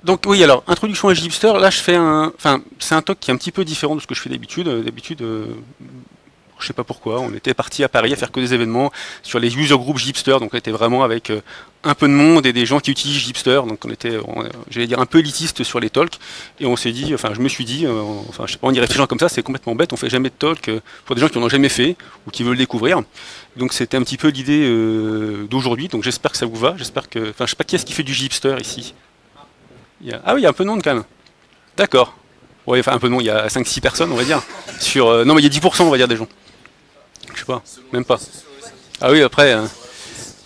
Donc oui, alors introduction à Gipster. Là, je fais enfin, c'est un talk qui est un petit peu différent de ce que je fais d'habitude. D'habitude, je sais pas pourquoi, on était parti à Paris à faire que des événements sur les user groups Gipster. Donc on était vraiment avec un peu de monde et des gens qui utilisent Gipster. Donc on était, j'allais dire, un peu élitiste sur les talks. Et on s'est dit, enfin, je me suis dit, enfin, je sais pas, en y réfléchissant comme ça, c'est complètement bête. On fait jamais de talk pour des gens qui en ont jamais fait ou qui veulent découvrir. Donc c'était un petit peu l'idée d'aujourd'hui. Donc j'espère que ça vous va. J'espère que, enfin, je sais pas qui est-ce qui fait du Gipster ici. Ah oui, il y a un peu de monde quand même. D'accord. Ouais, enfin un peu de monde, il y a 5-6 personnes, on va dire. Sur, non, mais il y a 10%, on va dire, des gens. Je sais pas, même pas. Ah oui, après.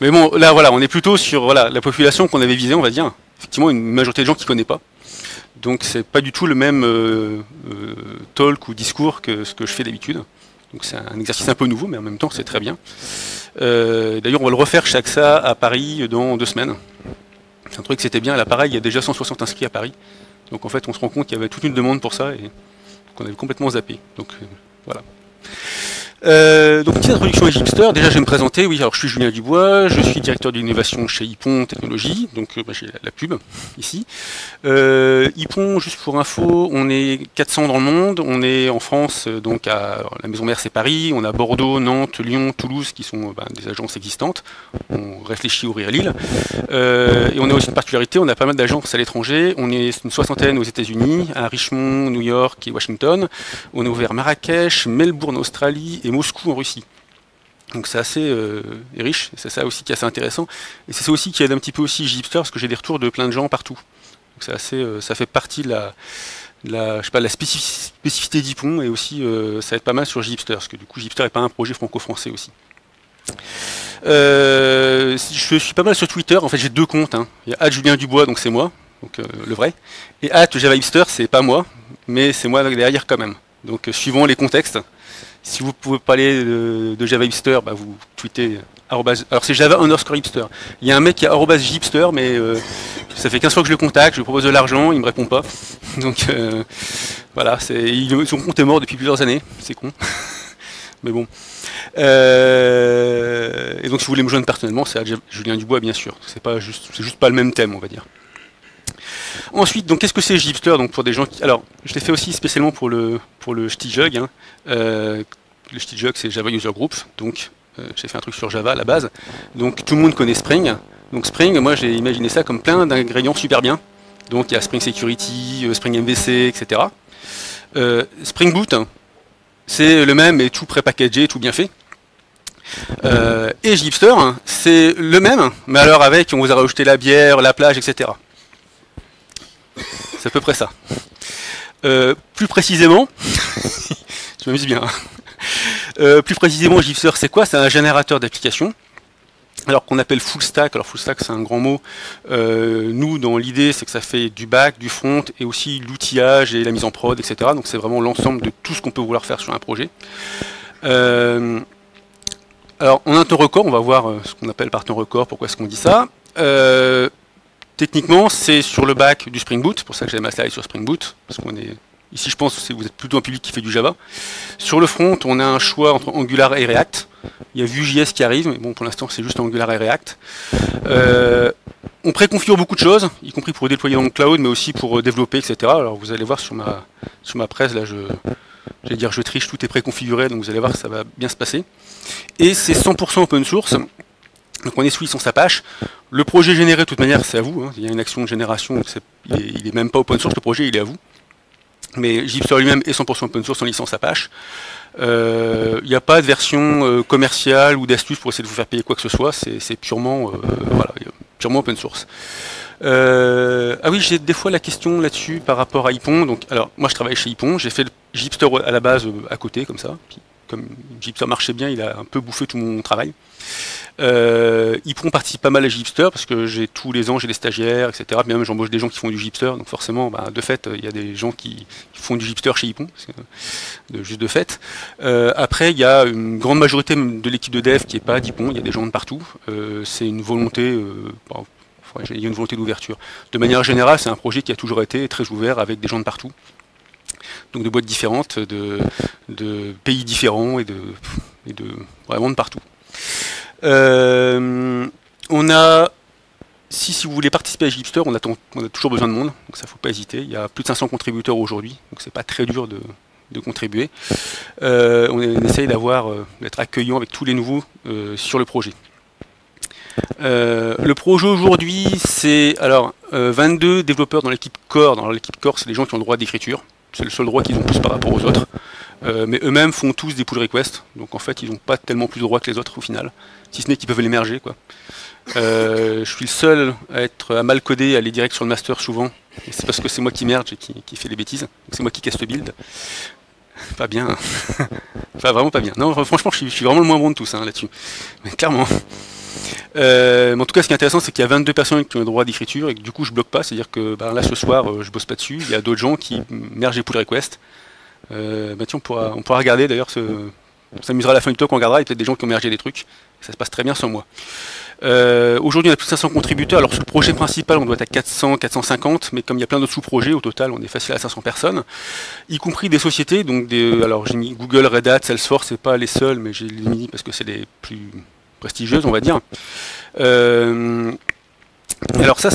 Mais bon, là, voilà, on est plutôt sur voilà, la population qu'on avait visée, on va dire. Effectivement, une majorité de gens qui ne connaissent pas. Donc, c'est pas du tout le même talk ou discours que ce que je fais d'habitude. Donc, c'est un exercice un peu nouveau, mais en même temps, c'est très bien. D'ailleurs, on va le refaire chaque ça à Paris dans 2 semaines. C'est un truc que c'était bien. Là, pareil, il y a déjà 160 inscrits à Paris. Donc, en fait, on se rend compte qu'il y avait toute une demande pour ça et qu'on avait complètement zappé. Donc, voilà. Donc, petite introduction à Gipster. Déjà, je vais me présenter. Oui, alors je suis Julien Dubois, je suis directeur d'innovation chez Ypon Technologies. Donc, j'ai la pub ici. Ypon, juste pour info, on est 400 dans le monde. On est en France, donc à la maison mère c'est Paris. On a Bordeaux, Nantes, Lyon, Toulouse qui sont des agences existantes. On réfléchit à ouvrir Lille. Et on a aussi une particularité, on a pas mal d'agences à l'étranger. On est une soixantaine aux États-Unis, à Richmond, New York et Washington. On a ouvert Marrakech, Melbourne, Australie et Moscou en Russie. Donc c'est assez riche, c'est ça aussi qui est assez intéressant. Et c'est ça aussi qui aide un petit peu aussi Gipster, parce que j'ai des retours de plein de gens partout. Donc c'est assez, ça fait partie de je sais pas, la spécificité d'Ypon, et aussi ça aide pas mal sur Gipster, parce que du coup Gipster n'est pas un projet franco-français aussi. Je suis pas mal sur Twitter, en fait j'ai 2 comptes. Hein. Il y a @Julien Dubois, donc c'est moi, donc le vrai, et @JavaHipster, c'est pas moi, mais c'est moi derrière quand même. Donc suivant les contextes. Si vous pouvez parler de Java Hipster, vous tweetez arrobase. Alors c'est Java_hipster. Il y a un mec qui a @Gipster, mais ça fait 15 fois que je le contacte, je lui propose de l'argent, il me répond pas. Donc voilà, son compte est mort depuis plusieurs années, c'est con. Mais bon. Et donc si vous voulez me joindre personnellement, c'est Julien Dubois bien sûr. C'est juste pas le même thème, on va dire. Ensuite, donc qu'est-ce que c'est Gipster? Donc pour des gens qui, alors je l'ai fait aussi spécialement pour le Stijug. Hein. Le Stijug c'est Java User Group, donc j'ai fait un truc sur Java à la base. Donc tout le monde connaît Spring. Donc Spring, moi j'ai imaginé ça comme plein d'ingrédients super bien. Donc il y a Spring Security, Spring MVC, etc. Spring Boot, c'est le même et tout pré-packagé, tout bien fait. Et Gipster, c'est le même, mais alors avec, on vous a rajouté la bière, la plage, etc. C'est à peu près ça. Plus précisément, je m'amuse bien. Plus précisément, Gipster, c'est quoi? C'est un générateur d'applications. Alors qu'on appelle full stack. Alors full stack, c'est un grand mot. Nous, dans l'idée, c'est que ça fait du back, du front, et aussi l'outillage et la mise en prod, etc. Donc c'est vraiment l'ensemble de tout ce qu'on peut vouloir faire sur un projet. Alors en un temps record, on va voir ce qu'on appelle par temps record. Pourquoi est-ce qu'on dit ça? Techniquement, c'est sur le back du Spring Boot, c'est pour ça que j'ai ma slide sur Spring Boot, parce qu'on est ici, je pense que vous êtes plutôt un public qui fait du Java. Sur le front, on a un choix entre Angular et React. Il y a Vue.js qui arrive, mais bon, pour l'instant, c'est juste Angular et React. On préconfigure beaucoup de choses, y compris pour déployer dans le cloud, mais aussi pour développer, etc. Alors, vous allez voir sur ma presse, là, je triche, tout est préconfiguré, donc vous allez voir que ça va bien se passer. Et c'est 100% open source. Donc on est sous licence Apache. Le projet généré, de toute manière, c'est à vous. Hein. Il y a une action de génération, il est même pas open source, le projet, il est à vous. Mais Gipster lui-même est 100% open source en licence Apache. Il n'y a pas de version commerciale ou d'astuce pour essayer de vous faire payer quoi que ce soit. C'est purement, purement open source. Ah oui, j'ai des fois la question là-dessus par rapport à Ypon. Donc, alors, moi, je travaille chez Ypon. J'ai fait le Gipster à la base à côté, comme ça. Puis, comme Gipster marchait bien, il a un peu bouffé tout mon travail. Ypon participe pas mal à Gipster parce que tous les ans j'ai des stagiaires, etc. Même j'embauche des gens qui font du Gipster, donc forcément, de fait, il y a des gens qui font du Gipster chez Ypon, juste de fait. Après, il y a une grande majorité de l'équipe de dev qui n'est pas d'Ypon, il y a des gens de partout. C'est une volonté, il y a une volonté d'ouverture. De manière générale, c'est un projet qui a toujours été très ouvert avec des gens de partout. Donc de boîtes différentes, de pays différents et de vraiment de partout. On a si vous voulez participer à Gipster, on a toujours besoin de monde, donc ça faut pas hésiter. Il y a plus de 500 contributeurs aujourd'hui, donc c'est pas très dur de contribuer. On essaye d'être accueillant avec tous les nouveaux sur le projet. Le projet aujourd'hui, c'est 22 développeurs dans l'équipe Core. Dans l'équipe Core, c'est les gens qui ont le droit d'écriture. C'est le seul droit qu'ils ont plus par rapport aux autres. Mais eux-mêmes font tous des pull requests. Donc en fait, ils n'ont pas tellement plus de droits que les autres au final. Si ce n'est qu'ils peuvent les merger, quoi. Je suis le seul à mal coder, à aller direct sur le master souvent. Et c'est parce que c'est moi qui merge et qui fait les bêtises. C'est moi qui casse le build. Pas bien. Enfin, vraiment pas bien. Non, franchement, je suis vraiment le moins bon de tous là-dessus. Mais clairement. Mais en tout cas, ce qui est intéressant, c'est qu'il y a 22 personnes qui ont le droit d'écriture et que du coup, je bloque pas. C'est-à-dire que là, ce soir, je bosse pas dessus. Il y a d'autres gens qui mergent les pull requests. Tiens, on pourra regarder d'ailleurs. On s'amusera à la fin du talk, on regardera. Il y a peut-être des gens qui ont mergé des trucs. Ça se passe très bien sans moi. Aujourd'hui, on a plus de 500 contributeurs. Alors, sur le projet principal, on doit être à 400, 450, mais comme il y a plein d'autres sous-projets, au total, on est facile à 500 personnes, y compris des sociétés. Donc, alors, j'ai mis Google, Red Hat, Salesforce, c'est pas les seuls, mais j'ai mis parce que c'est les plus prestigieuses, on va dire. Alors, ça,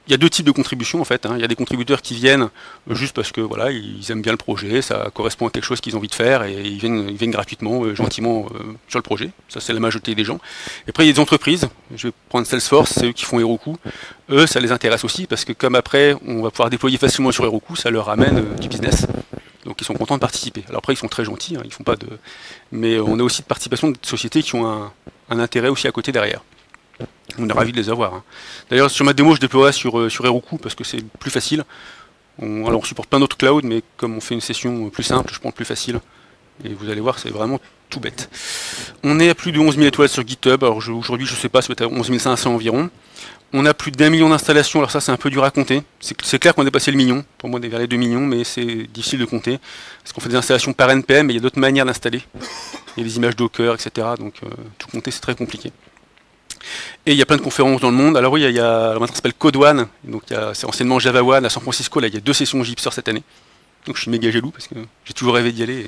il y a deux types de contributions en fait. Il y a des contributeurs qui viennent juste parce que voilà, ils aiment bien le projet, ça correspond à quelque chose qu'ils ont envie de faire et ils viennent gratuitement, gentiment sur le projet. Ça c'est la majorité des gens. Et après il y a des entreprises, je vais prendre Salesforce, c'est eux qui font Heroku. Eux ça les intéresse aussi parce que comme après on va pouvoir déployer facilement sur Heroku, ça leur ramène du business. Donc ils sont contents de participer. Alors après ils sont très gentils, ils font pas de. Mais on a aussi de participation de sociétés qui ont un intérêt aussi à côté derrière. On est ravis de les avoir. D'ailleurs, sur ma démo, je déploierai sur Heroku parce que c'est plus facile. On supporte plein d'autres clouds, mais comme on fait une session plus simple, je prends le plus facile. Et vous allez voir, c'est vraiment tout bête. On est à plus de 11 000 étoiles sur GitHub. Alors aujourd'hui, je ne sais pas, ça va être à 11 500 environ. On a plus d'1 million d'installations. Alors ça, c'est un peu dur à compter. C'est clair qu'on a dépassé le million. Pour moi, on est vers les 2 millions, mais c'est difficile de compter. Parce qu'on fait des installations par NPM, mais il y a d'autres manières d'installer. Il y a des images Docker, etc. Donc tout compter, c'est très compliqué. Et il y a plein de conférences dans le monde. Alors oui, maintenant ça s'appelle Code One, donc c'est anciennement Java One à San Francisco. Là, il y a 2 sessions Gipster cette année. Donc je suis méga jaloux parce que j'ai toujours rêvé d'y aller.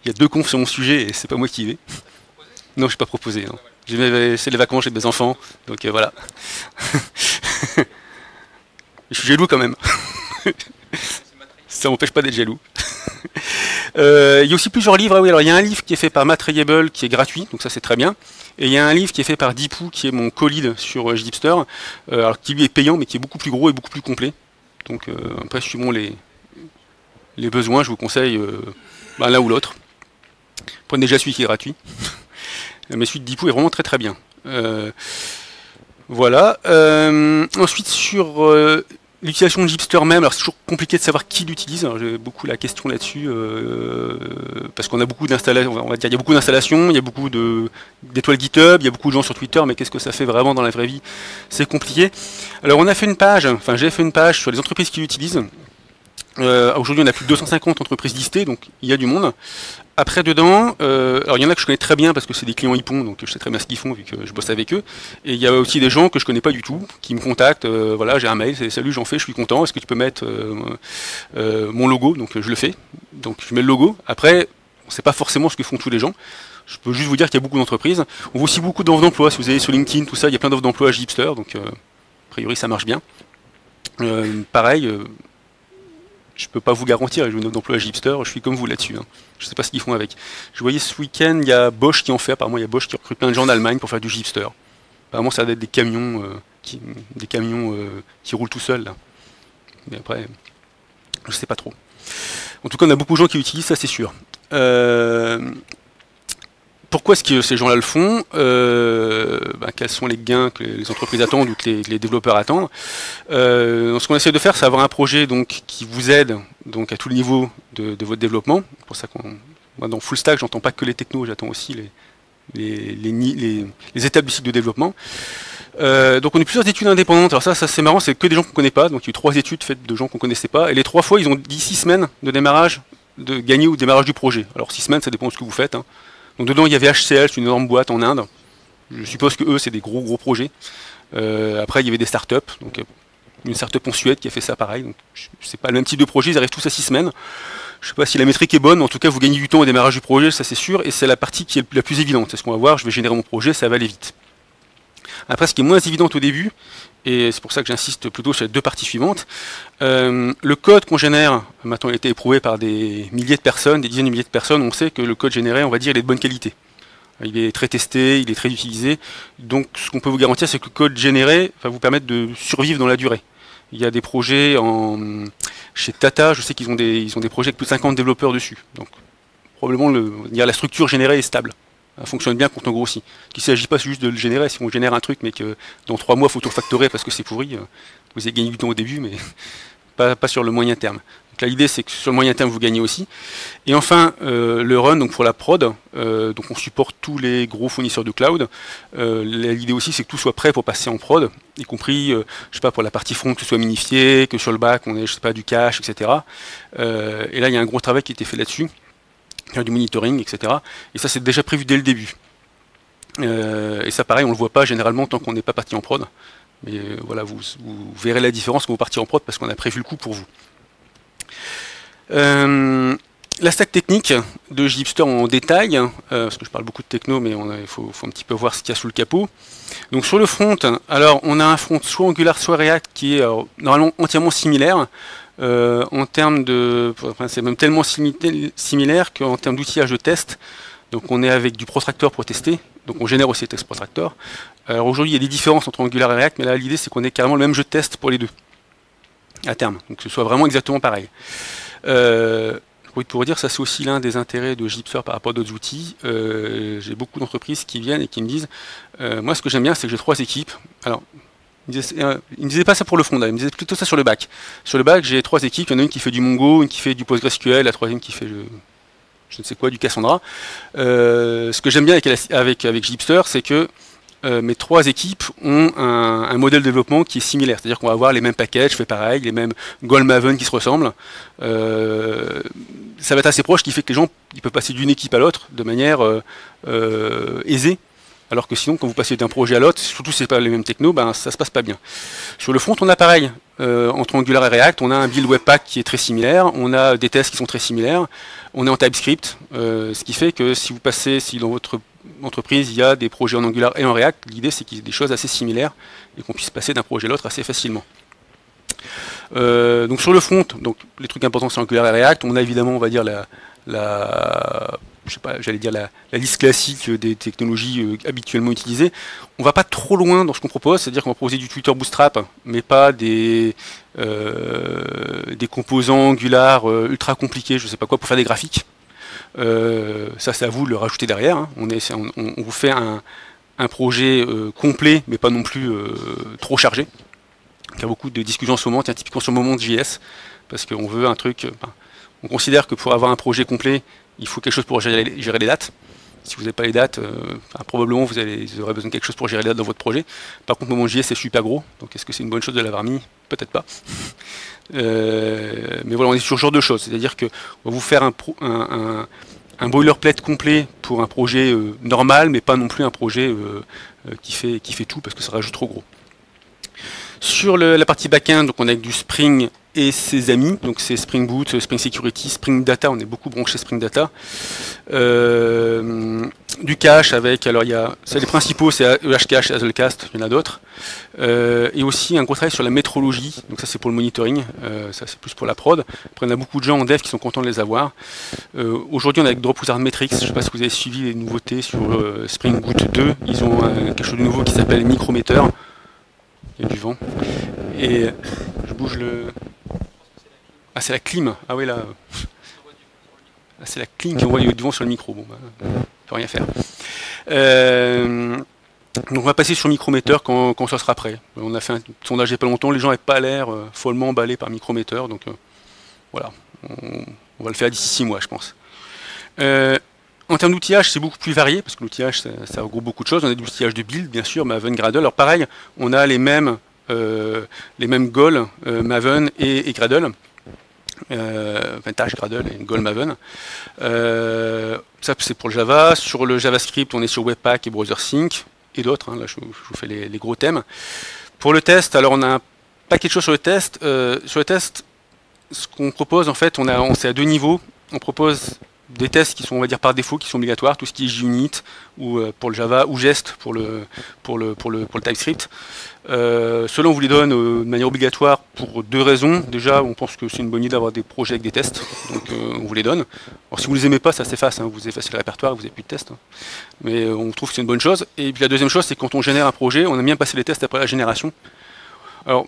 Il y a 2 confs sur mon sujet et c'est pas moi qui y vais. Non, je suis pas proposé. C'est les vacances, j'ai des enfants, donc voilà. Je suis jaloux quand même. Ça m'empêche pas d'être jaloux. Il y a aussi plusieurs livres. Ah oui, alors il y a un livre qui est fait par Matt Rayable qui est gratuit, donc ça c'est très bien. Et il y a un livre qui est fait par Deepoo, qui est mon co-lead sur Gipster, alors qui lui est payant, mais qui est beaucoup plus gros et beaucoup plus complet. Donc après, suivant les besoins, je vous conseille l'un ou l'autre. Prenez déjà celui qui est gratuit. Mais celui de Deepoo est vraiment très très bien. Voilà. Ensuite, sur l'utilisation de Gipster même, alors c'est toujours compliqué de savoir qui l'utilise. J'ai beaucoup la question là-dessus parce qu'on a beaucoup d'installations. On va dire il y a beaucoup d'installations, il y a beaucoup d'étoiles GitHub, il y a beaucoup de gens sur Twitter, mais qu'est-ce que ça fait vraiment dans la vraie vie? C'est compliqué. Alors on a fait une page, enfin j'ai fait une page sur les entreprises qui l'utilisent. Aujourd'hui on a plus de 250 entreprises listées, donc il y a du monde. Après dedans, alors il y en a que je connais très bien parce que c'est des clients Ypon, donc je sais très bien ce qu'ils font vu que je bosse avec eux. Et il y a aussi des gens que je connais pas du tout, qui me contactent, voilà, j'ai un mail, c'est salut, j'en fais, je suis content, est-ce que tu peux mettre mon logo? Donc je le fais, donc je mets le logo. Après, on sait pas forcément ce que font tous les gens. Je peux juste vous dire qu'il y a beaucoup d'entreprises. On voit aussi beaucoup d'offres d'emploi, si vous allez sur LinkedIn, tout ça, il y a plein d'offres d'emploi à Gipster, donc a priori ça marche bien. Pareil, je peux pas vous garantir, j'ai une offre d'emploi à Gipster, je suis comme vous là-dessus. Je sais pas ce qu'ils font avec. Je voyais ce week-end, il y a Bosch qui en fait, apparemment il y a Bosch qui recrute plein de gens en Allemagne pour faire du Gipster. Apparemment ça va être des camions qui roulent tout seuls là. Mais après, je sais pas trop. En tout cas, on a beaucoup de gens qui l'utilisent, ça c'est sûr. Pourquoi est-ce que ces gens-là le font? Quels sont les gains que les entreprises attendent ou que les développeurs attendent? Ce qu'on essaie de faire, c'est avoir un projet donc, qui vous aide donc, à tous les niveaux de votre développement. C'est pour ça moi, dans Full Stack, j'entends pas que les technos, j'attends aussi les étapes du cycle de développement. Donc on a plusieurs études indépendantes. Alors ça c'est marrant, c'est que des gens qu'on connaît pas. Donc il y a eu 3 études faites de gens qu'on connaissait pas. Et les 3 fois, ils ont dit 6 semaines de démarrage, de gagner au démarrage du projet. Alors 6 semaines, ça dépend de ce que vous faites. Donc dedans, il y avait HCL, c'est une énorme boîte en Inde. Je suppose que eux, c'est des gros projets. Après, il y avait des startups. Donc une startup en Suède qui a fait ça pareil. Donc c'est pas le même type de projet. Ils arrivent tous à 6 semaines. Je sais pas si la métrique est bonne, mais en tout cas, vous gagnez du temps au démarrage du projet, ça c'est sûr. Et c'est la partie qui est la plus évidente. C'est ce qu'on va voir. Je vais générer mon projet, ça va aller vite. Après, ce qui est moins évident au début, et c'est pour ça que j'insiste plutôt sur les deux parties suivantes, le code qu'on génère, maintenant il a été éprouvé par des milliers de personnes, des dizaines de milliers de personnes, on sait que le code généré, on va dire, il est de bonne qualité. Il est très testé, il est très utilisé, donc ce qu'on peut vous garantir, c'est que le code généré va vous permettre de survivre dans la durée. Il y a des projets chez Tata, je sais qu'ils ont des projets avec plus de 50 développeurs dessus, donc probablement la structure générée est stable. Ça fonctionne bien quand on grossit. Il ne s'agit pas juste de le générer. Si on génère un truc, mais que dans 3 mois, il faut tout refactorer parce que c'est pourri, vous avez gagné du temps au début, mais pas sur le moyen terme. Donc là, l'idée, c'est que sur le moyen terme, vous gagnez aussi. Et enfin, le run, donc pour la prod, donc on supporte tous les gros fournisseurs de cloud. L'idée aussi, c'est que tout soit prêt pour passer en prod, y compris, je sais pas, pour la partie front, que ce soit minifié, que sur le back, on ait, je sais pas, du cache, etc. Et là, il y a un gros travail qui a été fait là-dessus. Du monitoring, etc. Et ça, c'est déjà prévu dès le début. Et ça, pareil, on ne le voit pas généralement tant qu'on n'est pas parti en prod. Mais voilà, vous verrez la différence quand vous partez en prod parce qu'on a prévu le coup pour vous. La stack technique de JHipster en détail, parce que je parle beaucoup de techno, mais il faut un petit peu voir ce qu'il y a sous le capot. Donc sur le front, alors on a un front soit Angular, soit React qui est normalement entièrement similaire. En termes de, enfin, c'est même tellement similaire qu'en termes d'outillage de test, donc on est avec du Protractor pour tester, donc on génère aussi des tests Protractor. Alors aujourd'hui il y a des différences entre Angular et React, mais là l'idée c'est qu'on ait carrément le même jeu de test pour les deux, à terme, donc que ce soit vraiment exactement pareil. Pour dire, ça c'est aussi l'un des intérêts de JHipster par rapport à d'autres outils. J'ai beaucoup d'entreprises qui viennent et qui me disent, moi ce que j'aime bien c'est que j'ai 3 équipes. Alors, il me disait pas ça pour le front, il me disait plutôt ça sur le back. Sur le back, j'ai 3 équipes, il y en a une qui fait du Mongo, une qui fait du PostgreSQL, la troisième qui fait je ne sais quoi, du Cassandra. Ce que j'aime bien avec JHipster, c'est que mes 3 équipes ont un modèle de développement qui est similaire. C'est-à-dire qu'on va avoir les mêmes packages, fait pareil, les mêmes Goal Maven qui se ressemblent. Ça va être assez proche, ce qui fait que les gens ils peuvent passer d'une équipe à l'autre de manière aisée. Alors que sinon, quand vous passez d'un projet à l'autre, surtout si ce n'est pas les mêmes technos, ben, ça se passe pas bien. Sur le front, on a pareil. Entre Angular et React, on a un build Webpack qui est très similaire, on a des tests qui sont très similaires, on est en TypeScript, ce qui fait que si dans votre entreprise, il y a des projets en Angular et en React, l'idée c'est qu'il y ait des choses assez similaires et qu'on puisse passer d'un projet à l'autre assez facilement. Donc sur le front, donc les trucs importants c'est Angular et React, on a évidemment, on va dire, je sais pas, j'allais dire la liste classique des technologies habituellement utilisées. On va pas trop loin dans ce qu'on propose, c'est-à-dire qu'on va proposer du Twitter Bootstrap, mais pas des composants Angular ultra compliqués, je sais pas quoi, pour faire des graphiques. Ça c'est à vous de le rajouter derrière. Hein. On vous fait un projet complet, mais pas non plus trop chargé. Il y a beaucoup de discussions en ce moment, typiquement sur le moment de JS, parce qu'on veut un truc. On considère que pour avoir un projet complet, il faut quelque chose pour gérer les dates. Si vous n'avez pas les dates, probablement vous aurez besoin de quelque chose pour gérer les dates dans votre projet. Par contre, Moment.js c'est super gros, donc est-ce que c'est une bonne chose de l'avoir mis? Peut-être pas. Mais voilà, on est sur ce genre de choses. C'est-à-dire qu'on va vous faire un boilerplate complet pour un projet normal, mais pas non plus un projet qui fait tout, parce que ça rajoute trop gros. Sur la partie back-end, donc on a du Spring et ses amis, donc c'est Spring Boot, Spring Security, Spring Data, on est beaucoup branché Spring Data. Du cache avec, alors c'est les principaux, c'est EHCache, Hazelcast, il y en a d'autres. Et aussi un gros travail sur la métrologie, donc ça c'est pour le monitoring, ça c'est plus pour la prod. Après on a beaucoup de gens en dev qui sont contents de les avoir. Aujourd'hui on est avec Dropwizard Metrics, je ne sais pas si vous avez suivi les nouveautés sur Spring Boot 2, ils ont quelque chose de nouveau qui s'appelle Micrometer. Il y a du vent. Et je bouge le... Ah, c'est la clim. Ah oui, là... Ah, c'est la clim qui envoie du vent sur le micro. Bon, on peut rien faire. Donc on va passer sur Micrometer quand ça sera prêt. On a fait un sondage il n'y a pas longtemps, les gens n'avaient pas l'air follement emballés par Micrometer. Donc voilà, on va le faire d'ici 6 mois, je pense. En termes d'outillage, c'est beaucoup plus varié, parce que l'outillage, ça regroupe beaucoup de choses. On a de l'outillage de build, bien sûr, Maven, Gradle. Alors pareil, on a les mêmes goals, Maven et Gradle. Vintage, Gradle et Goal Maven. Ça, c'est pour le Java. Sur le JavaScript, on est sur Webpack et BrowserSync, et d'autres. Hein. Là, je vous fais les gros thèmes. Pour le test, alors on a un paquet de choses sur le test. Sur le test, ce qu'on propose, en fait, c'est à 2 niveaux. On propose des tests qui sont, on va dire, par défaut, qui sont obligatoires, tout ce qui est JUnit ou pour le Java ou Jest pour le TypeScript. Cela on vous les donne de manière obligatoire pour deux raisons. Déjà, on pense que c'est une bonne idée d'avoir des projets avec des tests, donc on vous les donne. Alors si vous les aimez pas, ça s'efface, hein, vous effacez le répertoire, vous n'avez plus de tests. Hein. Mais on trouve que c'est une bonne chose. Et puis la deuxième chose, c'est que quand on génère un projet, on aime bien passer les tests après la génération. Alors,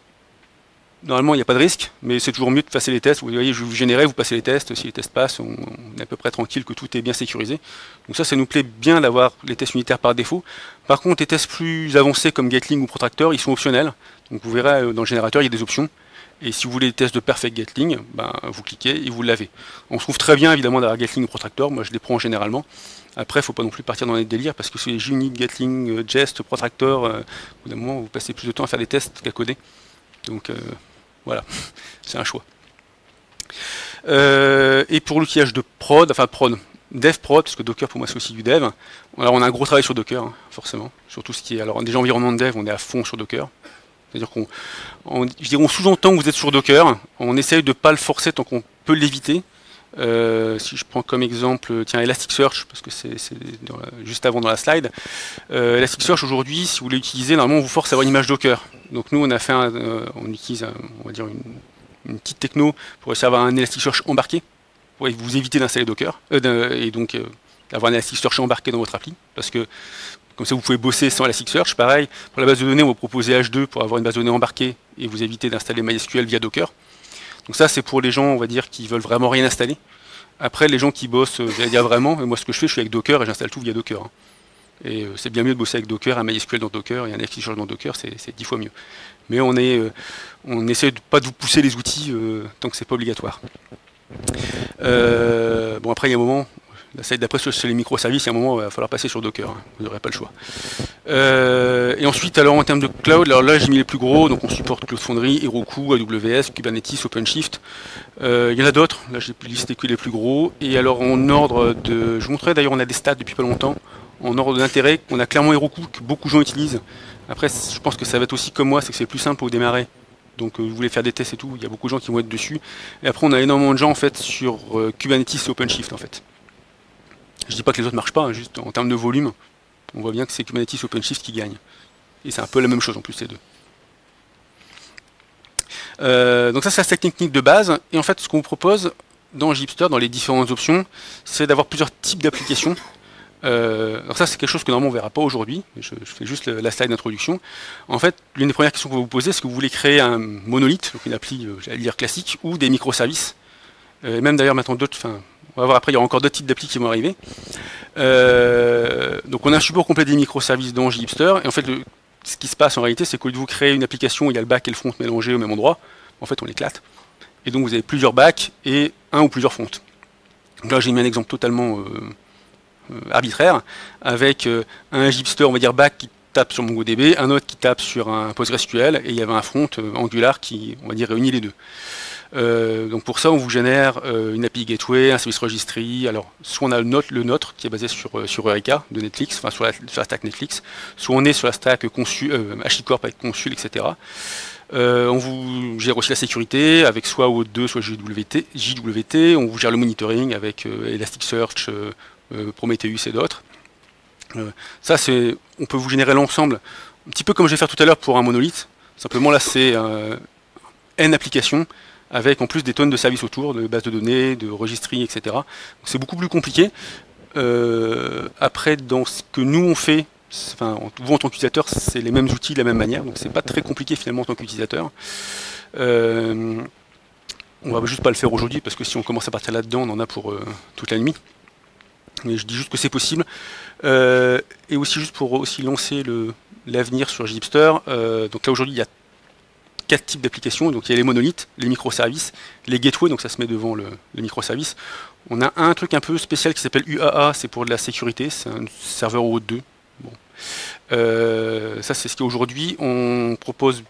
normalement, il n'y a pas de risque, mais c'est toujours mieux de passer les tests. Vous voyez, je vous générer, vous passez les tests. Si les tests passent, on est à peu près tranquille que tout est bien sécurisé. Donc ça nous plaît bien d'avoir les tests unitaires par défaut. Par contre, les tests plus avancés comme Gatling ou Protractor, ils sont optionnels. Donc vous verrez, dans le générateur, il y a des options. Et si vous voulez des tests de Perfect Gatling, ben, vous cliquez et vous l'avez. On se trouve très bien, évidemment, d'avoir Gatling ou Protractor. Moi, je les prends généralement. Après, il ne faut pas non plus partir dans les délires, parce que c'est JUnit, Gatling, Jest, Protractor, au bout d'un moment, vous passez plus de temps à faire des tests qu'à coder. Donc voilà, c'est un choix. Et pour l'outillage de prod, dev prod, parce que Docker pour moi c'est aussi du dev. Alors on a un gros travail sur Docker, hein, forcément, sur tout ce qui est. Alors déjà environnement de dev, on est à fond sur Docker. C'est-à-dire on sous-entend que vous êtes sur Docker, on essaye de ne pas le forcer tant qu'on peut l'éviter. Si je prends comme exemple, tiens, Elasticsearch, parce que c'est juste avant dans la slide. Elasticsearch aujourd'hui, si vous voulez l'utiliser, normalement on vous force à avoir une image Docker. Donc nous on a fait on utilise on va dire une petite techno pour essayer d'avoir un Elasticsearch embarqué, pour vous éviter d'installer Docker, et donc avoir un Elasticsearch embarqué dans votre appli, parce que comme ça vous pouvez bosser sans Elasticsearch. Pareil, pour la base de données, on va proposer H2 pour avoir une base de données embarquée et vous éviter d'installer MySQL via Docker. Donc ça c'est pour les gens, on va dire, qui veulent vraiment rien installer. Après les gens qui bossent, j'allais dire vraiment, moi ce que je fais, je suis avec Docker et j'installe tout via Docker. Hein. Et c'est bien mieux de bosser avec Docker, un MySQL dans Docker et un Elasticsearch dans Docker, c'est 10 fois mieux. Mais on essaie de pas de vous pousser les outils tant que c'est pas obligatoire. Bon après il y a un moment, la slide d'après sur les microservices, il y a un moment il va falloir passer sur Docker, hein. Vous n'aurez pas le choix. Et ensuite alors en termes de cloud, alors là j'ai mis les plus gros, donc on supporte Cloud Foundry, Heroku, AWS, Kubernetes, OpenShift. Il y en a d'autres, là j'ai listé que les plus gros. Et alors en ordre de. Je vous montrerai d'ailleurs, on a des stats depuis pas longtemps. En ordre d'intérêt, on a clairement Heroku que beaucoup de gens utilisent. Après je pense que ça va être aussi comme moi, c'est que c'est plus simple pour démarrer. Donc vous voulez faire des tests et tout, il y a beaucoup de gens qui vont être dessus. Et après on a énormément de gens en fait sur Kubernetes et OpenShift en fait. Je dis pas que les autres marchent pas, hein, juste en termes de volume, on voit bien que c'est Kubernetes et OpenShift qui gagnent. Et c'est un peu la même chose en plus les deux. Donc ça c'est la stack technique de base. Et en fait ce qu'on vous propose dans Gipster, dans les différentes options, c'est d'avoir plusieurs types d'applications. Alors ça c'est quelque chose que normalement on ne verra pas aujourd'hui, je fais juste la slide d'introduction. En fait, l'une des premières questions que vous vous posez, c'est que vous voulez créer un monolithe, donc une appli, j'allais dire classique, ou des microservices. Et même d'ailleurs maintenant d'autres, on va voir après, il y aura encore d'autres types d'applis qui vont arriver. Donc on a un support complet des microservices dans Gipster, et en fait ce qui se passe en réalité, c'est qu'au lieu de vous créer une application où il y a le back et le front mélangés au même endroit, en fait on l'éclate. Et donc vous avez plusieurs backs et un ou plusieurs fronts. Donc là j'ai mis un exemple totalement arbitraire, avec un Gipster, on va dire back qui tape sur MongoDB, un autre qui tape sur un PostgreSQL, et il y avait un front Angular qui, on va dire, réunit les deux. Donc pour ça, on vous génère une API Gateway, un service registry. Alors, soit on a le nôtre qui est basé sur Eureka de Netflix, enfin sur la stack Netflix, soit on est sur la stack HashiCorp avec Consul, etc. On vous gère aussi la sécurité avec soit OAuth2, soit JWT. On vous gère le monitoring avec Elasticsearch, Prometheus et d'autres. Ça, on peut vous générer l'ensemble, un petit peu comme je vais faire tout à l'heure pour un monolithe. Simplement là, c'est N applications avec en plus des tonnes de services autour, de bases de données, de registry, etc. C'est beaucoup plus compliqué. Après, dans ce que nous on fait, vous en tant qu'utilisateur, c'est les mêmes outils de la même manière, donc c'est pas très compliqué finalement en tant qu'utilisateur. On va juste pas le faire aujourd'hui parce que si on commence à partir là-dedans, on en a pour toute la nuit. Mais je dis juste que c'est possible. Et aussi juste pour aussi lancer l'avenir sur Gipster. Donc là aujourd'hui il y a 4 types d'applications. Donc il y a les monolithes, les microservices, les gateways, donc ça se met devant le microservice. On a un truc un peu spécial qui s'appelle UAA, c'est pour de la sécurité, c'est un serveur OAuth2. Bon. Ça c'est ce qu'aujourd'hui on propose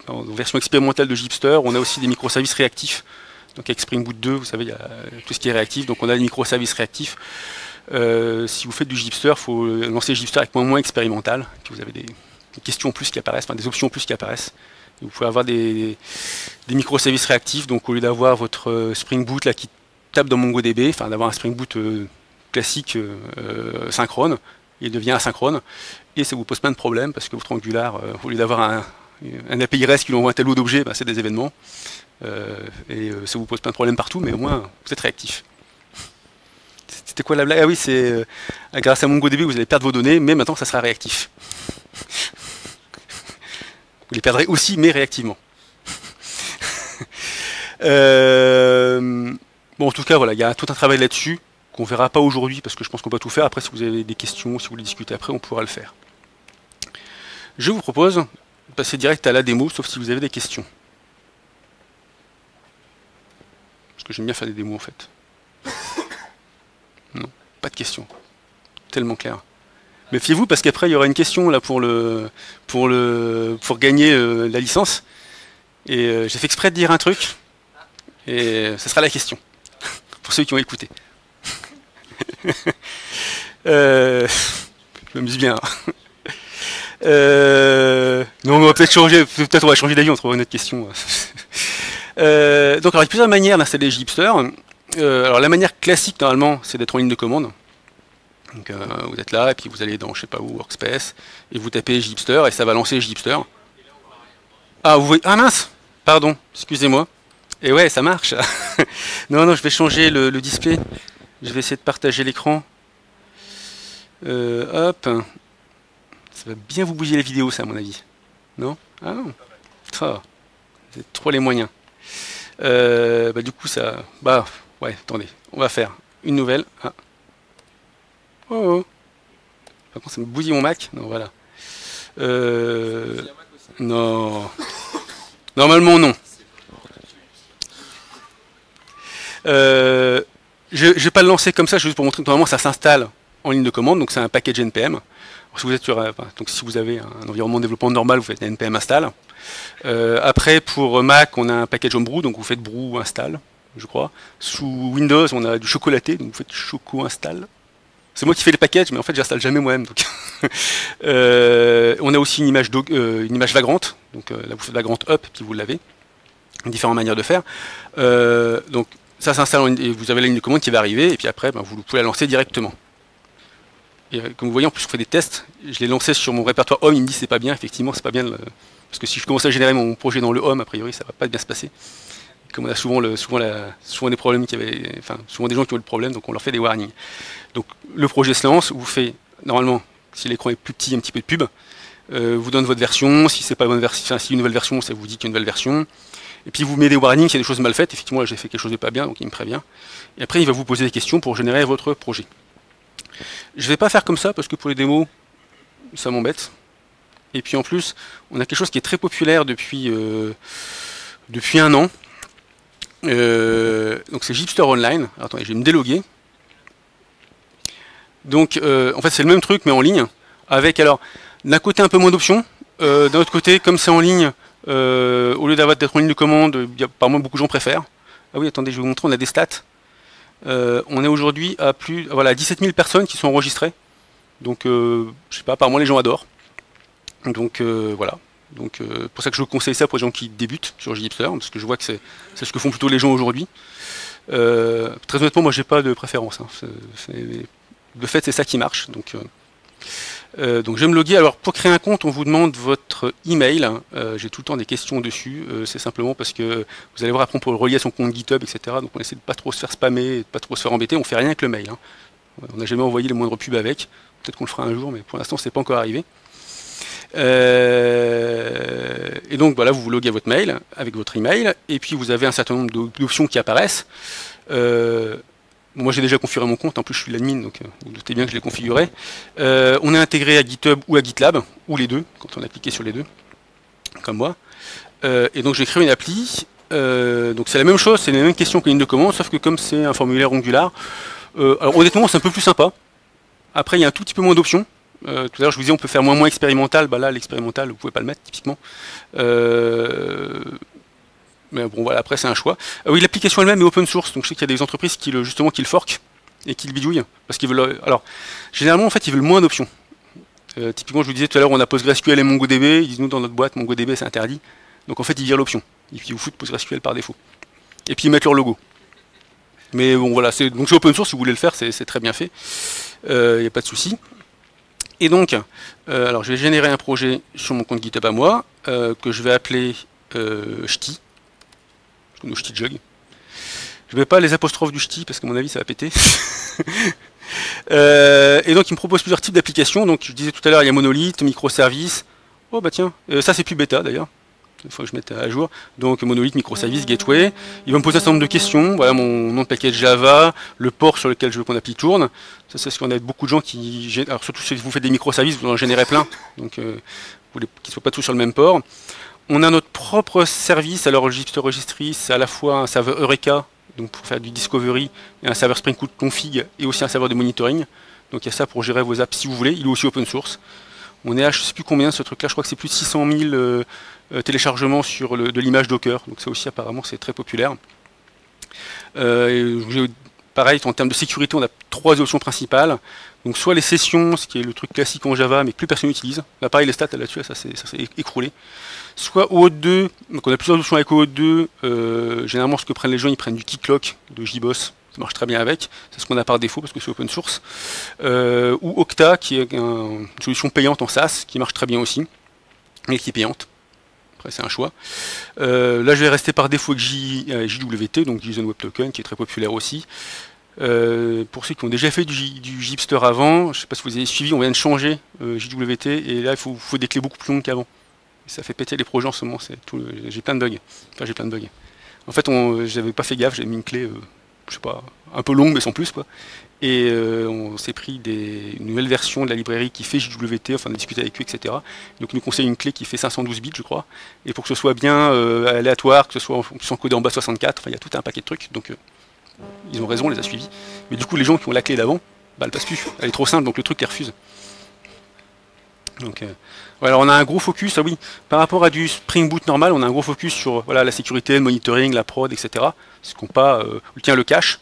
en version expérimentale de Gipster. On a aussi des microservices réactifs. Donc avec Spring Boot 2, vous savez, il y a tout ce qui est réactif, donc on a des microservices réactifs. Si vous faites du Gipster, il faut lancer Gipster avec moins expérimental, puis vous avez des questions en plus qui apparaissent, des options en plus qui apparaissent. Et vous pouvez avoir des microservices réactifs, donc au lieu d'avoir votre Spring Boot là, qui tape dans MongoDB, enfin d'avoir un Spring Boot classique synchrone, il devient asynchrone, et ça vous pose plein de problèmes, parce que votre Angular, au lieu d'avoir un API REST qui lui envoie un tableau d'objets, c'est des événements, et ça vous pose plein de problèmes partout, mais au moins vous êtes réactif. C'était quoi la blague? Ah oui, c'est grâce à MongoDB vous allez perdre vos données, mais maintenant ça sera réactif. Vous les perdrez aussi, mais réactivement. Bon, en tout cas, voilà, il y a tout un travail là-dessus qu'on verra pas aujourd'hui parce que je pense qu'on va tout faire. Après, si vous avez des questions, si vous voulez discuter après, on pourra le faire. Je vous propose de passer direct à la démo, sauf si vous avez des questions. Parce que j'aime bien faire des démos en fait. Non, pas de questions. Tellement clair. Méfiez-vous parce qu'après il y aura une question là pour gagner la licence. Et j'ai fait exprès de dire un truc. Et ce sera la question. Pour ceux qui ont écouté. Je m'amuse bien. Non, on va peut-être changer. Peut-être on va changer d'avis, on trouvera une autre question. Donc alors, il y a plusieurs manières d'installer Gipster. Alors la manière classique normalement, c'est d'être en ligne de commande. Donc vous êtes là et puis vous allez dans je sais pas où Workspace et vous tapez Gipster et ça va lancer Gipster. Ah vous voyez, ah mince, pardon, excusez-moi. Et ouais, ça marche. Non, je vais changer le display. Je vais essayer de partager l'écran. Hop. Ça va bien vous bouger les vidéos, ça, à mon avis. Non? Ah non. Ah, vous avez trop les moyens. Du coup, ça... Bah, ouais, attendez. On va faire une nouvelle. Ah. Oh. Par contre, ça me bousille mon Mac. Non, voilà. Non. Normalement, non. Je vais pas le lancer comme ça, juste pour montrer que normalement ça s'installe en ligne de commande, donc c'est un package npm. Alors, si vous êtes donc si vous avez un environnement de développement normal, vous faites npm install. Après pour Mac, on a un package homebrew, donc vous faites brew install, je crois. Sous Windows, on a du chocolaté, donc vous faites choco install. C'est moi qui fais les packages, mais en fait j'installe jamais moi-même. Donc. On a aussi une image Vagrant, donc là vous faites Vagrant up, puis vous l'avez. Différentes manières de faire. Donc ça s'installe et vous avez la ligne de commande qui va arriver et puis après vous pouvez la lancer directement. Et comme vous voyez en plus je fais des tests, je l'ai lancé sur mon répertoire home, il me dit c'est pas bien, effectivement c'est pas bien parce que si je commence à générer mon projet dans le home, a priori ça va pas bien se passer. Comme on a souvent des problèmes souvent des gens qui ont le problème, donc on leur fait des warnings. Donc le projet se lance, vous fait normalement si l'écran est plus petit un petit peu de pub, vous donne votre version, si c'est pas bonne version, si une nouvelle version, ça vous dit qu'il y a une nouvelle version. Et puis vous met des warnings s'il y a des choses mal faites. Effectivement, là j'ai fait quelque chose de pas bien, donc il me prévient. Et après, il va vous poser des questions pour générer votre projet. Je vais pas faire comme ça parce que pour les démos, ça m'embête. Et puis en plus, on a quelque chose qui est très populaire depuis un an. Donc c'est Gipster Online. Alors, attendez, je vais me déloguer. Donc en fait, c'est le même truc mais en ligne. Avec alors d'un côté un peu moins d'options, d'un autre côté, comme c'est en ligne. Au lieu d'être en ligne de commande, apparemment beaucoup de gens préfèrent. Ah oui, attendez, je vais vous montrer, on a des stats. On est aujourd'hui à 17 000 personnes qui sont enregistrées. Donc, je sais pas, apparemment les gens adorent. Donc, voilà. Donc, pour ça que je vous conseille ça pour les gens qui débutent sur Gipster, parce que je vois que c'est ce que font plutôt les gens aujourd'hui. Très honnêtement, moi, j'ai pas de préférence. Hein. De fait, c'est ça qui marche. Donc, je vais me loguer. Alors pour créer un compte, on vous demande votre email. J'ai tout le temps des questions dessus. C'est simplement parce que vous allez voir après on peut le relier à son compte GitHub, etc. Donc on essaie de pas trop se faire spammer, de pas trop se faire embêter. On fait rien avec le mail. Hein. On n'a jamais envoyé les moindres pubs avec. Peut-être qu'on le fera un jour, mais pour l'instant c'est pas encore arrivé. Et donc voilà, vous vous loguez à votre mail avec votre email, et puis vous avez un certain nombre d'options qui apparaissent. Moi j'ai déjà configuré mon compte, en plus je suis l'admin, donc vous doutez bien que je l'ai configuré. On est intégré à GitHub ou à GitLab, ou les deux, quand on a cliqué sur les deux, comme moi. Et donc j'ai créé une appli, donc c'est la même chose, c'est les mêmes questions que ligne de commande, sauf que comme c'est un formulaire Angular, alors honnêtement c'est un peu plus sympa. Après il y a un tout petit peu moins d'options. Tout à l'heure je vous disais on peut faire moins expérimental, bah là l'expérimental vous pouvez pas le mettre typiquement. Mais bon voilà, après c'est un choix. Oui, l'application elle-même est open source, donc je sais qu'il y a des entreprises qui le forkent et qui le bidouillent, parce qu'ils veulent. Alors, généralement en fait ils veulent moins d'options. Typiquement je vous disais tout à l'heure on a PostgreSQL et MongoDB, ils disent nous dans notre boîte MongoDB c'est interdit. Donc en fait ils virent l'option. Et puis ils vous foutent PostgreSQL par défaut. Et puis ils mettent leur logo. Mais bon voilà, donc c'est open source, si vous voulez le faire, c'est très bien fait. Il n'y a pas de souci. Et donc, alors je vais générer un projet sur mon compte GitHub à moi, que je vais appeler Ch'ti, ou Ch'ti-jug. Je ne mets pas les apostrophes du Ch'ti, parce qu'à mon avis ça va péter. Et donc il me propose plusieurs types d'applications. Donc je disais tout à l'heure, il y a monolithe, microservice. Oh bah tiens, ça c'est plus bêta d'ailleurs. Il faut que je mette à jour. Donc monolithe, microservice, gateway. Il va me poser un certain nombre de questions. Voilà mon nom de package Java, le port sur lequel je veux qu'on appli tourne. Ça c'est ce qu'on a beaucoup de gens qui... Alors surtout si vous faites des microservices, vous en générez plein. Donc vous voulez qu'ils ne soient pas tous sur le même port. On a notre propre service. Alors le Gipster Registry, c'est à la fois un serveur Eureka, donc pour faire du discovery, et un serveur Spring Boot config, et aussi un serveur de monitoring. Donc il y a ça pour gérer vos apps si vous voulez. Il est aussi open source. On est à je ne sais plus combien ce truc là, je crois que c'est plus de 600 000 téléchargements sur de l'image Docker, donc ça aussi apparemment c'est très populaire. Pareil, en termes de sécurité, on a 3 options principales. Donc soit les sessions, ce qui est le truc classique en Java, mais que plus personne n'utilise. Là pareil, les stats là-dessus, ça s'est écroulé. Soit OAuth 2, donc on a plusieurs options avec OAuth 2. Généralement ce que prennent les gens, ils prennent du Keycloak de JBoss. Ça marche très bien avec, c'est ce qu'on a par défaut parce que c'est open source. Ou Okta, qui est une solution payante en SaaS, qui marche très bien aussi, mais qui est payante. Après c'est un choix. Là je vais rester par défaut avec JWT, donc JSON Web Token, qui est très populaire aussi. Pour ceux qui ont déjà fait du Gipster avant, je ne sais pas si vous avez suivi, on vient de changer JWT, et là il faut des clés beaucoup plus longues qu'avant. Ça fait péter les projets en ce moment, j'ai plein de bugs. Enfin j'ai plein de bugs. En fait j'avais pas fait gaffe, j'ai mis une clé... je sais pas, un peu longue mais sans plus quoi. Et on s'est pris une nouvelle version de la librairie qui fait JWT, enfin on a discuté avec eux, etc. Donc ils nous conseillent une clé qui fait 512 bits je crois. Et pour que ce soit bien aléatoire, que ce soit encodé en bas 64, enfin il y a tout un paquet de trucs. Donc ils ont raison, on les a suivis. Mais du coup les gens qui ont la clé d'avant, bah elle passe plus. Elle est trop simple, donc le truc les refuse. Donc alors on a un gros focus, ah oui, par rapport à du Spring Boot normal, on a un gros focus sur voilà, la sécurité, le monitoring, la prod, etc. Ce qu'on pas, tiens le cache.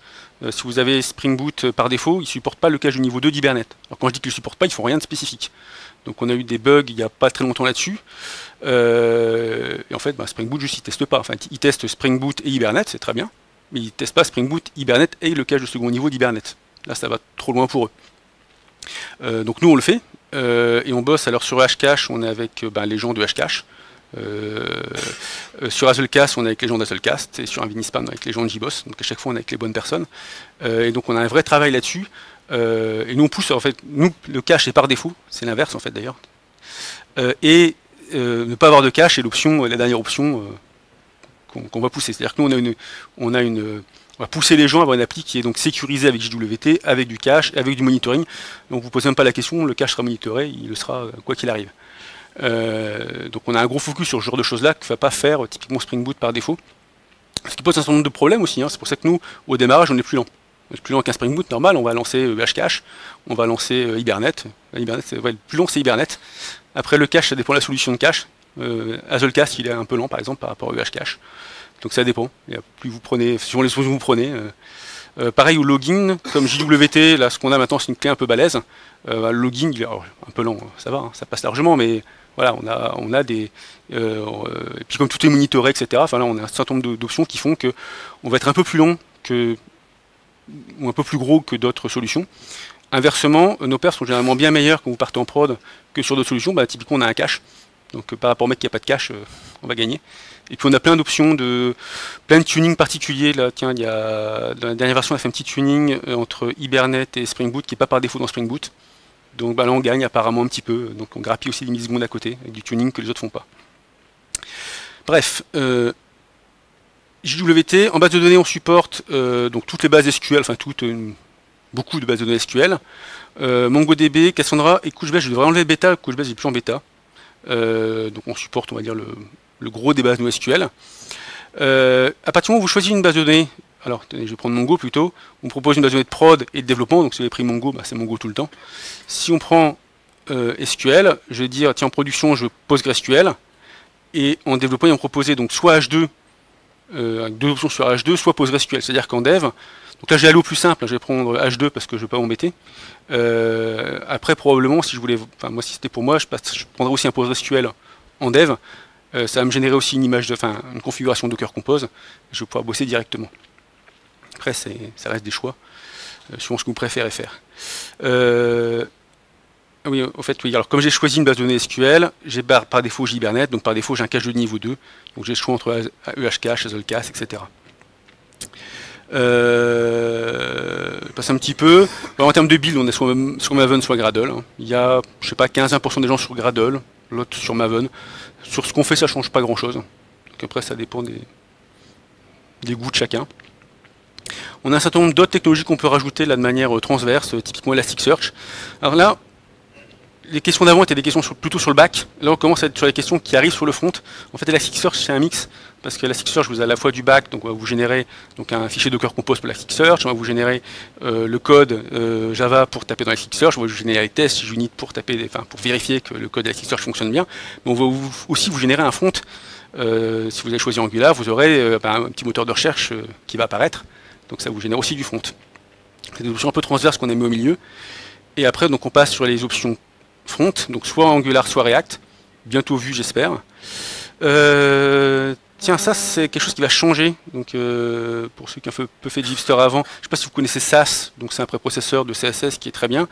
Si vous avez Spring Boot par défaut, il ne supporte pas le cache du niveau 2 d'Hibernate. Alors quand je dis qu'il ne supporte pas, ils ne font rien de spécifique. Donc on a eu des bugs il n'y a pas très longtemps là-dessus. Et en fait, Spring Boot juste il ne teste pas. Enfin, il teste Spring Boot et Hibernate, c'est très bien. Mais il ne teste pas Spring Boot, Hibernate et le cache de second niveau d'Hibernate. Là, ça va trop loin pour eux. Donc nous, on le fait. Et on bosse alors sur Hcache, on est avec les gens de Hcache. Sur Hazelcast, on est avec les gens d'Hazelcast, et sur Invinispan, on est avec les gens de JBoss. Donc à chaque fois, on est avec les bonnes personnes. Et donc on a un vrai travail là-dessus. Et nous, on pousse, en fait, nous, le cache est par défaut, c'est l'inverse en fait d'ailleurs. Ne pas avoir de cache est l'option, la dernière option qu'on va pousser. C'est-à-dire que nous, on va pousser les gens à avoir une appli qui est donc sécurisée avec JWT, avec du cache, avec du monitoring. Donc vous posez même pas la question, le cache sera monitoré, il le sera quoi qu'il arrive. Donc on a un gros focus sur ce genre de choses-là qu'il ne va pas faire typiquement Spring Boot par défaut. Ce qui pose un certain nombre de problèmes aussi, hein. C'est pour ça que nous, au démarrage, on est plus lent. On est plus lent qu'un Spring Boot normal, on va lancer Hcache, on va lancer Hibernate. Hibernate, le plus long c'est Hibernate. Après le cache, ça dépend de la solution de cache. Hazelcast, il est un peu lent par exemple par rapport au Hcache. Donc ça dépend. Plus vous prenez, suivant les solutions que vous prenez. Pareil au login, comme JWT, là ce qu'on a maintenant c'est une clé un peu balèze. Le login, il est un peu lent, ça va, hein, ça passe largement, mais voilà, on a des... et puis comme tout est monitoré, etc., enfin là on a un certain nombre d'options qui font que on va être un peu plus long ou un peu plus gros que d'autres solutions. Inversement, nos paires sont généralement bien meilleures quand vous partez en prod que sur d'autres solutions. Typiquement on a un cache, donc par rapport au mec qui n'a pas de cache, on va gagner. Et puis on a plein d'options, plein de tuning particuliers. Là, tiens, dans la dernière version, on a fait un petit tuning entre Hibernate et Spring Boot qui n'est pas par défaut dans Spring Boot. Donc là, on gagne apparemment un petit peu. Donc on grappille aussi des millisecondes à côté avec du tuning que les autres font pas. Bref, JWT, en base de données, on supporte donc toutes les bases SQL, enfin beaucoup de bases de données SQL. MongoDB, Cassandra et Couchbase. Je devrais enlever bêta. Couchbase n'est plus en bêta. Donc on supporte, on va dire, le gros des bases de SQL. À partir du moment où vous choisissez une base de données, alors je vais prendre Mongo plutôt, on propose une base de données de prod et de développement, donc si vous avez pris Mongo, c'est Mongo tout le temps. Si on prend SQL, je vais dire, tiens, en production, je veux PostgreSQL, et en développement, ils vont proposer donc soit H2, avec 2 options sur H2, soit PostgreSQL, c'est-à-dire qu'en dev, donc là j'ai allé au plus simple, je vais prendre H2 parce que je ne veux pas m'embêter. Après, probablement, si je voulais, enfin moi si c'était pour moi, je prendrais aussi un PostgreSQL en dev. Ça va me générer aussi une configuration Docker Compose. Je vais pouvoir bosser directement. Après, ça reste des choix, suivant ce que vous préférez faire. Oui, au fait, oui. Alors, comme j'ai choisi une base de données SQL, j'ai par défaut JHibernate, donc par défaut j'ai un cache de niveau 2. Donc j'ai le choix entre EHCache, Hazelcache, etc. Passe un petit peu. Alors, en termes de build, on est sur Maven, soit Gradle. Il y a, je sais pas, 15-20% des gens sur Gradle, l'autre sur Maven. Sur ce qu'on fait, ça change pas grand-chose. Donc après, ça dépend des goûts de chacun. On a un certain nombre d'autres technologies qu'on peut rajouter là de manière transverse, typiquement Elasticsearch. Alors là, les questions d'avant étaient des questions plutôt sur le back. Là, on commence à être sur les questions qui arrivent sur le front. En fait, Elasticsearch, c'est un mix. Parce que Elasticsearch, vous avez à la fois du back, donc on va vous générer donc, un fichier Docker Compose pour Elasticsearch, on va vous générer le code Java pour taper dans Elasticsearch, on va vous générer les tests Unit pour pour vérifier que le code Elasticsearch fonctionne bien. Mais on va aussi vous générer un front. Si vous avez choisi Angular, vous aurez un petit moteur de recherche qui va apparaître. Donc ça vous génère aussi du front. C'est des options un peu transverses qu'on a mis au milieu. Et après, donc on passe sur les options front, donc soit Angular, soit React. Bientôt vu, j'espère. Tiens, ça c'est quelque chose qui va changer. Donc pour ceux qui ont un peu fait de Gipster avant, je ne sais pas si vous connaissez SAS, donc c'est un préprocesseur de CSS qui est très bien.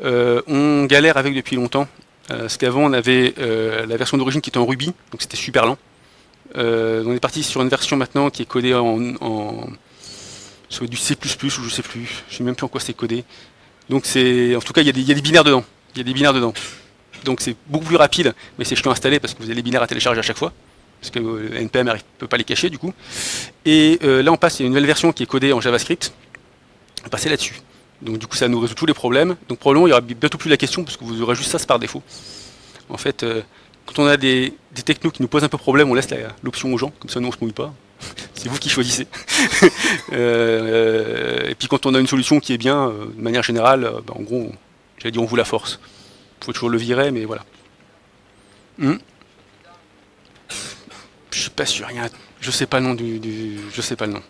On galère avec depuis longtemps. Parce qu'avant on avait la version d'origine qui était en Ruby, donc c'était super lent. On est parti sur une version maintenant qui est codée sur du C++ ou je sais plus, je sais même plus en quoi c'est codé. Donc c'est, en tout cas il y a des binaires dedans. Il y a des binaires dedans. Donc c'est beaucoup plus rapide, mais c'est chiant à installer parce que vous avez les binaires à télécharger à chaque fois. Parce que NPM ne peut pas les cacher du coup. Et là on passe, il y a une nouvelle version qui est codée en JavaScript. On va passer là-dessus. Donc du coup ça nous résout tous les problèmes. Donc probablement il n'y aura bientôt plus la question parce que vous aurez juste ça par défaut. En fait, quand on a des technos qui nous posent un peu problème, on laisse l'option aux gens, comme ça nous on se mouille pas. C'est vous qui choisissez. Et puis quand on a une solution qui est bien, de manière générale, en gros, j'allais dire on vous la force. Il faut toujours le virer, mais voilà. Je suis pas sûr, je sais pas le nom je sais pas le nom.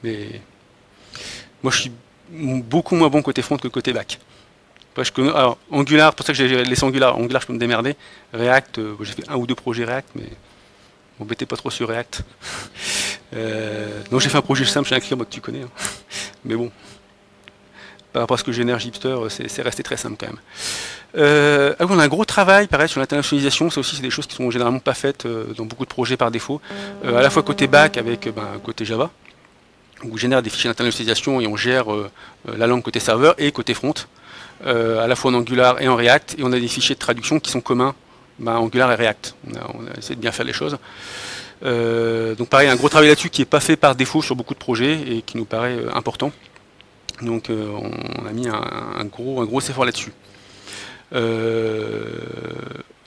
Mais moi je suis beaucoup moins bon côté front que côté back. Alors, Angular, pour ça que j'ai laissé Angular. Angular, je peux me démerder. React, j'ai fait un ou deux projets React, mais m'embêtez pas trop sur React. Donc j'ai fait un projet simple chez un client que tu connais. Hein. Mais bon, par rapport à ce que génère Gipster, c'est resté très simple quand même. Ah oui, on a un gros travail, pareil, sur l'internationalisation. Ça aussi, c'est des choses qui sont généralement pas faites dans beaucoup de projets par défaut. À la fois côté back avec côté Java, où on génère des fichiers d'internationalisation et on gère la langue côté serveur et côté front. À la fois en Angular et en React, et on a des fichiers de traduction qui sont communs Angular et React. On a essayé de bien faire les choses. Donc pareil, un gros travail là-dessus qui n'est pas fait par défaut sur beaucoup de projets et qui nous paraît important. Donc on a mis un gros effort là-dessus.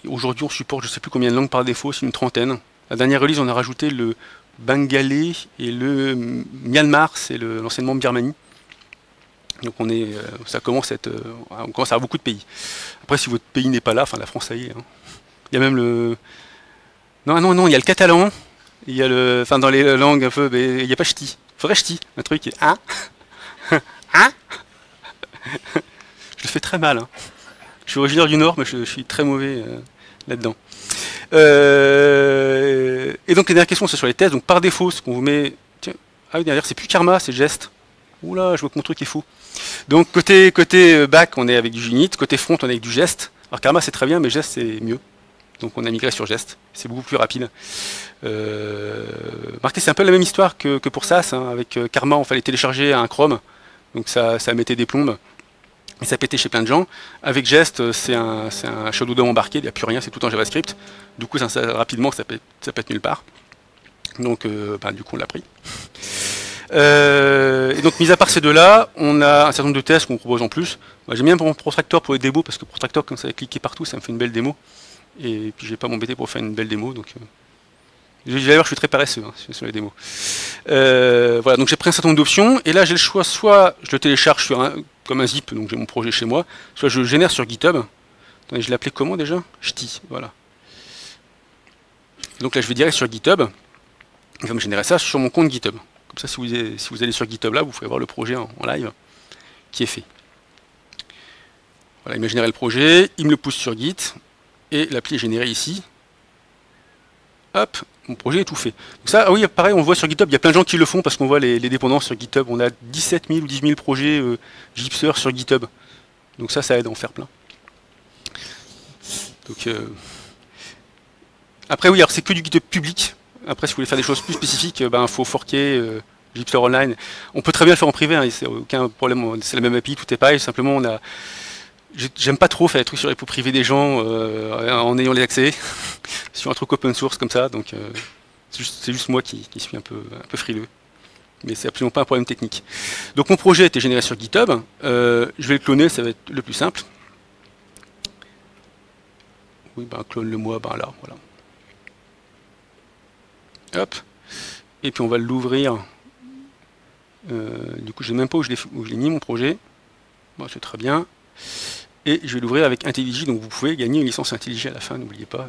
Aujourd'hui on supporte je ne sais plus combien de langues par défaut, c'est une trentaine. La dernière release on a rajouté le Bengalais et le Myanmar, c'est l'enseignement Birmanie. Donc ça commence à on commence à avoir beaucoup de pays. Après, si votre pays n'est pas là, la France, ça y est. Hein. Il y a même le... Non, il y a le catalan. Il y a dans les langues un peu, mais il n'y a pas ch'ti. Il faudrait ch'ti, un truc qui est... Hein. Je le fais très mal. Hein. Je suis originaire du Nord, mais je suis très mauvais là-dedans. Et donc, les dernières questions, c'est sur les tests. Donc, par défaut, ce qu'on vous met... Tiens, oui, derrière, c'est plus Karma, c'est Jest. Oula, je vois que mon truc est fou. Donc côté back, on est avec du Unit, côté front, on est avec du Jest. Alors Karma c'est très bien, mais Jest c'est mieux. Donc on a migré sur Jest, c'est beaucoup plus rapide. Marquez, c'est un peu la même histoire que pour SAS. Hein. Avec Karma, on fallait télécharger un Chrome, donc ça mettait des plombes. Et ça pétait chez plein de gens. Avec Jest, c'est un Shadow DOM embarqué, il n'y a plus rien, c'est tout en JavaScript. Du coup, rapidement, ça pète nulle part. Donc du coup, on l'a pris. Et donc, mis à part ces deux-là, on a un certain nombre de tests qu'on propose en plus. Moi, j'aime bien pour Protractor pour les démos, parce que Protractor, quand ça va cliquer partout, ça me fait une belle démo. Et puis, je vais pas m'embêter pour faire une belle démo. Donc, d'ailleurs, je suis très paresseux sur les démos. Voilà, donc j'ai pris un certain nombre d'options. Et là, j'ai le choix, soit je le télécharge comme un zip, donc j'ai mon projet chez moi, soit je le génère sur GitHub. Attendez, je l'ai appelé comment déjà? Ch'ti, voilà. Donc là, je vais direct sur GitHub. Il va me générer ça sur mon compte GitHub. Comme ça, si vous allez sur GitHub là, vous pouvez voir le projet en live qui est fait. Voilà, il m'a généré le projet, il me le pousse sur Git, et l'appli est générée ici. Hop, mon projet est tout fait. Donc ça, ah oui, pareil, on le voit sur GitHub, il y a plein de gens qui le font parce qu'on voit les dépendances sur GitHub. On a 17 000 ou 10 000 projets Gipster sur GitHub. Donc ça aide à en faire plein. Donc, après, oui, alors c'est que du GitHub public. Après, si vous voulez faire des choses plus spécifiques, ben, faut forquer Gipster Online. On peut très bien le faire en privé, hein, c'est aucun problème, c'est la même API, tout est pareil. Simplement, j'aime pas trop faire des trucs sur les repos privés des gens en ayant les accès sur un truc open source comme ça. Donc, c'est juste moi qui suis un peu frileux. Mais c'est absolument pas un problème technique. Donc, mon projet a été généré sur GitHub. Je vais le cloner, ça va être le plus simple. Oui, ben, clone-le moi, ben là, voilà. Hop. Et puis on va l'ouvrir. Du coup, je ne sais même pas où je l'ai mis mon projet. Bon, c'est très bien. Et je vais l'ouvrir avec IntelliJ. Donc vous pouvez gagner une licence IntelliJ à la fin, n'oubliez pas.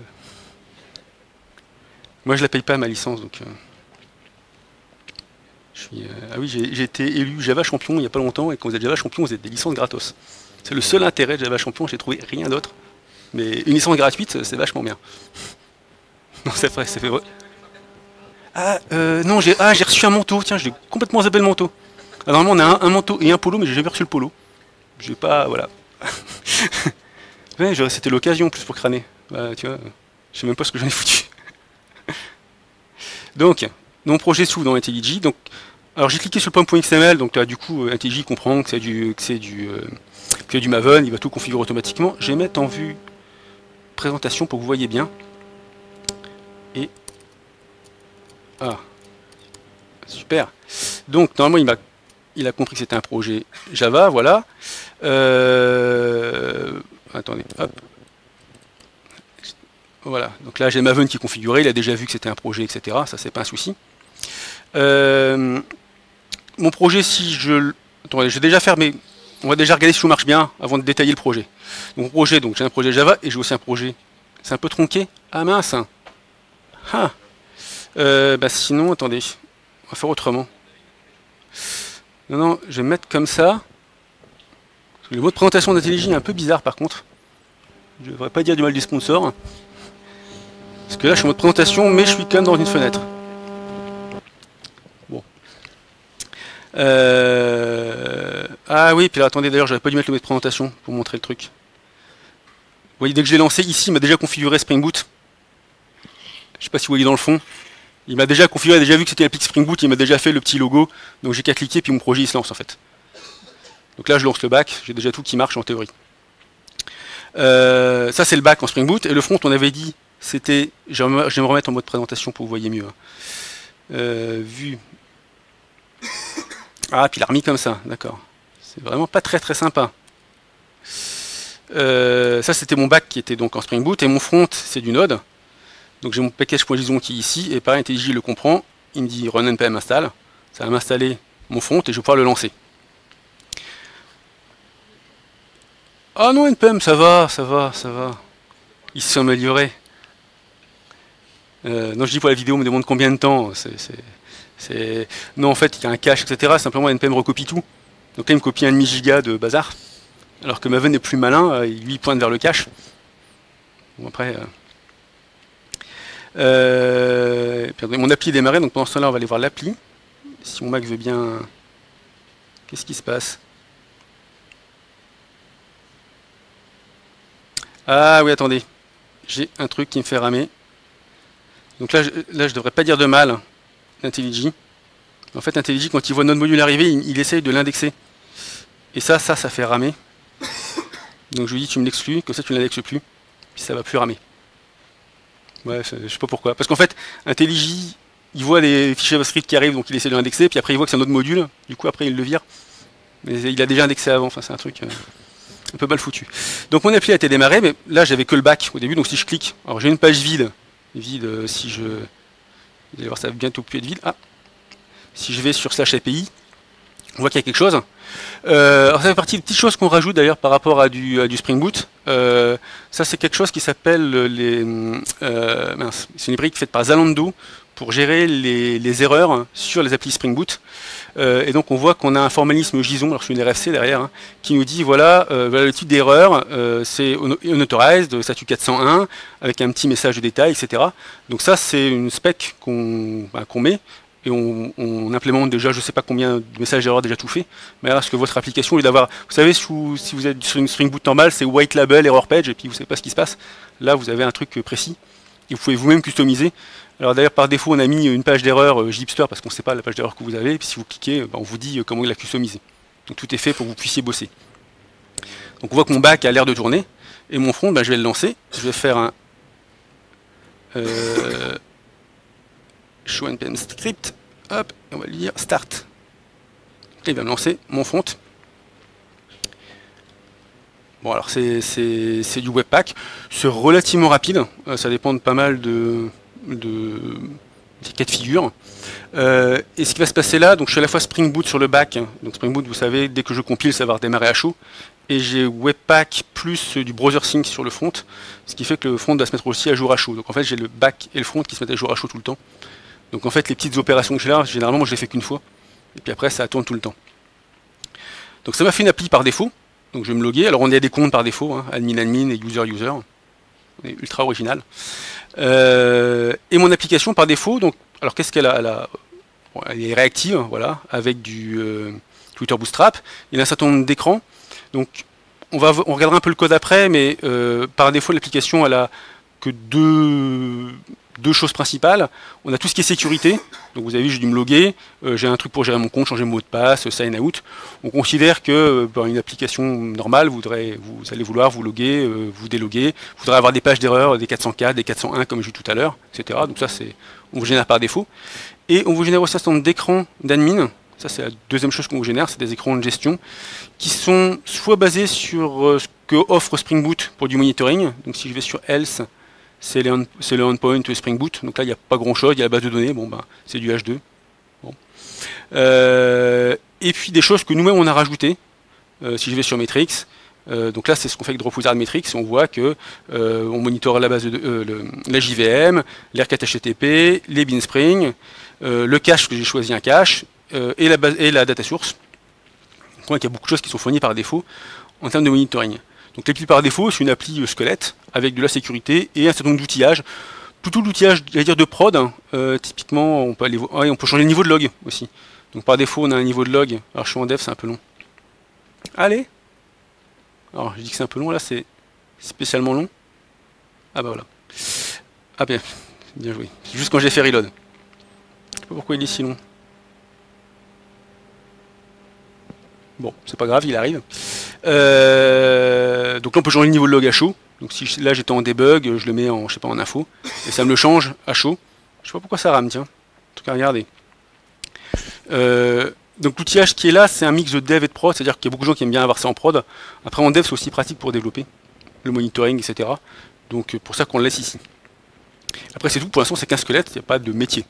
Moi, je la paye pas ma licence, donc. Ah oui, j'ai été élu Java champion il n'y a pas longtemps. Et quand vous êtes Java champion, vous êtes des licences gratos. C'est le seul intérêt de Java champion. J'ai trouvé rien d'autre. Mais une licence gratuite, c'est vachement bien. Non, c'est vrai, c'est fait. Ah, non, j'ai reçu un manteau. Tiens, j'ai complètement zappé le manteau. Ah, normalement, on a un manteau et un polo, mais j'ai jamais reçu le polo. J'ai pas, voilà. Ouais, c'était l'occasion plus pour crâner. Bah, tu vois, je sais même pas ce que j'en ai foutu. Donc, mon projet s'ouvre dans IntelliJ. Donc, alors j'ai cliqué sur le point.xml. Donc là, du coup, IntelliJ comprend que c'est du Maven. Il va tout configurer automatiquement. Je vais mettre en vue présentation pour que vous voyez bien. Et ah, super. Donc normalement il a compris que c'était un projet Java, voilà. Attendez, hop. Voilà. Donc là j'ai Maven qui est configuré. Il a déjà vu que c'était un projet, etc. Ça c'est pas un souci. Mon projet, si je, attendez, je vais déjà faire mes, on va déjà regarder si tout marche bien avant de détailler le projet. Donc mon projet, donc j'ai un projet Java et j'ai aussi un projet. C'est un peu tronqué. Ah mince. Ah. Bah sinon, attendez, on va faire autrement. Non, je vais mettre comme ça. Parce que le mot de présentation d'IntelliJ est un peu bizarre par contre. Je ne devrais pas dire du mal du sponsor. Parce que là, je suis en mode présentation, mais je suis quand même dans une fenêtre. Bon. Ah oui, puis là, attendez, d'ailleurs, j'aurais pas dû mettre le mot de présentation pour montrer le truc. Vous voyez, dès que je l'ai lancé, ici, il m'a déjà configuré Spring Boot. Je sais pas si vous voyez dans le fond. Il m'a déjà configuré, il a déjà vu que c'était l'applique Spring Boot, il m'a déjà fait le petit logo. Donc j'ai qu'à cliquer, puis mon projet il se lance en fait. Donc là je lance le back, j'ai déjà tout qui marche en théorie. Ça c'est le back en Spring Boot. Et le front, on avait dit, c'était... Je vais me remettre en mode présentation pour que vous voyez mieux. Vue. Ah, puis il l'a remis comme ça, d'accord. C'est vraiment pas très très sympa. Ça c'était mon back qui était donc en Spring Boot. Et mon front, c'est du Node. Donc j'ai mon package.json qui est ici, et pareil, IntelliJ le comprend, il me dit run npm install, ça va m'installer mon front et je vais pouvoir le lancer. Ah non, npm, ça va. Il s'est amélioré. Non, je dis pour la vidéo, on me demande combien de temps. Non, en fait, il y a un cache, etc. Simplement, npm recopie tout. Donc là, il me copie 1,5 giga de bazar. Alors que Maven est plus malin, lui, il pointe vers le cache. Bon, après... mon appli est démarré, donc pendant ce temps-là, on va aller voir l'appli. Si mon Mac veut bien... Qu'est-ce qui se passe? Ah oui, attendez. J'ai un truc qui me fait ramer. Donc là, je devrais pas dire de mal d'IntelliJ. En fait, IntelliJ, quand il voit notre module arriver, il essaye de l'indexer. Et ça fait ramer. Donc je lui dis, tu me l'exclus, comme ça tu ne l'indexes plus. Puis ça va plus ramer. Ouais, je sais pas pourquoi. Parce qu'en fait, IntelliJ, il voit les fichiers JavaScript qui arrivent, donc il essaie de l'indexer, puis après il voit que c'est un autre module, du coup après il le vire. Mais il a déjà indexé avant, enfin c'est un truc un peu mal foutu. Donc mon appli a été démarré, mais là j'avais que le back au début, donc si je clique, alors j'ai une page vide, si je... Vous allez voir, ça va bientôt plus être vide. Ah, si je vais sur /API, on voit qu'il y a quelque chose. Alors ça fait partie des petites choses qu'on rajoute d'ailleurs par rapport à du Spring Boot. Ça c'est quelque chose qui s'appelle c'est une librairie faite par Zalando pour gérer les erreurs sur les applis Spring Boot. Et donc on voit qu'on a un formalisme JSON, alors c'est une RFC derrière, hein, qui nous dit voilà, voilà le type d'erreur, c'est unauthorized, statut 401, avec un petit message de détail, etc. Donc ça c'est une spec qu'on met, et on implémente déjà, je ne sais pas combien de messages d'erreur déjà tout fait, mais alors, parce que votre application, au lieu d'avoir, vous savez, si vous êtes sur une Spring Boot normale, c'est white label, error page, et puis vous ne savez pas ce qui se passe. Là, vous avez un truc précis, et vous pouvez vous-même customiser. Alors d'ailleurs, par défaut, on a mis une page d'erreur JIPster, parce qu'on ne sait pas la page d'erreur que vous avez, et puis si vous cliquez, on vous dit comment il la customiser. Donc tout est fait pour que vous puissiez bosser. Donc on voit que mon back a l'air de tourner, et mon front, je vais le lancer. Je vais faire un show npm script. Hop, on va lui dire start. Et il va me lancer mon front. Bon, alors c'est du Webpack. C'est relativement rapide. Ça dépend de pas mal de cas de figure. Et ce qui va se passer là, donc je suis à la fois Spring Boot sur le back. Donc Spring Boot, vous savez, dès que je compile, ça va redémarrer à chaud. Et j'ai Webpack plus du browser sync sur le front. Ce qui fait que le front doit se mettre aussi à jour à chaud. Donc en fait, j'ai le back et le front qui se mettent à jour à chaud tout le temps. Donc en fait, les petites opérations que j'ai là, généralement, moi, je les fais qu'une fois. Et puis après, ça tourne tout le temps. Donc ça m'a fait une appli par défaut. Donc je vais me loguer. Alors on est à des comptes par défaut, hein, admin et user. On est ultra original. Et mon application par défaut, donc, alors qu'est-ce qu'elle a, bon, elle est réactive, voilà, avec du Twitter Bootstrap. Il y a un certain nombre d'écrans. Donc on regardera un peu le code après, mais par défaut, l'application, elle a que deux choses principales. On a tout ce qui est sécurité. Donc vous avez vu, j'ai dû me loguer. J'ai un truc pour gérer mon compte, changer le mot de passe, sign out. On considère que une application normale, vous allez vouloir vous loguer, vous déloguer. Vous voudrez avoir des pages d'erreur, des 404, des 401 comme j'ai dit tout à l'heure, etc. Donc ça, on vous génère par défaut. Et on vous génère aussi un certain nombre d'écrans d'admin. Ça, c'est la deuxième chose qu'on vous génère, c'est des écrans de gestion qui sont soit basés sur ce que offre Spring Boot pour du monitoring. Donc si je vais sur Else, c'est le endpoint Spring Boot. Donc là, il n'y a pas grand-chose. Il y a la base de données. Bon, c'est du H2. Bon. Et puis des choses que nous-mêmes, on a rajoutées. Si je vais sur Metrics, donc là, c'est ce qu'on fait avec Dropwizard Metrics. On voit que on monitore la base la JVM, l'Aircat HTTP, les bin Spring, le cache, que j'ai choisi un cache, et la data source. Donc on voit qu'il y a beaucoup de choses qui sont fournies par défaut en termes de monitoring. Donc l'appli par défaut, c'est une appli squelette avec de la sécurité et un certain nombre d'outillages. Plutôt l'outillage, j'allais dire de prod. Typiquement, on peut changer le niveau de log aussi. Donc par défaut, on a un niveau de log. Alors je suis en dev, c'est un peu long. Allez. Alors je dis que c'est un peu long, là c'est spécialement long. Ah bah voilà. Ah bien joué. C'est juste quand j'ai fait reload. Je sais pas pourquoi il est si long. Bon, c'est pas grave, il arrive. Donc là, on peut changer le niveau de log à chaud. Donc si là j'étais en debug, je le mets en, je sais pas, en info, et ça me le change à chaud. Je sais pas pourquoi ça rame, tiens. En tout cas, regardez. Donc l'outillage qui est là, c'est un mix de dev et de prod, c'est-à-dire qu'il y a beaucoup de gens qui aiment bien avoir ça en prod. Après en dev, c'est aussi pratique pour développer le monitoring, etc. Donc pour ça qu'on le laisse ici. Après c'est tout, pour l'instant c'est qu'un squelette, il n'y a pas de métier.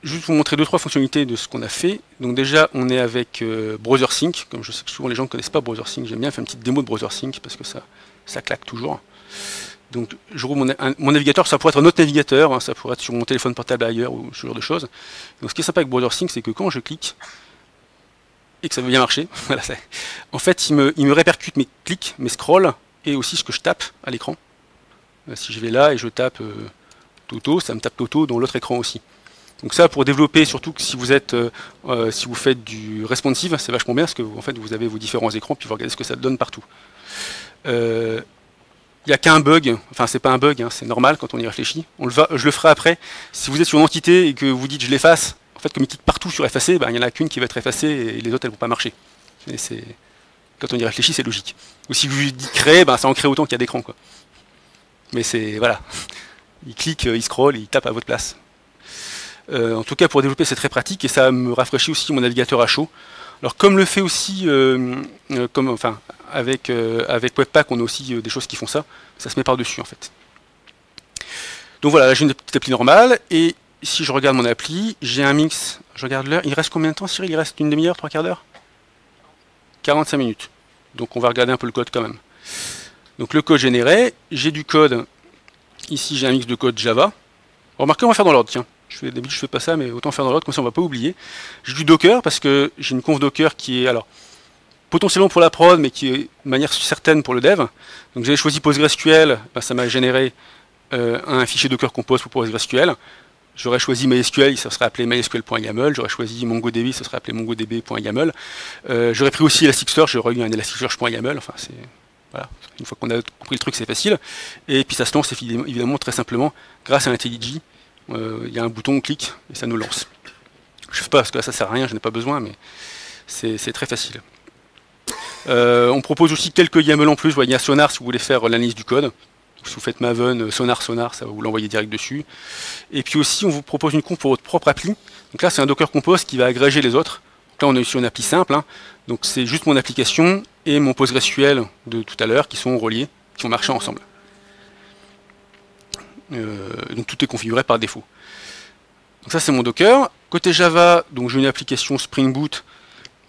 Juste vous montrer 2-3 fonctionnalités de ce qu'on a fait. Donc déjà, on est avec Browser Sync. Comme je sais que souvent les gens ne connaissent pas Browser Sync, j'aime bien faire une petite démo de Browser Sync parce que ça claque toujours. Donc je roule mon navigateur, ça pourrait être un autre navigateur, hein, ça pourrait être sur mon téléphone portable ailleurs ou ce genre de choses. Donc ce qui est sympa avec Browser Sync, c'est que quand je clique et que ça veut bien marcher, voilà, en fait il me répercute mes clics, mes scrolls et aussi ce que je tape à l'écran. Si je vais là et je tape Toto, ça me tape Toto dans l'autre écran aussi. Donc ça, pour développer, surtout que si vous faites du responsive, c'est vachement bien parce que en fait, vous avez vos différents écrans puis vous regardez ce que ça donne partout. Il n'y a qu'un bug, enfin c'est pas un bug, hein, c'est normal quand on y réfléchit. Je le ferai après. Si vous êtes sur une entité et que vous dites je l'efface, en fait comme il clique partout sur effacer, il n'y en a qu'une qui va être effacée et les autres elles vont pas marcher. Quand on y réfléchit, c'est logique. Ou si vous dites créer, ça en crée autant qu'il y a d'écran, quoi. Mais c'est voilà. Il clique, il scroll, il tape à votre place. En tout cas, pour développer, c'est très pratique et ça me rafraîchit aussi mon navigateur à chaud. Alors, comme le fait aussi, avec Webpack, on a aussi des choses qui font ça. Ça se met par-dessus, en fait. Donc voilà, là, j'ai une petite appli normale. Et si je regarde mon appli, j'ai un mix. Je regarde l'heure. Il reste combien de temps, Cyril? Il reste une demi-heure, 3/4 d'heure? 45 minutes. Donc, on va regarder un peu le code quand même. Donc, le code généré, j'ai du code Ici, j'ai un mix de code Java. Remarquez, on va faire dans l'ordre, tiens. D'habitude, je fais pas ça, mais autant faire dans l'ordre, comme ça on va pas oublier. J'ai du Docker, parce que j'ai une conf Docker qui est, alors, potentiellement pour la prod, mais qui est de manière certaine pour le dev. Donc j'avais choisi PostgreSQL, ben, ça m'a généré un fichier Docker Compose pour PostgreSQL. J'aurais choisi MySQL, ça serait appelé mysql.yaml. J'aurais choisi MongoDB, ça serait appelé mongodb.yaml. J'aurais pris aussi Elasticsearch, j'aurais eu un elasticsearch.yaml. Enfin, c'est voilà. Une fois qu'on a compris le truc, c'est facile. Et puis ça se lance évidemment très simplement grâce à IntelliJ. Il y a un bouton, on clique et ça nous lance. Je ne sais pas parce que là ça sert à rien, je n'ai pas besoin, mais c'est très facile. On propose aussi quelques YAML en plus. Il y a Sonar si vous voulez faire l'analyse du code. Si vous faites Maven, Sonar, ça va vous l'envoyer direct dessus. Et puis aussi, on vous propose une conf pour votre propre appli. Donc là, c'est un Docker Compose qui va agréger les autres. Donc là, on est sur une appli simple. Hein. Donc c'est juste mon application et mon PostgreSQL de tout à l'heure qui sont reliés, qui vont marcher ensemble. Donc tout est configuré par défaut. Donc ça, c'est mon Docker. Côté Java, donc j'ai une application Spring Boot.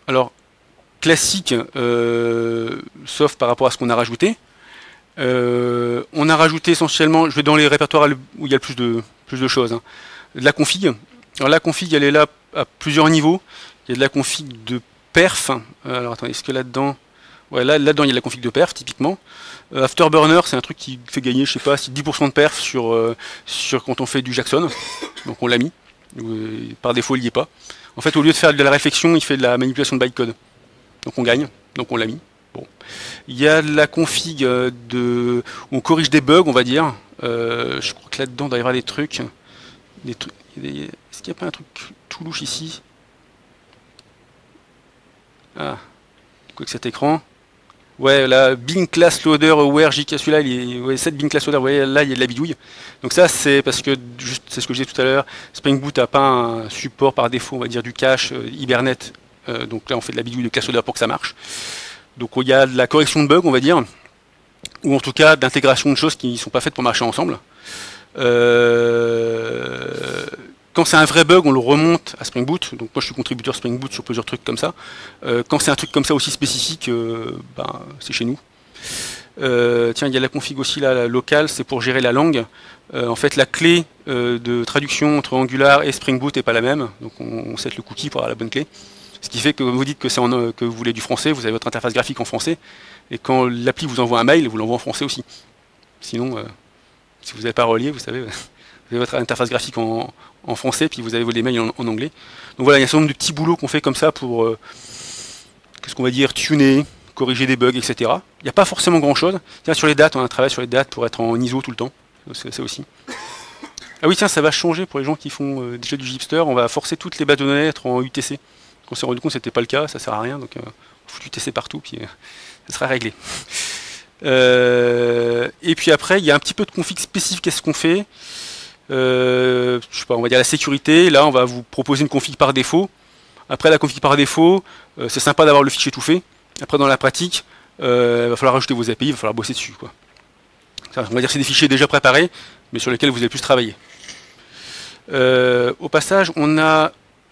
Alors, classique, sauf par rapport à ce qu'on a rajouté. On a rajouté essentiellement, je vais dans les répertoires où il y a le plus de choses, hein, de la config. Alors la config, elle est là à plusieurs niveaux. Il y a de la config de perf. Alors attendez, est-ce que là-dedans... Ouais, là-dedans, il y a de la config de perf, typiquement. Afterburner, c'est un truc qui fait gagner, je sais pas, 10% de perf sur quand on fait du Jackson. Donc on l'a mis. Par défaut, il n'y est pas. En fait, au lieu de faire de la réflexion, il fait de la manipulation de bytecode. Donc on gagne, donc on l'a mis. Bon. Il y a de la config où on corrige des bugs, on va dire. Je crois que là-dedans, il doit y avoir des trucs. Est-ce qu'il n'y a pas un truc tout louche ici? Ah, quoi que cet écran. Ouais, là, Bing Class Loader Aware JK, celui-là, ouais, 7 Bing Class Loader, vous voyez, là, il y a de la bidouille. Donc ça, c'est parce que, juste, c'est ce que je disais tout à l'heure, Spring Boot n'a pas un support par défaut, on va dire, du cache Hibernate. Donc là, on fait de la bidouille de Class Loader pour que ça marche. Donc il y a de la correction de bugs, on va dire, ou en tout cas d'intégration de choses qui ne sont pas faites pour marcher ensemble. Quand c'est un vrai bug, on le remonte à Spring Boot. Donc moi je suis contributeur Spring Boot sur plusieurs trucs comme ça. Quand c'est un truc comme ça aussi spécifique, c'est chez nous. Tiens, il y a la config aussi là, la locale, c'est pour gérer la langue. En fait, la clé de traduction entre Angular et Spring Boot n'est pas la même. Donc on set le cookie pour avoir la bonne clé. Ce qui fait que vous dites que vous voulez du français, vous avez votre interface graphique en français, et quand l'appli vous envoie un mail, vous l'envoie en français aussi. Sinon, si vous n'avez pas relié, vous savez, vous avez votre interface graphique en français, puis vous avez les mails en anglais. Donc voilà, il y a un certain nombre de petits boulots qu'on fait comme ça pour, qu'est-ce qu'on va dire, tuner, corriger des bugs, etc. Il n'y a pas forcément grand-chose. Tiens, sur les dates, on a travaillé sur les dates pour être en ISO tout le temps. C'est ça aussi. Ah oui, tiens, ça va changer pour les gens qui font déjà du Gipster. On va forcer toutes les bases de données à être en UTC. On s'est rendu compte que c'était pas le cas, ça sert à rien, donc on fout du TC partout, puis ça sera réglé. Et puis après, il y a un petit peu de config spécifique à ce qu'on fait. Je sais pas, on va dire la sécurité. Là, on va vous proposer une config par défaut. Après la config par défaut, c'est sympa d'avoir le fichier tout fait. Après, dans la pratique, il va falloir rajouter vos API, il va falloir bosser dessus, quoi. On va dire que c'est des fichiers déjà préparés, mais sur lesquels vous allez plus travailler. Au passage, on a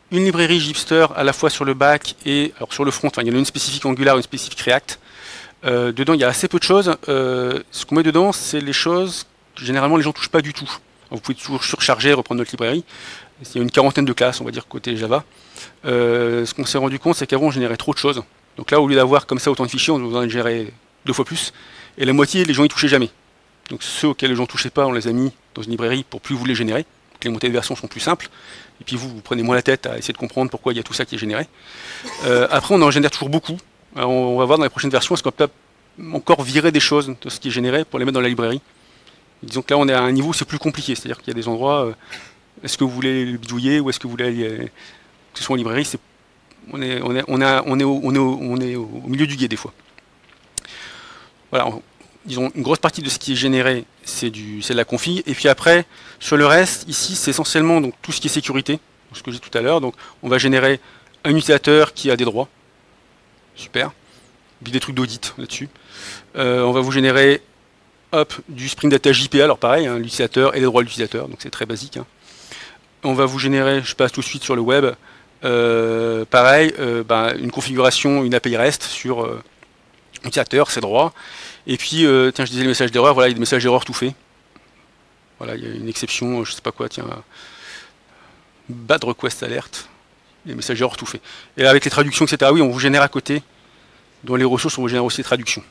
une librairie Gipster à la fois sur le back et alors sur le front. Enfin, il y en a une spécifique Angular, une spécifique React. Dedans, il y a assez peu de choses. Ce qu'on met dedans, c'est les choses que généralement les gens ne touchent pas du tout. Alors, vous pouvez toujours surcharger, reprendre notre librairie. Il y a une quarantaine de classes, on va dire, côté Java. Ce qu'on s'est rendu compte, c'est qu'avant, on générait trop de choses. Donc là, au lieu d'avoir comme ça autant de fichiers, on en gérait 2 fois plus. Et la moitié, les gens y touchaient jamais. Donc ceux auxquels les gens ne touchaient pas, on les a mis dans une librairie pour plus vous les générer. Donc les montées de version sont plus simples. Et puis vous prenez moins la tête à essayer de comprendre pourquoi il y a tout ça qui est généré. Après, on en génère toujours beaucoup. Alors, on va voir dans les prochaines versions, est-ce qu'on peut encore virer des choses de ce qui est généré pour les mettre dans la librairie. Et disons que là, on est à un niveau où c'est plus compliqué. C'est-à-dire qu'il y a des endroits, est-ce que vous voulez le bidouiller ou est-ce que vous voulez que ce soit en librairie, on est au milieu du gué des fois. Voilà, disons, une grosse partie de ce qui est généré, c'est de la config. Et puis après, sur le reste, ici, c'est essentiellement donc, tout ce qui est sécurité, ce que j'ai dit tout à l'heure. Donc, on va générer un utilisateur qui a des droits. Super. Puis des trucs d'audit là-dessus. On va vous générer du Spring Data JPA, alors pareil, hein, l'utilisateur et les droits de l'utilisateur, donc c'est très basique. Hein. On va vous générer, je passe tout de suite sur le web, pareil, une configuration, une API REST sur l'utilisateur, ses droits. Et puis, tiens, je disais les messages d'erreur, voilà, il y a des messages d'erreur tout faits. Voilà, il y a une exception, je sais pas quoi, tiens, bad request alert, les messages erreurs tout fait. Et là, avec les traductions, etc., oui, on vous génère à côté, dans les ressources, on vous génère aussi les traductions.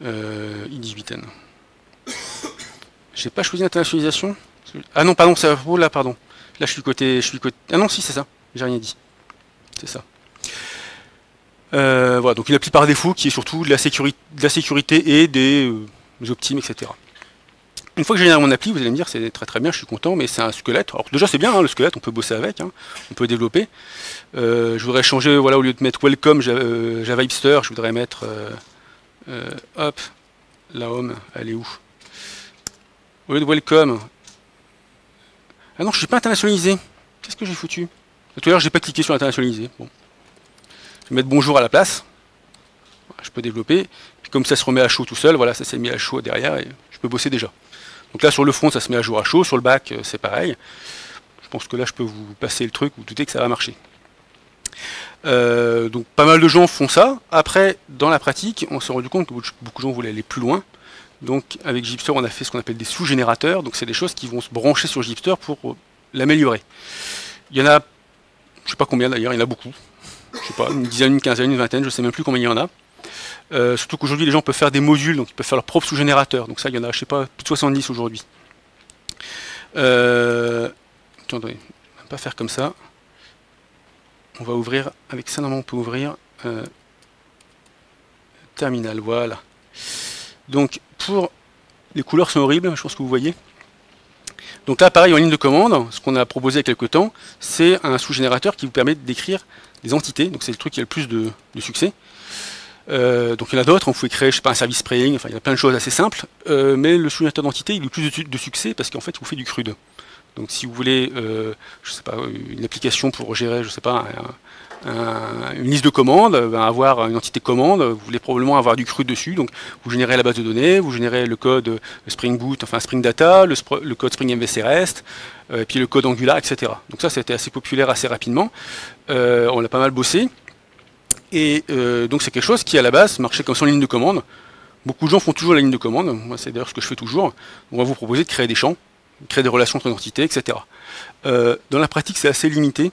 I18N. J'ai pas choisi l'internationalisation. Ah non, pardon, c'est oh là, pardon. Là, je suis côté. Ah non, si, c'est ça. J'ai rien dit. C'est ça. Voilà, donc il applique par défaut, qui est surtout de la sécurité et des optimes, etc. Une fois que j'ai généré mon appli, vous allez me dire c'est très très bien, je suis content, mais c'est un squelette. Alors déjà c'est bien, hein, le squelette, on peut bosser avec, hein, on peut développer. Je voudrais changer, voilà, au lieu de mettre welcome Java Hipster, je voudrais mettre hop, la home, elle est où? Au lieu de welcome. Ah non, je suis pas internationalisé. Qu'est-ce que j'ai foutu? Tout à l'heure j'ai pas cliqué sur internationaliser. Bon. Je vais mettre bonjour à la place. Je peux développer. Puis comme ça se remet à chaud tout seul, voilà, ça s'est mis à chaud derrière et je peux bosser déjà. Donc là sur le front ça se met à jour à chaud, sur le back c'est pareil. Je pense que là je peux vous passer le truc, vous doutez que ça va marcher. Donc pas mal de gens font ça. Après, dans la pratique, on s'est rendu compte que beaucoup de gens voulaient aller plus loin. Donc avec Gipster, on a fait ce qu'on appelle des sous-générateurs. Donc c'est des choses qui vont se brancher sur Gipster pour l'améliorer. Il y en a, je sais pas combien d'ailleurs, il y en a beaucoup. Je sais pas, une dizaine, une quinzaine, une vingtaine, je sais même plus combien il y en a. Surtout qu'aujourd'hui les gens peuvent faire des modules, donc ils peuvent faire leur propre sous-générateur. Donc ça, il y en a, je sais pas, plus de 70 aujourd'hui. Attendez, on va pas faire comme ça. On va ouvrir, avec ça normalement on peut ouvrir terminal, voilà. Donc pour les couleurs sont horribles, je pense que vous voyez. Donc là pareil en ligne de commande, ce qu'on a proposé il y a quelques temps, c'est un sous-générateur qui vous permet d'écrire des entités, donc c'est le truc qui a le plus de succès. Donc il y en a d'autres, on pouvait créer, je sais pas, un service spraying, enfin il y a plein de choses assez simples, mais le sous-générateur d'entités il a le plus de succès parce qu'en fait il vous fait du CRUD. Donc si vous voulez, je sais pas, une application pour gérer, je sais pas, une liste de commandes, avoir une entité commande, vous voulez probablement avoir du CRUD dessus, donc vous générez la base de données, vous générez le code Spring Boot, enfin Spring Data, le code Spring MVC REST, et puis le code Angular, etc. Donc ça c'était assez populaire assez rapidement, on l'a pas mal bossé, et donc c'est quelque chose qui à la base marchait comme sans ligne de commande. Beaucoup de gens font toujours la ligne de commande, moi c'est d'ailleurs ce que je fais toujours, on va vous proposer de créer des champs, créer des relations entre entités, etc. Dans la pratique, c'est assez limité,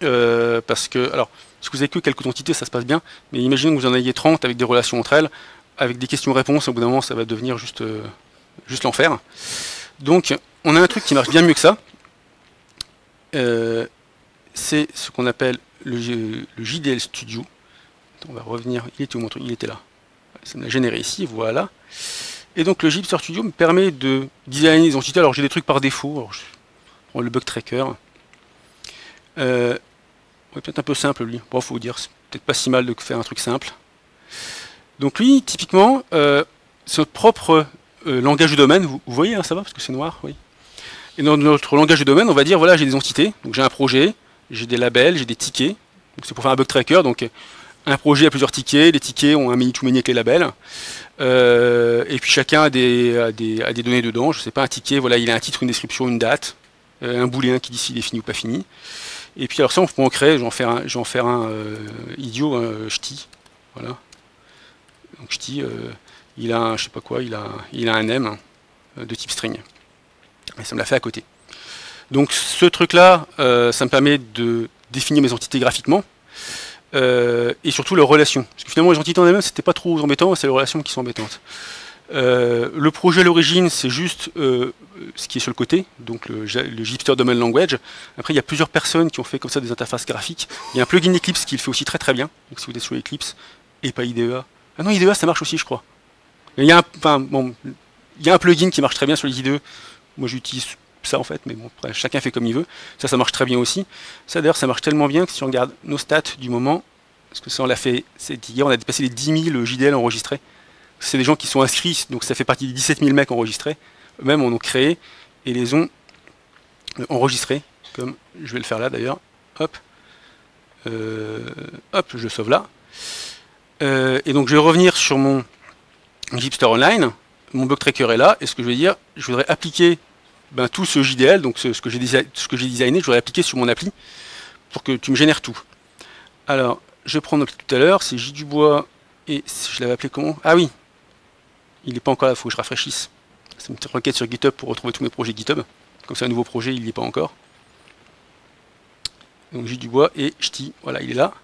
parce que, alors, si vous avez que quelques entités, ça se passe bien, mais imaginez que vous en ayez 30 avec des relations entre elles, avec des questions-réponses, au bout d'un moment, ça va devenir juste l'enfer. Donc, on a un truc qui marche bien mieux que ça, c'est ce qu'on appelle le JDL Studio. On va revenir, il était où mon truc? Il était là. Ça me l'a généré ici, voilà. Et donc le Gipster Studio me permet de designer des entités. Alors j'ai des trucs par défaut. Alors, je prends le bug tracker. Peut-être un peu simple lui. Bon, faut vous dire, c'est peut-être pas si mal de faire un truc simple. Donc lui, typiquement, c'est notre propre langage de domaine. Vous voyez, hein, ça va parce que c'est noir, oui. Et dans notre langage de domaine, on va dire voilà, j'ai des entités. Donc j'ai un projet, j'ai des labels, j'ai des tickets. Donc c'est pour faire un bug tracker. Donc un projet a plusieurs tickets. Les tickets ont un many-to-many avec les labels. Et puis chacun a des données dedans, je sais pas, un ticket, voilà, il a un titre, une description, une date, un booléen qui dit s'il est fini ou pas fini. Et puis alors ça on peut en créer, je vais en faire un idiot, ch'ti, voilà. Donc ch'ti, il a un, je sais pas quoi, il a un M de type string. Et ça me l'a fait à côté. Donc ce truc là, ça me permet de définir mes entités graphiquement. Et surtout leurs relations. Parce que finalement les entités en elles-mêmes c'était pas trop embêtant, c'est les relations qui sont embêtantes. Le projet à l'origine c'est juste ce qui est sur le côté, donc le Gipster Domain Language. Après il y a plusieurs personnes qui ont fait comme ça des interfaces graphiques. Il y a un plugin Eclipse qui le fait aussi très très bien. Donc si vous êtes sur Eclipse et pas IDEA. Ah non IDEA ça marche aussi je crois. Il y a un plugin qui marche très bien sur les IDE. Moi j'utilise ça en fait, mais bon, après, chacun fait comme il veut. Ça marche très bien aussi. Ça d'ailleurs, ça marche tellement bien que si on regarde nos stats du moment, parce que ça on l'a fait, c'est hier, on a dépassé les 10 000 JDL enregistrés. C'est des gens qui sont inscrits, donc ça fait partie des 17 000 mecs enregistrés. Eux-mêmes en ont créé et les ont enregistrés, comme je vais le faire là d'ailleurs. Hop, hop, je sauve là. Et donc je vais revenir sur mon Gipster Online. Mon bug tracker est là, et ce que je vais dire, je voudrais appliquer tout ce JDL, donc ce que j'ai designé, je voudrais appliquer sur mon appli pour que tu me génères tout. Alors, je prends notre tout à l'heure, c'est JDubois, et je l'avais appelé comment? Ah oui, il n'est pas encore là, il faut que je rafraîchisse. C'est une petite requête sur GitHub pour retrouver tous mes projets GitHub. Comme c'est un nouveau projet, il n'y est pas encore. Donc j'ai du bois et ch'ti, voilà, il est là.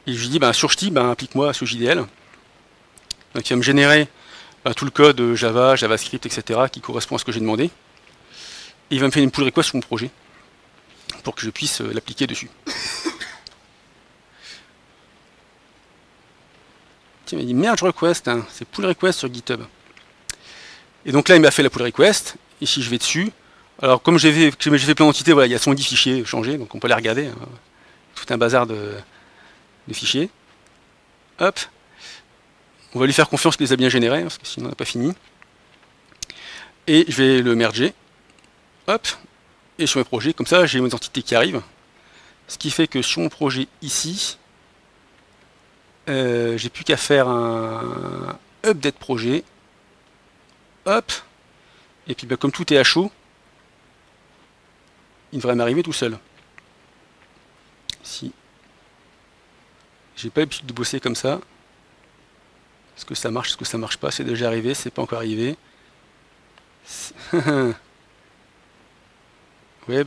Et je lui dis, sur ch'ti, applique-moi ce JDL. Donc il va me générer tout le code Java, JavaScript, etc. qui correspond à ce que j'ai demandé. Et il va me faire une pull request sur mon projet pour que je puisse l'appliquer dessus. Tiens, il m'a dit merge request, hein, c'est pull request sur GitHub. Et donc là, il m'a fait la pull request. Et si je vais dessus, alors comme j'ai fait plein d'entités, voilà, il y a 110 fichiers changés, donc on peut les regarder. Hein, tout un bazar de fichiers. Hop. On va lui faire confiance qu'il les a bien générés, parce que sinon on n'a pas fini. Et je vais le merger. Hop. Et sur mes projets, comme ça, j'ai mes entités qui arrivent. Ce qui fait que sur mon projet ici, j'ai plus qu'à faire un update projet. Hop. Et puis comme tout est à chaud, il devrait m'arriver tout seul. Si j'ai pas l'habitude de bosser comme ça. Est-ce que ça marche, est-ce que ça marche pas? C'est déjà arrivé, c'est pas encore arrivé. Ouais,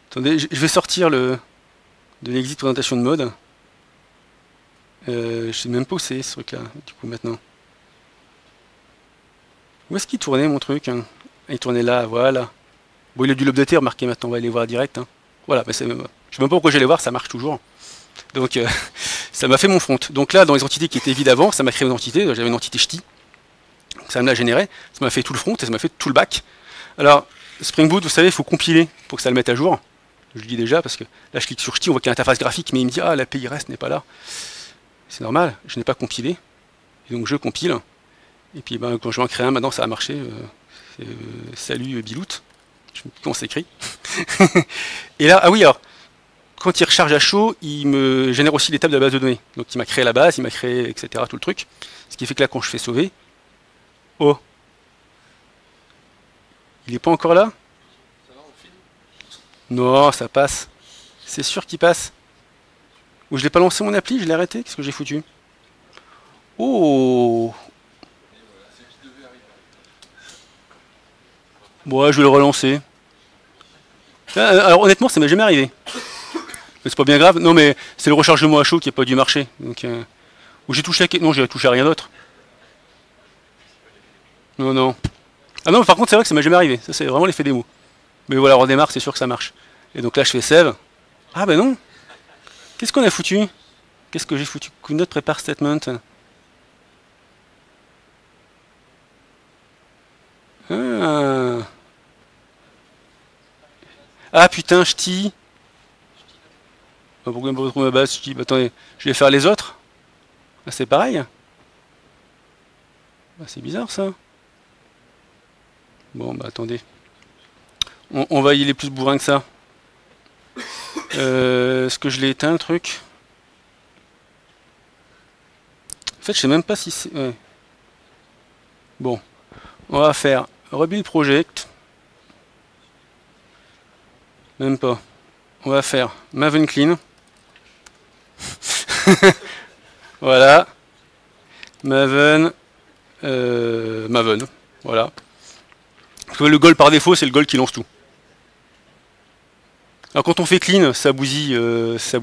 attendez, je vais sortir de l'exit présentation de mode. Je sais même pas où c'est ce truc-là, du coup, maintenant. Où est-ce qu'il tournait mon truc, hein? Il tournait là, voilà. Bon, il a dû l'updater, remarquez, maintenant, on va aller voir direct. Hein. Voilà, je sais même pas pourquoi j'allais voir, ça marche toujours. Donc, ça m'a fait mon front. Donc là, dans les entités qui étaient vides avant, ça m'a créé une entité, j'avais une entité ch'ti. Ça me l'a généré, ça m'a fait tout le front et ça m'a fait tout le back. Alors, Spring Boot, vous savez, il faut compiler pour que ça le mette à jour. Je le dis déjà, parce que là, je clique sur ch'ti, on voit qu'il y a l'interface graphique, mais il me dit, ah, l'API REST n'est pas là. C'est normal, je n'ai pas compilé. Et donc, je compile. Et puis, quand je vais en créer un, maintenant, ça a marché. Salut, Bilout. Je me dis comment c'est écrit. Et là, ah oui, alors, quand il recharge à chaud, il me génère aussi les tables de la base de données. Donc, il m'a créé la base, il m'a créé, etc., tout le truc. Ce qui fait que là, quand je fais sauver, oh, il n'est pas encore là? Non, ça passe. C'est sûr qu'il passe. Ou je l'ai pas lancé mon appli, je l'ai arrêté, qu'est-ce que j'ai foutu? Oh! Bon, ouais, je vais le relancer. Alors honnêtement, ça m'est jamais arrivé. Mais c'est pas bien grave. Non, mais c'est le rechargement à chaud qui n'a pas dû marcher. Donc, ou j'ai touché à... Non, j'ai touché à rien d'autre. Non, non. Ah non, par contre, c'est vrai que ça m'est jamais arrivé. Ça, c'est vraiment l'effet démo. Mais voilà, on redémarre, c'est sûr que ça marche. Et donc là, je fais save. Ah ben non. Qu'est-ce qu'on a foutu? Qu'est-ce que j'ai foutu? Note prépare statement. Ah, ah putain, ch'ti. Pourquoi me retrouver ma base ch'ti? Attendez, je vais faire les autres. Ah, c'est pareil. C'est bizarre ça. Bon, attendez. On va y aller plus bourrin que ça. Est-ce que je l'ai éteint le truc? En fait, je sais même pas si c'est... Ouais. Bon, on va faire rebuild project. Même pas. On va faire Maven clean. Voilà. Maven. Maven. Voilà. Parce que le goal par défaut, c'est le goal qui lance tout. Alors quand on fait clean, ça bousille aussi la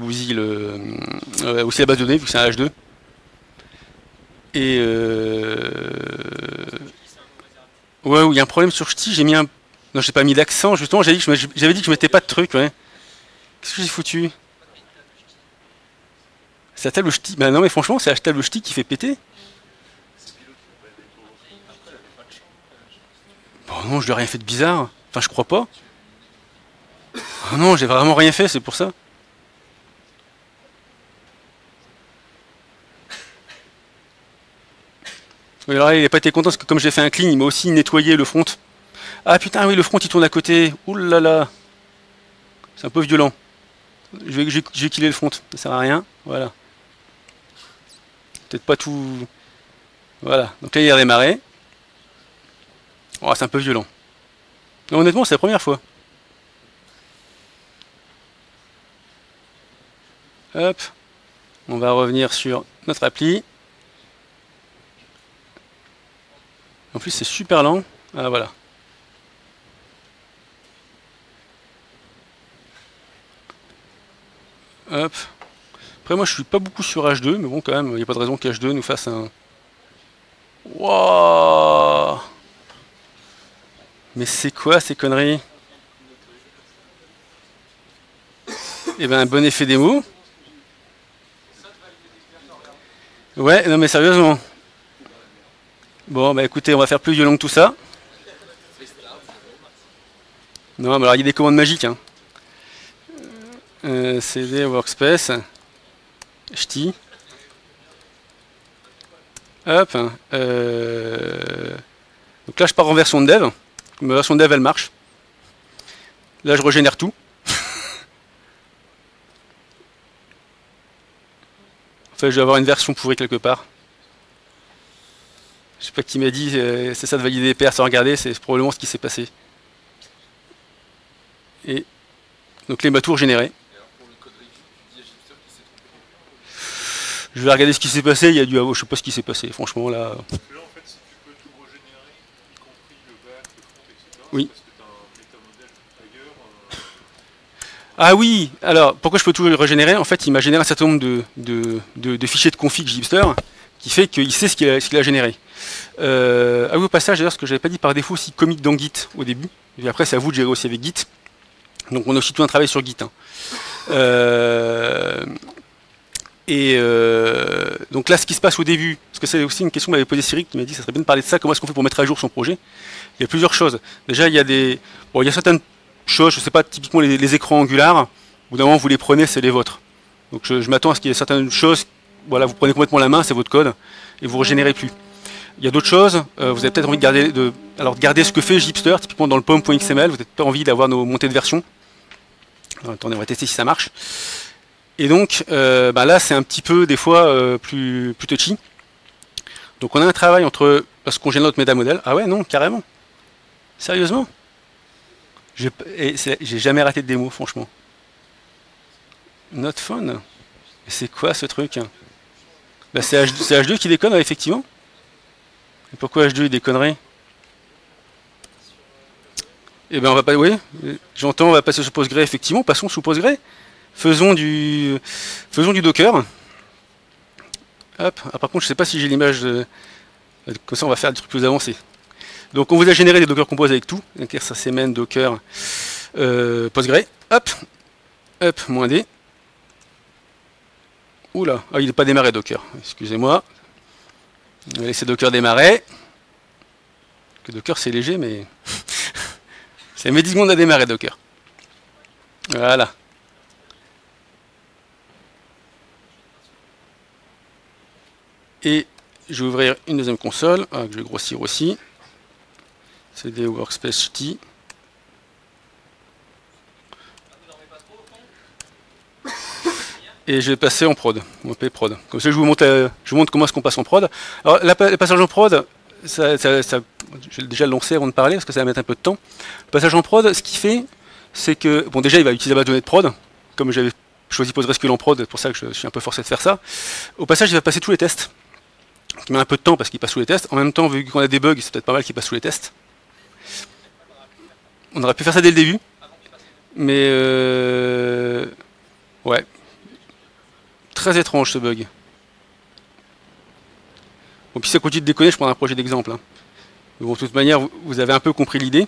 base de données, vu que c'est un H2. Et ouais, il y a un problème sur ch'ti, j'ai mis un... Non, j'ai pas mis d'accent, justement, j'avais dit que je mettais pas de truc, ouais. Qu'est-ce que j'ai foutu? C'est la table ch'ti. Bah non, mais franchement, c'est la table ch'ti qui fait péter. Bon non, je lui ai rien fait de bizarre. Enfin, je crois pas. Oh non, j'ai vraiment rien fait, c'est pour ça. Oui, alors là, il n'a pas été content parce que comme j'ai fait un clean, il m'a aussi nettoyé le front. Ah putain, oui, le front il tourne à côté. Ouh là là. C'est un peu violent. Je vais killer le front, ça sert à rien. Voilà. Peut-être pas tout. Voilà. Donc là, il a démarré. Oh, c'est un peu violent. Non, honnêtement, c'est la première fois. Hop. On va revenir sur notre appli. En plus, c'est super lent. Ah voilà. Hop. Après moi je suis pas beaucoup sur H2, mais bon quand même, il n'y a pas de raison qu'H2 nous fasse un... Wouah. Mais c'est quoi ces conneries? Eh ben un bon effet démo. Ouais, non mais sérieusement. Bon bah écoutez, on va faire plus violent que tout ça. Non mais alors il y a des commandes magiques, hein. CD workspace. Ch'ti. Hop. Donc là je pars en version de dev. Ma version de dev elle marche. Là je régénère tout. Enfin je vais avoir une version pourrie quelque part. Je sais pas qui m'a dit, c'est ça de valider les PR sans regarder, c'est probablement ce qui s'est passé. Et donc les m'a tout régénéré. Je vais regarder ce qui s'est passé, il y a dû avoir, je sais pas ce qui s'est passé, franchement là. Parce que là, en fait, si tu peux tout régénérer, y compris le back, le front, etc., Oui. c'est parce que tu as un métamodèle ailleurs. Ah oui, alors pourquoi je peux tout régénérer? En fait, il m'a généré un certain nombre de fichiers de config Gipster qui fait qu'il sait ce qu'il a généré. Ah oui, au passage, d'ailleurs, ce que j'avais pas dit par défaut, aussi commit dans Git au début. Et après, c'est à vous de gérer aussi avec Git. Donc, on a aussi tout un travail sur Git. Hein. Donc là, ce qui se passe au début, parce que c'est aussi une question que m'avait posée Cyril qui m'a dit ça serait bien de parler de ça, comment est-ce qu'on fait pour mettre à jour son projet? Il y a plusieurs choses. Déjà, il y a certaines choses, je sais pas, typiquement les écrans Angular, au bout d'un moment, vous les prenez, c'est les vôtres. Donc je m'attends à ce qu'il y ait certaines choses, voilà, vous prenez complètement la main, c'est votre code, et vous régénérez plus. Il y a d'autres choses, vous avez peut-être envie de garder ce que fait Gipster, typiquement dans le pom.xml, vous n'avez pas envie d'avoir nos montées de version. Alors, attendez, on va tester si ça marche. Et donc là, c'est un petit peu des fois plus touchy. Donc on a un travail entre parce qu'on gère notre métamodèle. Ah ouais, non, carrément. Sérieusement. J'ai jamais raté de démo, franchement. Not fun. Mais c'est quoi ce truc? Bah, c'est H2 qui déconne, effectivement. Et pourquoi H2 il déconnerait? Eh ben on va pas. Oui, j'entends, on va passer sur Postgre, effectivement. Passons sous Postgre. Faisons du Docker. Hop. Ah, par contre, je sais pas si j'ai l'image. Comme ça, on va faire des trucs plus avancés. Donc, on vous a généré des Docker Compose avec tout. Donc, ça c'est main Docker Postgre. Hop. Hop. -d. Oula. Ah, il n'est pas démarré Docker. Excusez-moi. On va laisser Docker démarrer. Que Docker c'est léger, mais ça met 10 secondes à démarrer Docker. Voilà. Et je vais ouvrir une deuxième console, que je vais grossir aussi. CD Workspace T. Et je vais passer en prod, on peut prod. Comme ça, je vous montre comment est-ce qu'on passe en prod. Alors, le passage en prod, je vais déjà le lancer avant de parler, parce que ça va mettre un peu de temps. Le passage en prod, ce qu'il fait, c'est que, bon, déjà, il va utiliser la base de données de prod, comme j'avais choisi PostgreSQL en prod, c'est pour ça que je suis un peu forcé de faire ça. Au passage, il va passer tous les tests. Donc, il met un peu de temps parce qu'il passe tous les tests. En même temps, vu qu'on a des bugs, c'est peut-être pas mal qu'il passe tous les tests. On aurait pu faire ça dès le début. Mais, ouais. Très étrange ce bug. Bon, puis ça continue de déconner, je prends un projet d'exemple. Hein. Bon, de toute manière, vous avez un peu compris l'idée.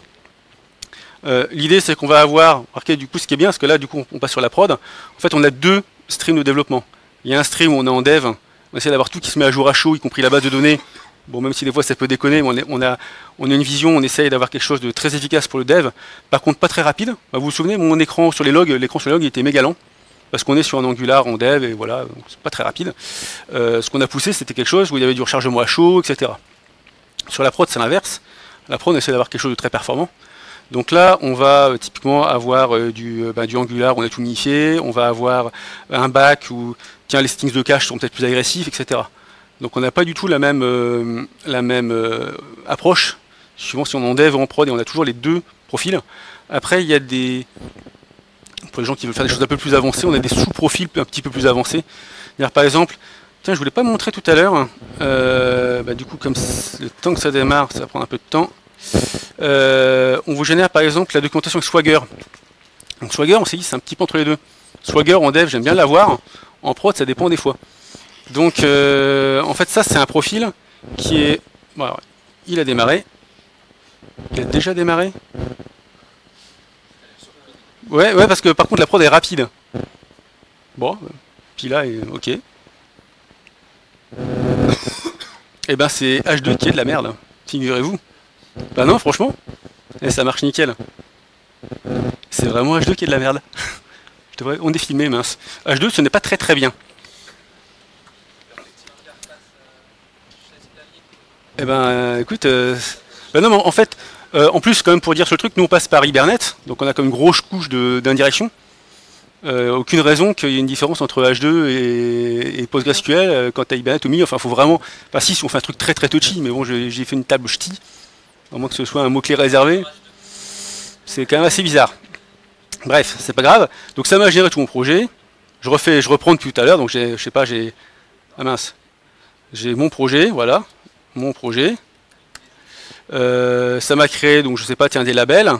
L'idée, c'est qu'on va avoir, remarquez, du coup, ce qui est bien, parce que là, du coup, on passe sur la prod. En fait, on a deux streams de développement. Il y a un stream où on est en dev, on essaie d'avoir tout qui se met à jour à chaud, y compris la base de données. Bon, même si des fois ça peut déconner, mais on a une vision, on essaye d'avoir quelque chose de très efficace pour le dev. Par contre, pas très rapide. Bah, vous vous souvenez, mon écran sur les logs, il était méga lent. Parce qu'on est sur un Angular en dev, et voilà, c'est pas très rapide. Ce qu'on a poussé, c'était quelque chose où il y avait du rechargement à chaud, etc. Sur la prod, c'est l'inverse. La prod, on essaie d'avoir quelque chose de très performant. Donc là, on va typiquement avoir du Angular, on a tout unifié, on va avoir un back où tiens, les settings de cache sont peut-être plus agressifs, etc. Donc on n'a pas du tout la même approche, suivant si on est en dev ou en prod, et on a toujours les deux profils. Après, il y a pour les gens qui veulent faire des choses un peu plus avancées, on a des sous-profils un petit peu plus avancés. Par exemple, tiens, je ne voulais pas montrer tout à l'heure, du coup, comme le temps que ça démarre, ça va prendre un peu de temps. On vous génère par exemple la documentation avec Swagger. Donc Swagger, on s'est dit, c'est un petit peu entre les deux. Swagger en dev, j'aime bien l'avoir. En prod, ça dépend des fois. Donc, en fait, ça, c'est un profil qui est... Bon, alors, il a démarré. Il a déjà démarré. Ouais, parce que par contre, la prod est rapide. Bon, puis là, ok. Et ben, c'est H2 qui est de la merde, figurez-vous. Bah non, franchement, ça marche nickel. C'est vraiment H2 qui est de la merde. On est filmé, mince. H2, ce n'est pas très très bien. Eh ben, écoute, bah non, mais en fait, en plus, quand même, pour dire ce truc, nous on passe par Hibernate, donc on a comme une grosse couche d'indirection. Aucune raison qu'il y ait une différence entre H2 et PostgreSQL quand tu as Hibernate au milieu. Enfin, faut vraiment. Enfin, si on fait un truc très très touchy, mais bon, j'ai fait une table ch'ti, à moins que ce soit un mot-clé réservé. C'est quand même assez bizarre. Bref, c'est pas grave. Donc ça m'a généré tout mon projet. Je reprends depuis tout à l'heure. Donc je sais pas, j'ai. Ah mince. J'ai mon projet, voilà. Mon projet. Ça m'a créé, donc je sais pas, tiens, des labels.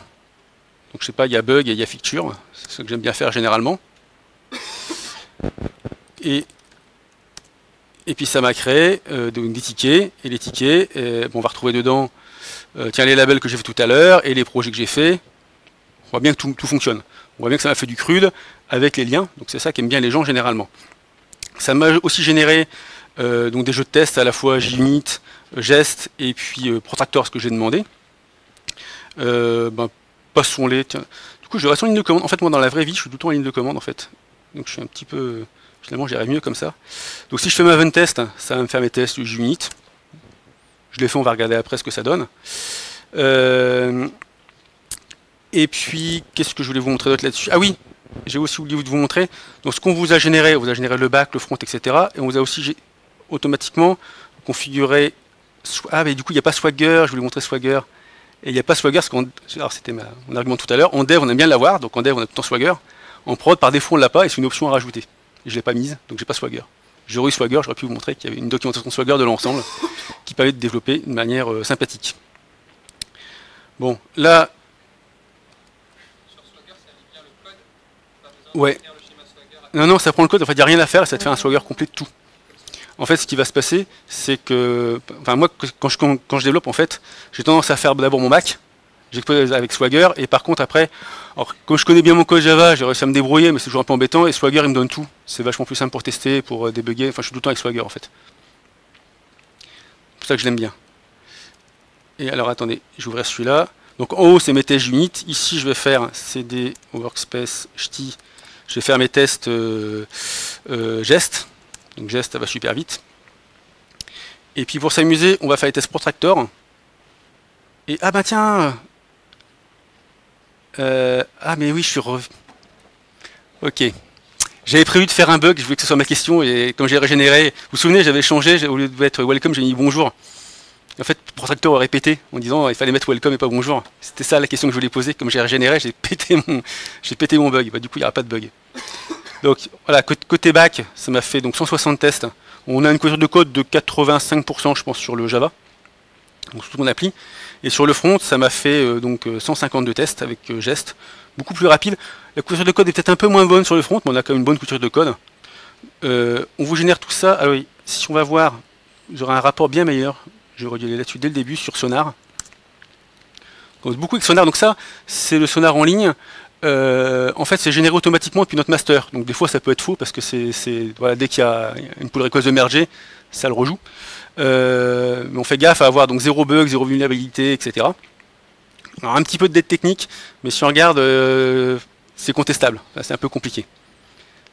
Donc je sais pas, il y a bug et il y a feature. C'est ce que j'aime bien faire généralement. Et puis ça m'a créé donc des tickets. Et les tickets, bon, on va retrouver dedans tiens, les labels que j'ai fait tout à l'heure et les projets que j'ai fait. On voit bien que tout fonctionne. On voit bien que ça m'a fait du crude avec les liens. Donc c'est ça qu'aiment bien les gens généralement. Ça m'a aussi généré donc des jeux de test à la fois JUnit, Jest et puis Protractor, ce que j'ai demandé. Passons-les. Du coup, je reste en ligne de commande. En fait, moi, dans la vraie vie, je suis tout le temps en ligne de commande, en fait. Donc, je suis un petit peu... Finalement, j'irais mieux comme ça. Donc, si je fais ma event test, ça va me faire mes tests JUnit. Je les fais, on va regarder après ce que ça donne. Et puis, qu'est-ce que je voulais vous montrer d'autre là-dessus? Ah oui, j'ai aussi oublié de vous montrer. Donc, ce qu'on vous a généré, on vous a généré le back, le front, etc. Et on vous a aussi automatiquement configuré... Ah, mais du coup, il n'y a pas Swagger. Je voulais vous montrer Swagger. Et il n'y a pas Swagger, alors c'était mon argument tout à l'heure. En dev, on aime bien l'avoir, donc en dev, on a tout le temps Swagger. En prod, par défaut, on ne l'a pas, et c'est une option à rajouter. Et je ne l'ai pas mise, donc j'ai pas Swagger. J'aurais eu Swagger, j'aurais pu vous montrer qu'il y avait une documentation Swagger de l'ensemble qui permet de développer de manière sympathique. Bon, là... Sur Swagger, ça lit bien le code, pas besoin de définir le schéma Swagger. Non, ça prend le code, en fait, il n'y a rien à faire, et ça te fait un Swagger complet de tout. En fait, ce qui va se passer, c'est que, enfin moi, quand je développe, en fait, j'ai tendance à faire d'abord mon Mac, j'expose avec Swagger, et par contre après, alors comme je connais bien mon code Java, j'ai réussi à me débrouiller, mais c'est toujours un peu embêtant, et Swagger il me donne tout. C'est vachement plus simple pour tester, pour débugger. Enfin, je suis tout le temps avec Swagger en fait. C'est pour ça que je l'aime bien. Et alors attendez, j'ouvre celui-là. Donc en haut c'est mes tests Unit. Ici je vais faire CD Workspace ch'ti. Je vais faire mes tests Jest. Donc Jest, ça va super vite. Et puis pour s'amuser, on va faire les tests Protractor. Et ah bah tiens. Ah mais oui, je suis revenu. Ok. J'avais prévu de faire un bug, je voulais que ce soit ma question, et comme j'ai régénéré, vous vous souvenez, j'avais changé, au lieu de mettre welcome, j'ai mis bonjour. En fait, Protractor aurait pété en disant il fallait mettre welcome et pas bonjour. C'était ça la question que je voulais poser. Comme j'ai régénéré, j'ai pété mon bug. Bah, du coup, il n'y aura pas de bug. Donc voilà, côté back, ça m'a fait donc 160 tests. On a une couverture de code de 85%, je pense, sur le Java, donc sur toute mon appli. Et sur le front, ça m'a fait donc 152 tests avec Jest, beaucoup plus rapide. La couverture de code est peut-être un peu moins bonne sur le front, mais on a quand même une bonne couverture de code. On vous génère tout ça. Alors oui, si on va voir, vous aurez un rapport bien meilleur. J'aurais dû aller là-dessus dès le début sur Sonar. Donc, beaucoup avec Sonar, donc ça, c'est le Sonar en ligne. En fait, c'est généré automatiquement depuis notre master. Donc des fois, ça peut être faux parce que voilà, dès qu'il y a une pull request de merger, ça le rejoue. Mais on fait gaffe à avoir donc zéro bug, zéro vulnérabilité, etc. Alors un petit peu de dette technique, mais si on regarde, c'est contestable. C'est un peu compliqué.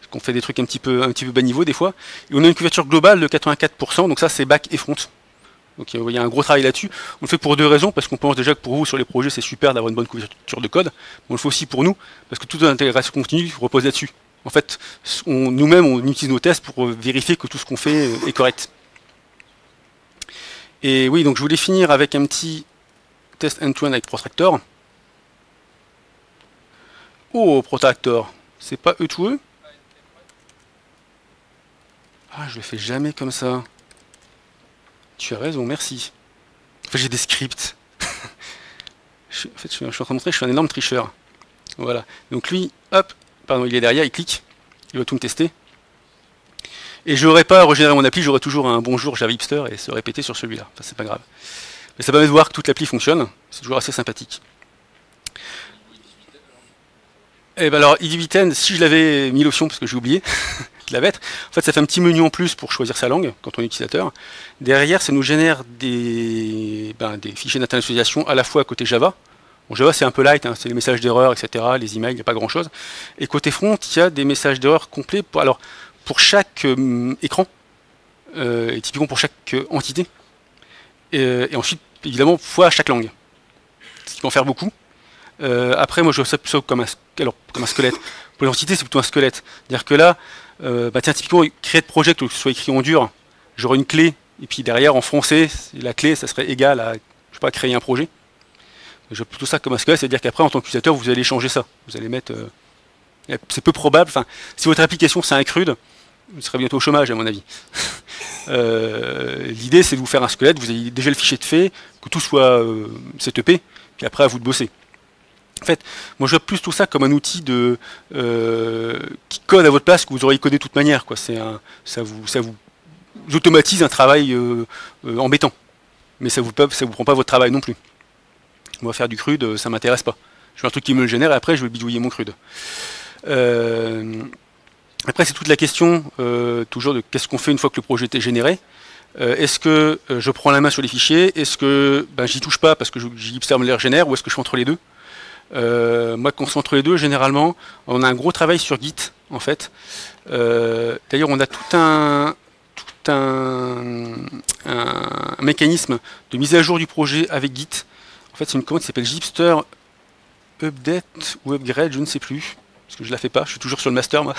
Parce qu'on fait des trucs un petit peu bas niveau des fois. Et on a une couverture globale de 84%, donc ça c'est back et front. Donc il y a un gros travail là-dessus. On le fait pour deux raisons, parce qu'on pense déjà que pour vous sur les projets c'est super d'avoir une bonne couverture de code. Mais on le fait aussi pour nous, parce que toute l'intégration continue repose là-dessus. En fait, nous-mêmes on utilise nos tests pour vérifier que tout ce qu'on fait est correct. Et oui, donc je voulais finir avec un petit test end-to-end avec Protractor. Oh, Protractor, c'est pas E2E? Ah, je le fais jamais comme ça. Tu as raison, merci. En fait, j'ai des scripts. En fait, je suis en train de montrer, je suis un énorme tricheur. Voilà. Donc lui, hop, pardon, il est derrière, il clique, il va tout me tester. Et je n'aurais pas à régénérer mon appli, j'aurais toujours un bonjour Java Hipster et se répéter sur celui-là. Enfin, c'est pas grave. Mais ça permet de voir que toute l'appli fonctionne. C'est toujours assez sympathique. Et ben alors, Idibiten, si je l'avais mis l'option, parce que j'ai oublié de la mettre, en fait, ça fait un petit menu en plus pour choisir sa langue quand on est utilisateur. Derrière, ça nous génère des fichiers d'internationalisation à la fois côté Java. Bon, Java, c'est un peu light, hein, c'est les messages d'erreur, etc., les emails, il n'y a pas grand-chose. Et côté front, il y a des messages d'erreur complets pour chaque écran, et typiquement pour chaque entité. Et ensuite, évidemment, fois chaque langue. Ce qui peut en faire beaucoup. Après, moi, je vois ça plutôt comme un squelette. Pour les entités, c'est plutôt un squelette. C'est-à-dire que là, tiens, typiquement, create project, que ce soit écrit en dur, j'aurai une clé, et puis derrière, en français, la clé, ça serait égal à, je sais pas, créer un projet. Je vois plutôt ça comme un squelette, c'est-à-dire qu'après, en tant qu'utilisateur, vous allez changer ça. Vous allez mettre... c'est peu probable, enfin, si votre application, c'est un CRUD, vous serez bientôt au chômage, à mon avis. L'idée, c'est de vous faire un squelette, vous avez déjà le fichier de fait, que tout soit setupé, puis après, à vous de bosser. En fait, moi je vois plus tout ça comme un outil qui code à votre place, que vous auriez codé de toute manière, quoi. Ça vous automatise un travail embêtant. Mais ça vous prend pas votre travail non plus. Moi faire du CRUD, ça m'intéresse pas. Je veux un truc qui me le génère et après je vais bidouiller mon CRUD. Après c'est toute la question toujours de qu'est-ce qu'on fait une fois que le projet est généré. Est-ce que je prends la main sur les fichiers? Est-ce que j'y touche pas parce que JHipster me les régénère? Ou est-ce que je suis entre les deux? Moi, quand on entre les deux, généralement, on a un gros travail sur Git, en fait. D'ailleurs, on a tout un mécanisme de mise à jour du projet avec Git. En fait, c'est une commande qui s'appelle JHipster Update ou Upgrade, je ne sais plus, parce que je la fais pas, je suis toujours sur le master, moi.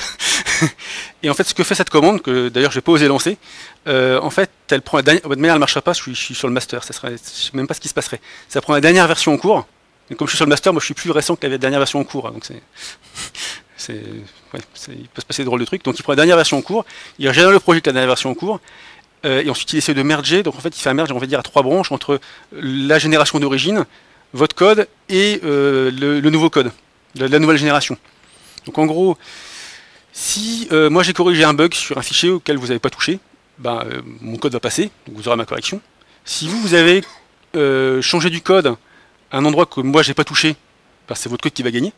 Et en fait, ce que fait cette commande, que d'ailleurs, je n'ai pas osé lancer, en fait, elle prend la dernière... De manière, elle ne marchera pas, je suis sur le master, je ne sais même pas ce qui se passerait. Ça prend la dernière version en cours. Et comme je suis sur le master, moi je suis plus récent que la dernière version en cours, hein, donc il peut se passer de drôles de trucs. Donc il prend la dernière version en cours, il régénère le projet avec la dernière version en cours, et ensuite il essaie de merger. Donc en fait il fait un merge, on va dire, à 3 branches entre la génération d'origine, votre code et le nouveau code, la nouvelle génération. Donc en gros, si moi j'ai corrigé un bug sur un fichier auquel vous n'avez pas touché, mon code va passer, donc vous aurez ma correction. Si vous avez changé du code un endroit que moi j'ai pas touché, c'est votre code qui va gagner.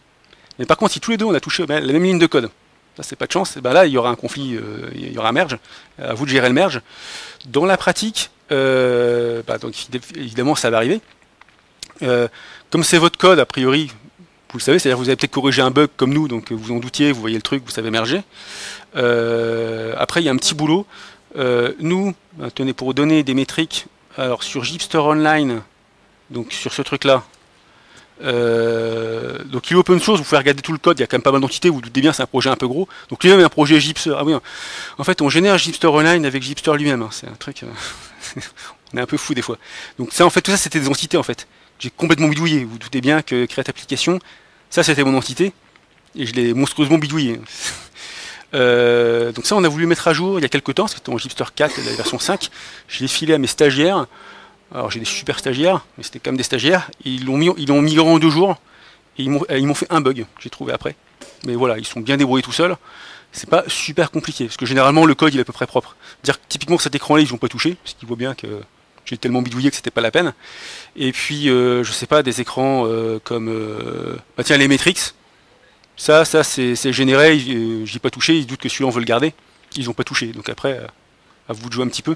Mais par contre, si tous les deux on a touché la même ligne de code, ça c'est pas de chance, là il y aura un conflit, il y aura un merge, à vous de gérer le merge. Dans la pratique, donc évidemment ça va arriver. Comme c'est votre code, a priori, vous le savez, c'est-à-dire que vous avez peut-être corrigé un bug comme nous, donc vous en doutiez, vous voyez le truc, vous savez merger. Après il y a un petit boulot. Nous, tenez, pour donner des métriques, alors sur JHipster Online, donc sur ce truc là, donc il est open source, vous pouvez regarder tout le code, il y a quand même pas mal d'entités, vous, vous doutez bien, c'est un projet un peu gros. Donc lui-même est un projet JHipster. Ah oui, en fait on génère JHipster Online avec JHipster lui-même, hein. C'est un truc, on est un peu fou des fois. Donc ça en fait tout ça c'était des entités en fait. J'ai complètement bidouillé, vous, vous doutez bien que Create Application, ça c'était mon entité, et je l'ai monstrueusement bidouillé. Donc ça on a voulu mettre à jour il y a quelques temps, c'était en JHipster 4, la version 5, je l'ai filé à mes stagiaires. Alors j'ai des super stagiaires, mais c'était quand même des stagiaires. Ils l'ont migré en 2 jours et ils m'ont fait un bug, j'ai trouvé après. Mais voilà, ils sont bien débrouillés tout seuls. C'est pas super compliqué, parce que généralement le code il est à peu près propre. Dire typiquement cet écran-là ils n'ont pas touché, parce qu'ils voient bien que j'ai tellement bidouillé que c'était pas la peine. Et puis je sais pas, des écrans comme tiens les Matrix. Ça c'est généré, j'y ai pas touché, ils se doutent que celui-là on veut le garder. Ils n'ont pas touché, donc après à vous de jouer un petit peu.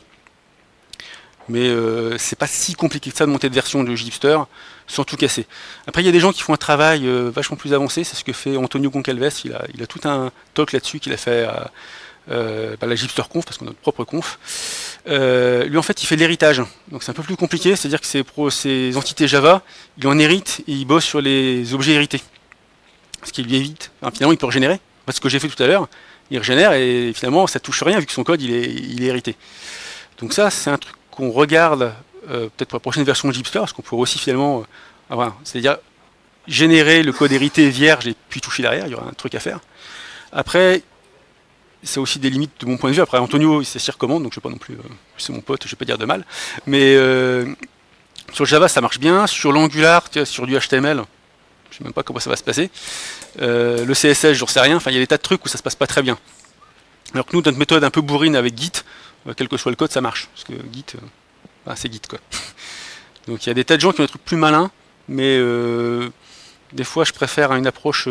Mais c'est pas si compliqué que ça de monter de version de JHipster sans tout casser. Après il y a des gens qui font un travail vachement plus avancé, c'est ce que fait Antonio Goncalves, il a tout un talk là-dessus qu'il a fait à la JHipster Conf, parce qu'on a notre propre conf. Lui en fait il fait de l'héritage, donc c'est un peu plus compliqué, c'est-à-dire que ces entités Java, il en hérite et il bosse sur les objets hérités. Ce qui lui évite, finalement il peut régénérer, parce que ce que j'ai fait tout à l'heure, il régénère et finalement ça touche rien vu que son code il est hérité. Donc ça c'est un truc qu'on regarde peut-être pour la prochaine version de JHipster, parce qu'on pourrait aussi finalement c'est-à-dire générer le code hérité vierge et puis toucher derrière, il y aura un truc à faire. Après, c'est aussi des limites de mon point de vue. Après, Antonio, il s'y recommande, donc je ne vais pas non plus, c'est mon pote, je ne vais pas dire de mal. Mais Sur Java, ça marche bien. Sur l'Angular, sur du HTML, je sais même pas comment ça va se passer. Le CSS, j'en sais rien. Enfin, il y a des tas de trucs où ça se passe pas très bien. Alors que nous, notre méthode un peu bourrine avec Git, quel que soit le code, ça marche. Parce que Git, c'est Git, quoi. Donc il y a des tas de gens qui ont des trucs plus malins, mais des fois, je préfère une approche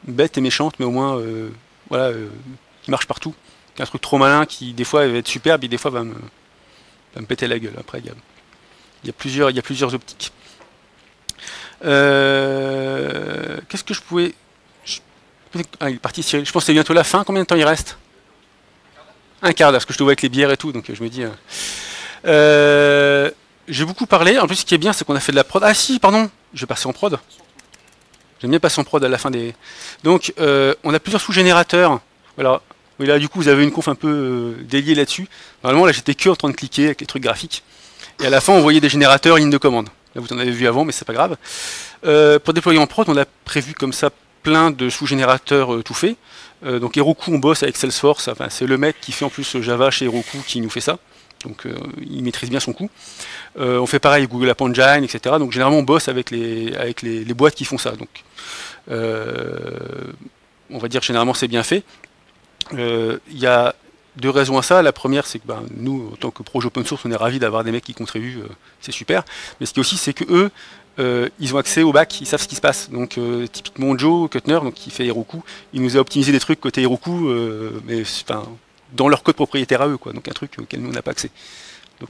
bête et méchante, mais au moins, voilà, qui marche partout. Qu'un truc trop malin qui, des fois, va être superbe, et des fois, va me péter la gueule. Après, il y a plusieurs optiques. Qu'est-ce que je pouvais... Ah, il est parti Cyril. Je pense que c'est bientôt la fin. Combien de temps il reste? Un quart d'heure, parce que je te vois avec les bières et tout, donc je me dis... j'ai beaucoup parlé. En plus, ce qui est bien, c'est qu'on a fait de la prod. Ah si, pardon, je vais passer en prod. J'aime bien passer en prod à la fin des... Donc, on a plusieurs sous-générateurs. Voilà. Et là, du coup, vous avez une conf un peu déliée là-dessus. Normalement, là, j'étais que en train de cliquer avec les trucs graphiques. Et à la fin, on voyait des générateurs ligne de commande. Là, vous en avez vu avant, mais c'est pas grave. Pour déployer en prod, on a prévu comme ça plein de sous-générateurs tout faits. Donc Heroku, on bosse avec Salesforce. Enfin, c'est le mec qui fait en plus Java chez Heroku qui nous fait ça. Donc il maîtrise bien son coup. On fait pareil avec Google App Engine, etc. Donc généralement, on bosse avec les boîtes qui font ça. Donc on va dire que généralement, c'est bien fait. Il y a deux raisons à ça. La première, c'est que nous, en tant que projet open source, on est ravis d'avoir des mecs qui contribuent, c'est super. Mais ce qui est aussi, c'est que eux, ils ont accès au bac, ils savent ce qui se passe. Donc typiquement Joe Kuttner, donc qui fait Heroku, il nous a optimisé des trucs côté Heroku, mais dans leur code propriétaire à eux, quoi. Donc un truc auquel nous on n'a pas accès. Donc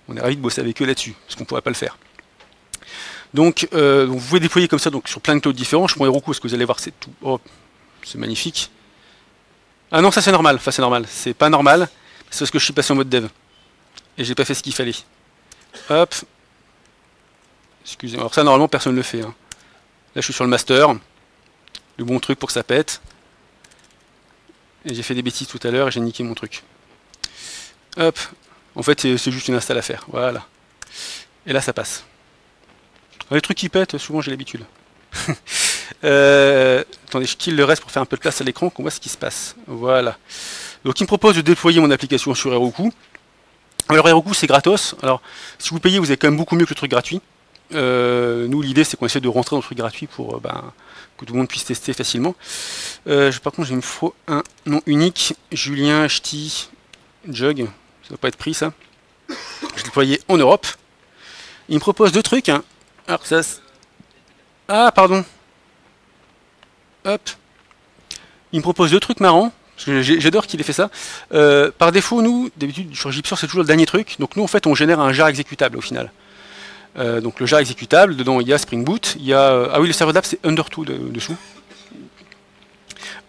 on est ravis de bosser avec eux là-dessus, parce qu'on ne pourrait pas le faire. Donc vous pouvez déployer comme ça donc sur plein de clouds différents. Je prends Heroku parce que vous allez voir, c'est tout. Oh, c'est magnifique. Ah non, ça c'est normal, c'est pas normal, c'est parce que je suis passé en mode dev. Et j'ai pas fait ce qu'il fallait. Hop. Excusez-moi. Alors ça normalement personne ne le fait. Hein. Là je suis sur le master. Le bon truc pour que ça pète. Et j'ai fait des bêtises tout à l'heure et j'ai niqué mon truc. Hop. En fait c'est juste une install à faire. Voilà. Et là ça passe. Alors, les trucs qui pètent, souvent j'ai l'habitude. Attendez, je kill le reste pour faire un peu de place à l'écran, qu'on voit ce qui se passe. Voilà. Donc il me propose de déployer mon application sur Heroku. Alors Heroku c'est gratos. Alors si vous payez, vous avez quand même beaucoup mieux que le truc gratuit. Nous l'idée c'est qu'on essaie de rentrer dans le truc gratuit pour que tout le monde puisse tester facilement. Par contre il me faut un nom unique. Julien Ch'ti Jug. Ça doit pas être pris ça. Je l'ai déployé en Europe. Il me propose deux trucs. Hein. Alors ça... Ah pardon. Hop. Il me propose deux trucs marrants. J'adore qu'il ait fait ça. Par défaut, nous, d'habitude, sur GipSource, c'est toujours le dernier truc. Donc nous, en fait, on génère un jar exécutable au final. Donc le jar exécutable, dedans, il y a Spring Boot. Il y a... Ah oui, le serveur d'app, c'est Under2 dessous.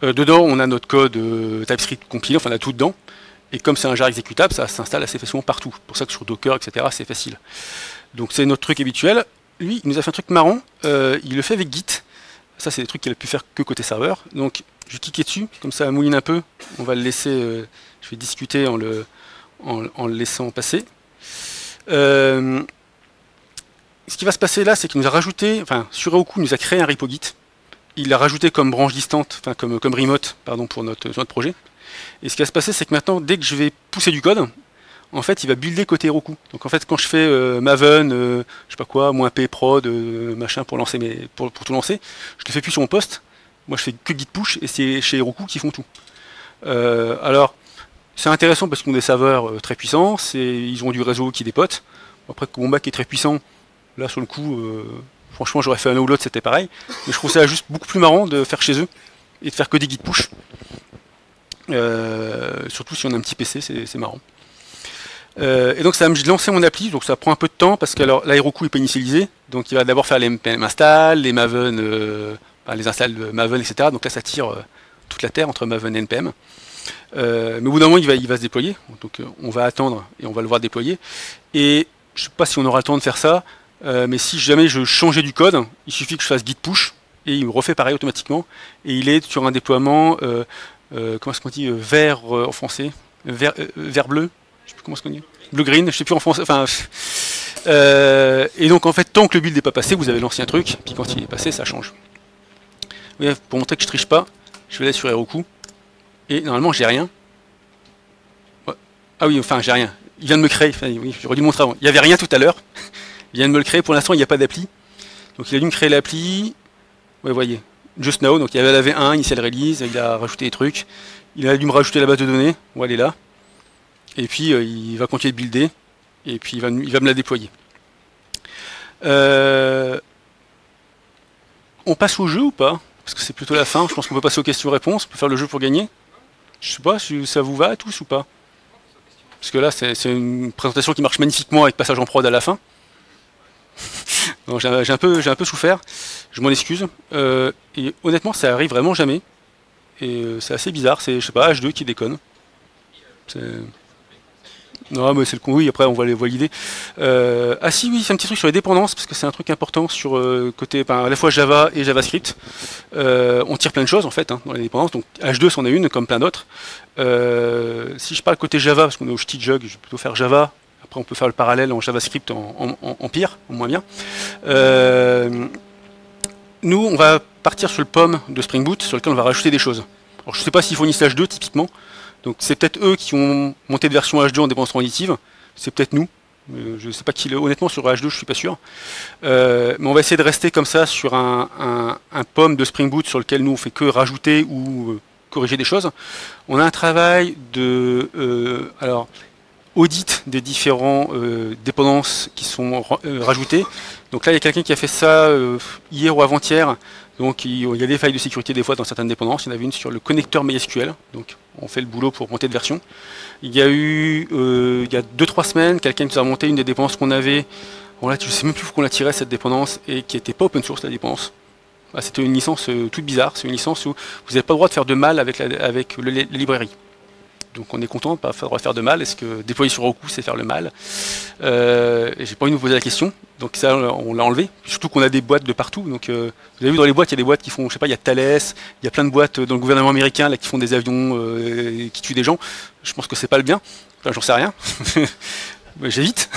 Dedans, on a notre code TypeScript compilé. Enfin, on a tout dedans. Et comme c'est un jar exécutable, ça s'installe assez facilement partout. C'est pour ça que sur Docker, etc., c'est facile. Donc c'est notre truc habituel. Lui, il nous a fait un truc marrant. Il le fait avec Git. Ça, c'est des trucs qu'il a pu faire que côté serveur. Donc, je vais cliquer dessus, comme ça, mouline un peu. On va le laisser. Je vais discuter en le laissant passer. Ce qui va se passer là, c'est qu'il nous a rajouté, enfin, sur Heroku, il nous a créé un repo Git. Il l'a rajouté comme branche distante, enfin, comme remote, pardon, pour notre projet. Et ce qui va se passer, c'est que maintenant, dès que je vais pousser du code, en fait, il va builder côté Heroku. Donc en fait, quand je fais Maven, je sais pas quoi, -p prod, machin pour lancer pour tout lancer, je le fais plus sur mon poste. Moi, je fais que git push et c'est chez Heroku qu'ils font tout. Alors, c'est intéressant parce qu'ils ont des serveurs très puissants, ils ont du réseau qui dépote. Après, mon bac est très puissant, là sur le coup, franchement, j'aurais fait un ou l'autre, c'était pareil. Mais je trouve ça juste beaucoup plus marrant de faire chez eux et de faire que des git push. Surtout si on a un petit PC, c'est marrant. Et donc ça va me lancer mon appli, donc ça prend un peu de temps parce que alors, là Heroku est pas initialisé, donc il va d'abord faire les npm install, les Maven, les installs de Maven, etc. Donc là ça tire toute la terre entre Maven et npm. Mais au bout d'un moment il va se déployer, donc on va attendre et on va le voir déployer. Et je sais pas si on aura le temps de faire ça, mais si jamais je changeais du code, il suffit que je fasse git push et il me refait pareil automatiquement. Et il est sur un déploiement, comment est-ce qu'on dit, vert en français, vert bleu. Je sais plus comment est-ce qu'on dit. Blue green, je sais plus en français. Enfin, et donc en fait, tant que le build n'est pas passé, vous avez l'ancien truc, puis quand il est passé, ça change. Oui, pour montrer que je triche pas, je vais aller sur Heroku, et normalement j'ai rien. Ouais. Ah oui, enfin j'ai rien. il vient de me créer, enfin, oui, j'aurais dû le montrer avant. Il n'y avait rien tout à l'heure. Il vient de me le créer. Pour l'instant, il n'y a pas d'appli. Donc il a dû me créer l'appli. Ouais, voyez. Just Now. Donc il y avait la V1, Initial Release. Il a rajouté des trucs. Il a dû me rajouter la base de données. Bon, elle est là. Et puis il va continuer de builder. Et puis il va me la déployer. On passe au jeu ou pas? Parce que c'est plutôt la fin. Je pense qu'on peut passer aux questions-réponses. On peut faire le jeu pour gagner. Je sais pas si ça vous va à tous ou pas. Parce que là, c'est une présentation qui marche magnifiquement avec passage en prod à la fin. J'ai un peu souffert. Je m'en excuse. Et honnêtement, ça arrive vraiment jamais. Et c'est assez bizarre. C'est, je sais pas, H2 qui déconne. Non, mais c'est le con. Oui, après, on va l'idée. Ah si, oui, c'est un petit truc sur les dépendances, parce que c'est un truc important sur côté, à la fois Java et JavaScript. On tire plein de choses, en fait, hein, dans les dépendances. Donc H2, c'en est une, comme plein d'autres. Si je parle côté Java, parce qu'on est au Shitty Jug, je vais plutôt faire Java. Après, on peut faire le parallèle en JavaScript en pire, en moins bien. Nous, on va partir sur le POM de Spring Boot, sur lequel on va rajouter des choses. Alors, je ne sais pas s'ils fournissent H2, typiquement. Donc c'est peut-être eux qui ont monté de version H2 en dépendance transitive, c'est peut-être nous. Je ne sais pas qui, honnêtement sur H2 je suis pas sûr. Mais on va essayer de rester comme ça sur un POM de Spring Boot sur lequel nous on fait que rajouter ou corriger des choses. On a un travail de audit des différents dépendances qui sont rajoutées. Donc là il y a quelqu'un qui a fait ça hier ou avant-hier. Donc il y a des failles de sécurité des fois dans certaines dépendances. Il y en avait une sur le connecteur MySQL. Donc on fait le boulot pour monter de version. Il y a eu, il y a 2-3 semaines, quelqu'un qui nous a monté une des dépendances qu'on avait. Bon là, je ne sais même plus où qu'on la tirait cette dépendance et qui n'était pas open source la dépense. Bah, c'était une licence toute bizarre. C'est une licence où vous n'avez pas le droit de faire de mal avec la librairie. Donc on est content de ne pas faire de mal. Est-ce que déployer sur Roku, c'est faire le mal? Et j'ai pas envie de vous poser la question. Donc ça, on l'a enlevé. Surtout qu'on a des boîtes de partout. Donc vous avez vu dans les boîtes, il y a des boîtes qui font, je sais pas, il y a Thales, il y a plein de boîtes dans le gouvernement américain là qui font des avions qui tuent des gens. Je pense que c'est pas le bien. Enfin, j'en sais rien. J'évite.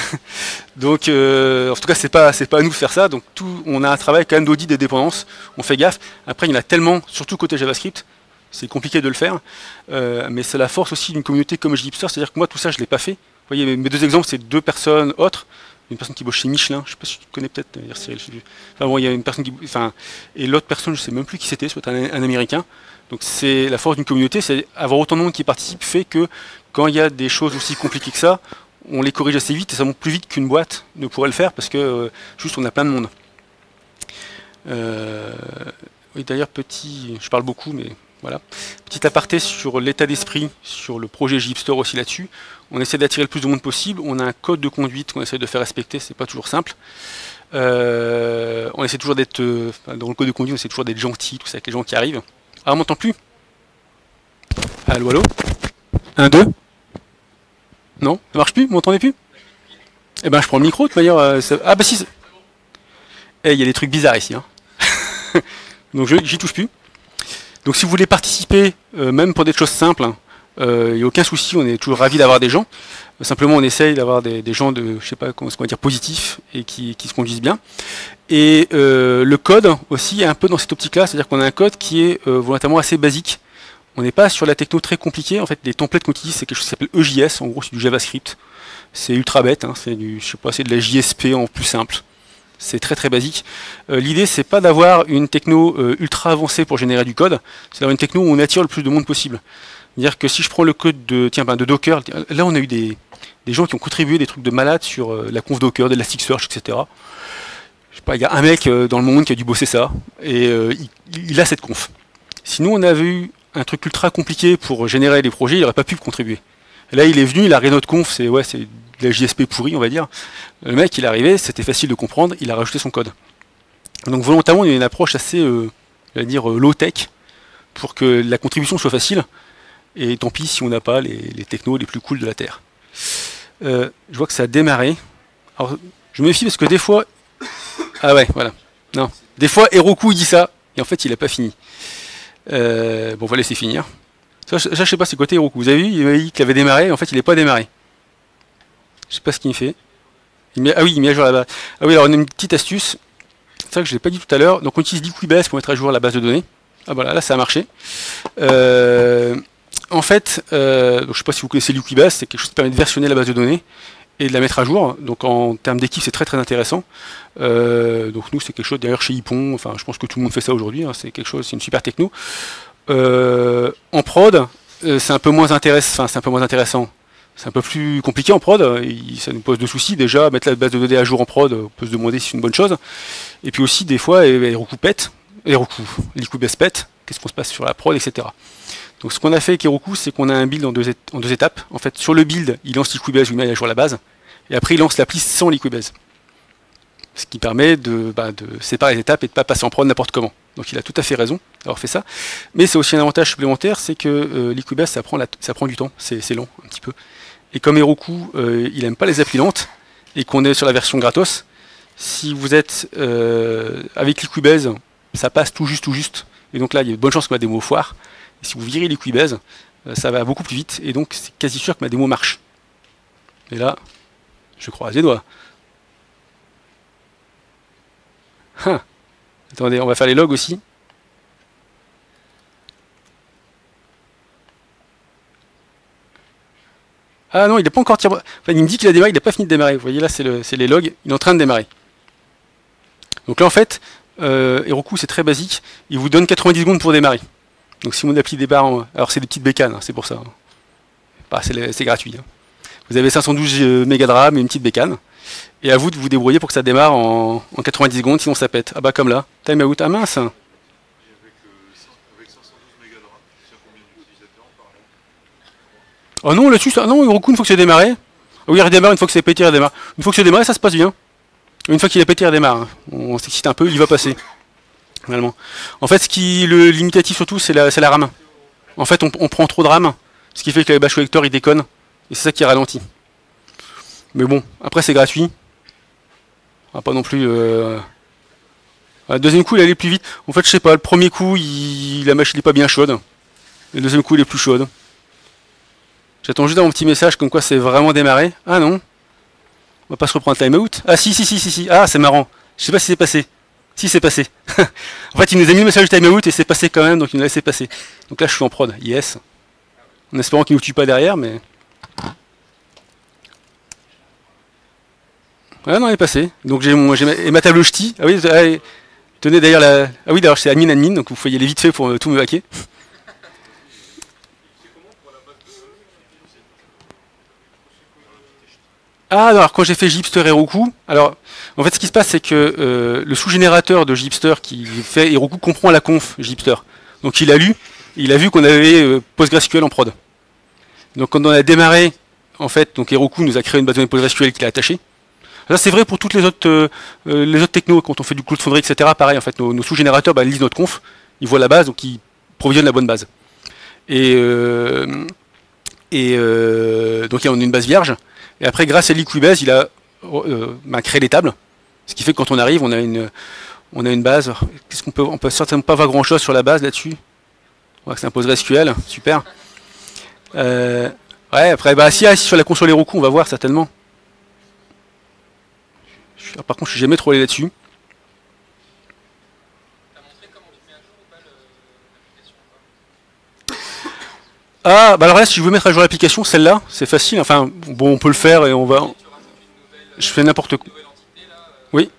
Donc en tout cas, c'est pas à nous de faire ça. Donc on a un travail quand même d'audit des dépendances. On fait gaffe. Après, il y en a tellement, surtout côté JavaScript. C'est compliqué de le faire, mais c'est la force aussi d'une communauté comme JHipster, c'est-à-dire que moi tout ça je ne l'ai pas fait. Vous voyez, mes deux exemples, c'est 2 personnes autres, une personne qui bosse chez Michelin, je ne sais pas si tu connais peut-être, Cyril. Enfin bon, il y a une personne qui, et l'autre personne, je ne sais même plus qui c'était, c'est un Américain. Donc c'est la force d'une communauté, c'est avoir autant de monde qui participe fait que quand il y a des choses aussi compliquées que ça, on les corrige assez vite et ça monte plus vite qu'une boîte ne pourrait le faire parce que juste on a plein de monde. Oui, d'ailleurs je parle beaucoup, mais voilà. Petit aparté sur l'état d'esprit, sur le projet JHipster aussi là-dessus. On essaie d'attirer le plus de monde possible. On a un code de conduite qu'on essaie de faire respecter, c'est pas toujours simple. On essaie toujours d'être, dans le code de conduite, on essaie toujours d'être gentil, tout ça, avec les gens qui arrivent. Ah, on m'entend plus? Allô, allô? 1, 2? Non? Ça marche plus? Vous m'entendez plus? Eh ben, je prends le micro, de toute manière. Ah, bah si. Eh, il y a des trucs bizarres ici. Hein. Donc, j'y touche plus. Donc si vous voulez participer, même pour des choses simples, il n'y a aucun souci, on est toujours ravis d'avoir des gens. Simplement on essaye d'avoir des gens de, je sais pas comment on va dire, positifs et qui se conduisent bien. Et le code aussi est un peu dans cette optique-là, c'est-à-dire qu'on a un code qui est volontairement assez basique. On n'est pas sur la techno très compliquée. En fait, les templates qu'on utilise, c'est quelque chose qui s'appelle EJS, en gros c'est du JavaScript. C'est ultra bête, hein, c'est du, je sais pas, c'est de la JSP en plus simple. C'est très très basique. L'idée, c'est pas d'avoir une techno ultra avancée pour générer du code, c'est d'avoir une techno où on attire le plus de monde possible. C'est-à-dire que si je prends le code de Docker, là on a eu des gens qui ont contribué des trucs de malade sur la conf Docker, de l'Elasticsearch, etc. Je sais pas, il y a un mec dans le monde qui a dû bosser ça, et il a cette conf. Sinon, on avait eu un truc ultra compliqué pour générer des projets, il n'aurait pas pu contribuer. Et là, il est venu, il a créé notre conf, c'est de la JSP pourrie, on va dire. Le mec, il est arrivé, c'était facile de comprendre, il a rajouté son code. Donc volontairement, il y a une approche assez, low-tech, pour que la contribution soit facile, et tant pis si on n'a pas les technos les plus cool de la Terre. Je vois que ça a démarré. Alors, je me méfie parce que des fois... Ah ouais, voilà. Non. Des fois, Heroku, il dit ça, et en fait, il n'a pas fini. Bon, on va laisser finir. Ça, je sais pas, c'est côté Heroku. Vous avez vu, il m'a dit qu'il avait démarré, en fait, il n'est pas démarré. Je sais pas ce qu'il me fait. Ah oui, il met à jour la base. Ah oui, alors on a une petite astuce. C'est vrai que je ne l'ai pas dit tout à l'heure. Donc on utilise Liquibase pour mettre à jour la base de données. Ah voilà, là ça a marché. en fait, donc, je ne sais pas si vous connaissez Liquibase, c'est quelque chose qui permet de versionner la base de données et de la mettre à jour. Donc en termes d'équipe, c'est très très intéressant. Donc nous, c'est quelque chose d'ailleurs chez Ypon. Enfin, je pense que tout le monde fait ça aujourd'hui. Hein, c'est quelque chose, c'est une super techno. En prod, c'est un peu moins intéressant. Enfin, c'est un peu moins intéressant. C'est un peu plus compliqué en prod. Ça nous pose de soucis déjà. Mettre la base de données à jour en prod, on peut se demander si c'est une bonne chose. Et puis aussi, des fois, Heroku pète. Liquibase pète. Qu'est-ce qu'on se passe sur la prod, etc. Donc ce qu'on a fait avec Heroku, c'est qu'on a un build en deux étapes. En fait, sur le build, il lance Liquibase, il met à jour la base, et après il lance l'appli sans Liquibase. Ce qui permet de séparer les étapes et de ne pas passer en prod n'importe comment. Donc il a tout à fait raison d'avoir fait ça. Mais c'est aussi un avantage supplémentaire, c'est que Liquibase, ça prend du temps, c'est long un petit peu. Et comme Heroku, il n'aime pas les applis lentes, et qu'on est sur la version gratos, si vous êtes avec Liquibase, ça passe tout juste. Et donc là, il y a de bonnes chances que ma démo foire. Et si vous virez Liquibase, ça va beaucoup plus vite. Et donc, c'est quasi sûr que ma démo marche. Et là, je croise les doigts. Attendez, on va faire les logs aussi. Ah non, il n'est pas encore tiré. Enfin, il me dit qu'il a démarré, il n'a pas fini de démarrer. Vous voyez là, c'est les logs. Il est en train de démarrer. Donc là, en fait, Heroku, c'est très basique. Il vous donne 90 secondes pour démarrer. Donc si mon appli démarre, alors c'est des petites bécanes, hein, c'est pour ça. Bah, c'est gratuit. Hein. Vous avez 512 mégas de RAM et une petite bécane. Et à vous de vous débrouiller pour que ça démarre en 90 secondes, sinon ça pète. Ah bah comme là, timeout, ah mince. Et avec 512 mégas de RAM, tu sais combien d'utilisateurs par là? Oh non, là-dessus, non, Heroku, une fois que c'est démarré. Ah oui, il redémarre, une fois que c'est pété, il redémarre. Une fois que c'est démarré, ça se passe bien. Une fois qu'il est pété, il redémarre. Hein. On s'excite un peu, il va passer. Finalement. En fait, le limitatif surtout, c'est la RAM. En fait, on prend trop de RAM, ce qui fait que les batch collector, il déconne. Et c'est ça qui ralentit. Mais bon, après c'est gratuit. On va pas non plus... Le deuxième coup, il allait plus vite. En fait, je sais pas, le premier coup, la machine n'est pas bien chaude. Le deuxième coup, il est plus chaude. J'attends juste un petit message comme quoi c'est vraiment démarré. Ah non. On va pas se reprendre timeout. Ah si. Ah, c'est marrant. Je sais pas si c'est passé. Si, c'est passé. En fait, il nous a mis le message de timeout et c'est passé quand même, donc il nous a laissé passer. Donc là, je suis en prod. Yes. En espérant qu'il ne nous tue pas derrière, mais... Ah non, il est passé. Donc j'ai ma table ch'ti. Ah oui, tenez d'ailleurs la... Ah oui, d'ailleurs c'est admin, donc vous pouvez y aller vite fait pour tout me hacker. Ah, alors quand j'ai fait Gipster et Heroku, alors en fait ce qui se passe c'est que le sous-générateur de Gipster qui fait Heroku comprend la conf Gipster. Donc il a lu, il a vu qu'on avait PostgreSQL en prod. Donc quand on a démarré, en fait, donc Heroku nous a créé une base de données PostgreSQL qu'il a attachée. Ça c'est vrai pour toutes les autres technos, quand on fait du Cloud Foundry, etc. Pareil, en fait, nos sous-générateurs lisent notre conf, ils voient la base, donc ils provisionnent la bonne base. Et donc on a une base vierge. Et après, grâce à Liquibase, il a créé les tables. Ce qui fait que quand on arrive, on a une base. Qu'est-ce on peut certainement pas voir grand chose sur la base là-dessus. On voit que c'est un PostgreSQL, super. Ouais, après, si sur la console Heroku, on va voir certainement. Par contre, je suis jamais trop allé là-dessus. Ah, bah alors là, si je veux mettre à jour l'application, celle-là, c'est facile. Enfin, bon, on peut le faire et on va. Je fais n'importe quoi. Oui.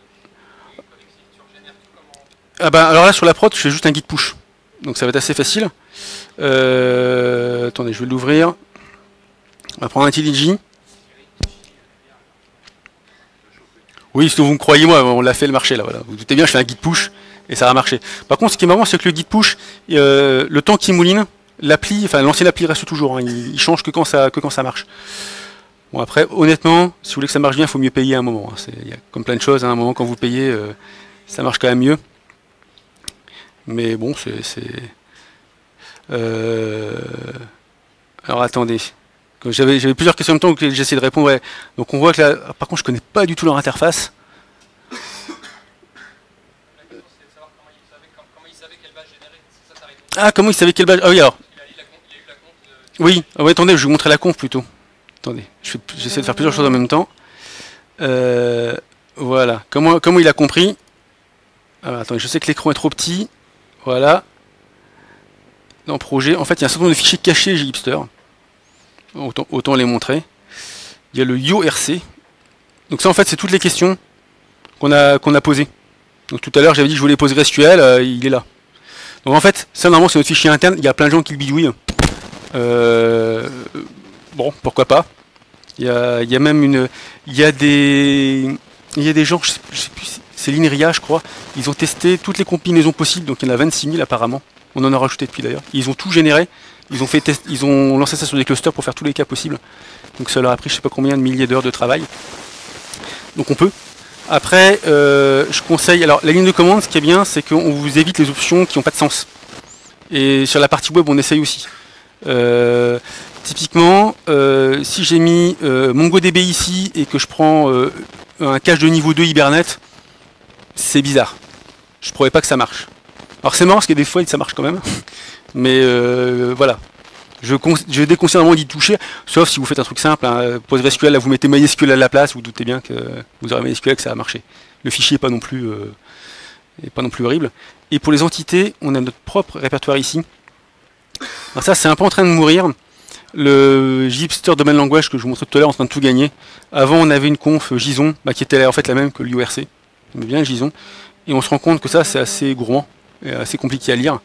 Ah bah alors là, sur la prod, je fais juste un git push. Donc ça va être assez facile. Attendez, je vais l'ouvrir. On va prendre un IntelliJ. Oui, si vous me croyez, moi, on l'a fait le marché là. Voilà. Vous doutez bien, je fais un git push et ça va marcher. Par contre, ce qui est marrant, c'est que le git push, le temps qu'il mouline, l'appli, enfin l'ancienne appli reste toujours. Hein, il change que quand ça marche. Bon après, honnêtement, si vous voulez que ça marche bien, il faut mieux payer à un moment. Hein. Il y a comme plein de choses, à un moment quand vous payez, ça marche quand même mieux. Mais bon, alors attendez. J'avais plusieurs questions en même temps que j'essaie de répondre. Ouais. Donc on voit que là, par contre, je connais pas du tout leur interface. Ah, comment il savait quelle base? Ah oui, alors. Oui, ah ouais, attendez, je vais vous montrer la conf plutôt. Attendez, j'essaie de faire plusieurs choses en même temps. Voilà, comment il a compris? Alors, attendez, je sais que l'écran est trop petit. Voilà. dans projet, en fait, il y a un certain nombre de fichiers cachés JHipster. Autant les montrer. Il y a le IORC. Donc ça, en fait, c'est toutes les questions qu'on a posées. Donc tout à l'heure, j'avais dit que je voulais PostgreSQL, il est là. Donc en fait, ça, normalement, c'est notre fichier interne. Il y a plein de gens qui le bidouillent. Bon, pourquoi pas. Il y a même une... Il y a des gens, je sais plus, c'est l'INRIA, je crois. Ils ont testé toutes les combinaisons possibles. Donc il y en a 26 000 apparemment. On en a rajouté depuis d'ailleurs. Ils ont tout généré. Ils ont lancé ça sur des clusters pour faire tous les cas possibles. Donc ça leur a pris je sais pas combien de milliers d'heures de travail. Donc on peut. Après, je conseille... Alors la ligne de commande, ce qui est bien, c'est qu'on vous évite les options qui n'ont pas de sens. Et sur la partie web, on essaye aussi. Typiquement, si j'ai mis MongoDB ici et que je prends un cache de niveau 2 Hibernate, c'est bizarre. Je ne trouvais pas que ça marche. Alors c'est marrant parce que des fois ça marche quand même. Mais voilà. Je déconseille vraiment d'y toucher, sauf si vous faites un truc simple, hein, PostgreSQL, là vous mettez MySQL à la place, vous doutez bien que vous aurez MySQL que ça va marcher. Le fichier n'est pas non plus horrible. Et pour les entités, on a notre propre répertoire ici. Alors ça c'est un peu en train de mourir. Le JHipster Domain Language que je vous montrais tout à l'heure en train de tout gagner. Avant on avait une conf JSON qui était en fait la même que l'IORC. J'aimais bien JSON. Et on se rend compte que ça c'est assez gourmand et assez compliqué à lire.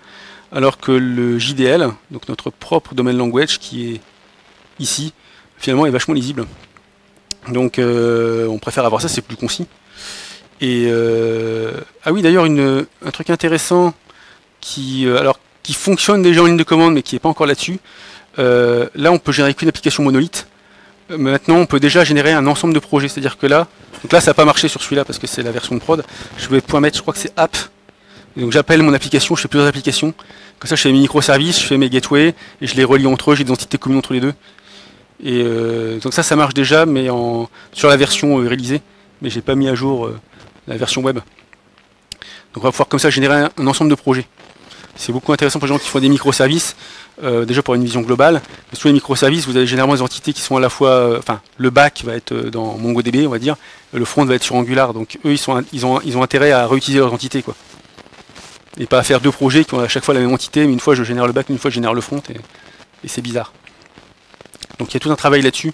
Alors que le JDL, donc notre propre Domain Language qui est ici, finalement est vachement lisible. Donc on préfère avoir ça, c'est plus concis. Et ah oui d'ailleurs un truc intéressant qui fonctionne déjà en ligne de commande mais qui n'est pas encore là-dessus. Là on peut générer qu'une application monolithe. Maintenant on peut déjà générer un ensemble de projets, c'est-à-dire que là ça n'a pas marché sur celui-là parce que c'est la version de prod. Je vais pouvoir mettre, je crois que c'est app. Et donc j'appelle mon application, je fais plusieurs applications. Comme ça je fais mes microservices, je fais mes gateways et je les relie entre eux, j'ai des entités communes entre les deux. Et donc ça marche déjà mais sur la version réalisée, mais j'ai pas mis à jour la version web. Donc on va pouvoir comme ça générer un ensemble de projets. C'est beaucoup intéressant pour les gens qui font des microservices, déjà pour une vision globale. Parce que les microservices, vous avez généralement des entités qui sont à la fois... le back va être dans MongoDB, on va dire. Le front va être sur Angular. Donc eux, ils ont intérêt à réutiliser leurs entités, quoi. Et pas à faire deux projets qui ont à chaque fois la même entité, mais une fois je génère le back, une fois je génère le front, et c'est bizarre. Donc il y a tout un travail là-dessus.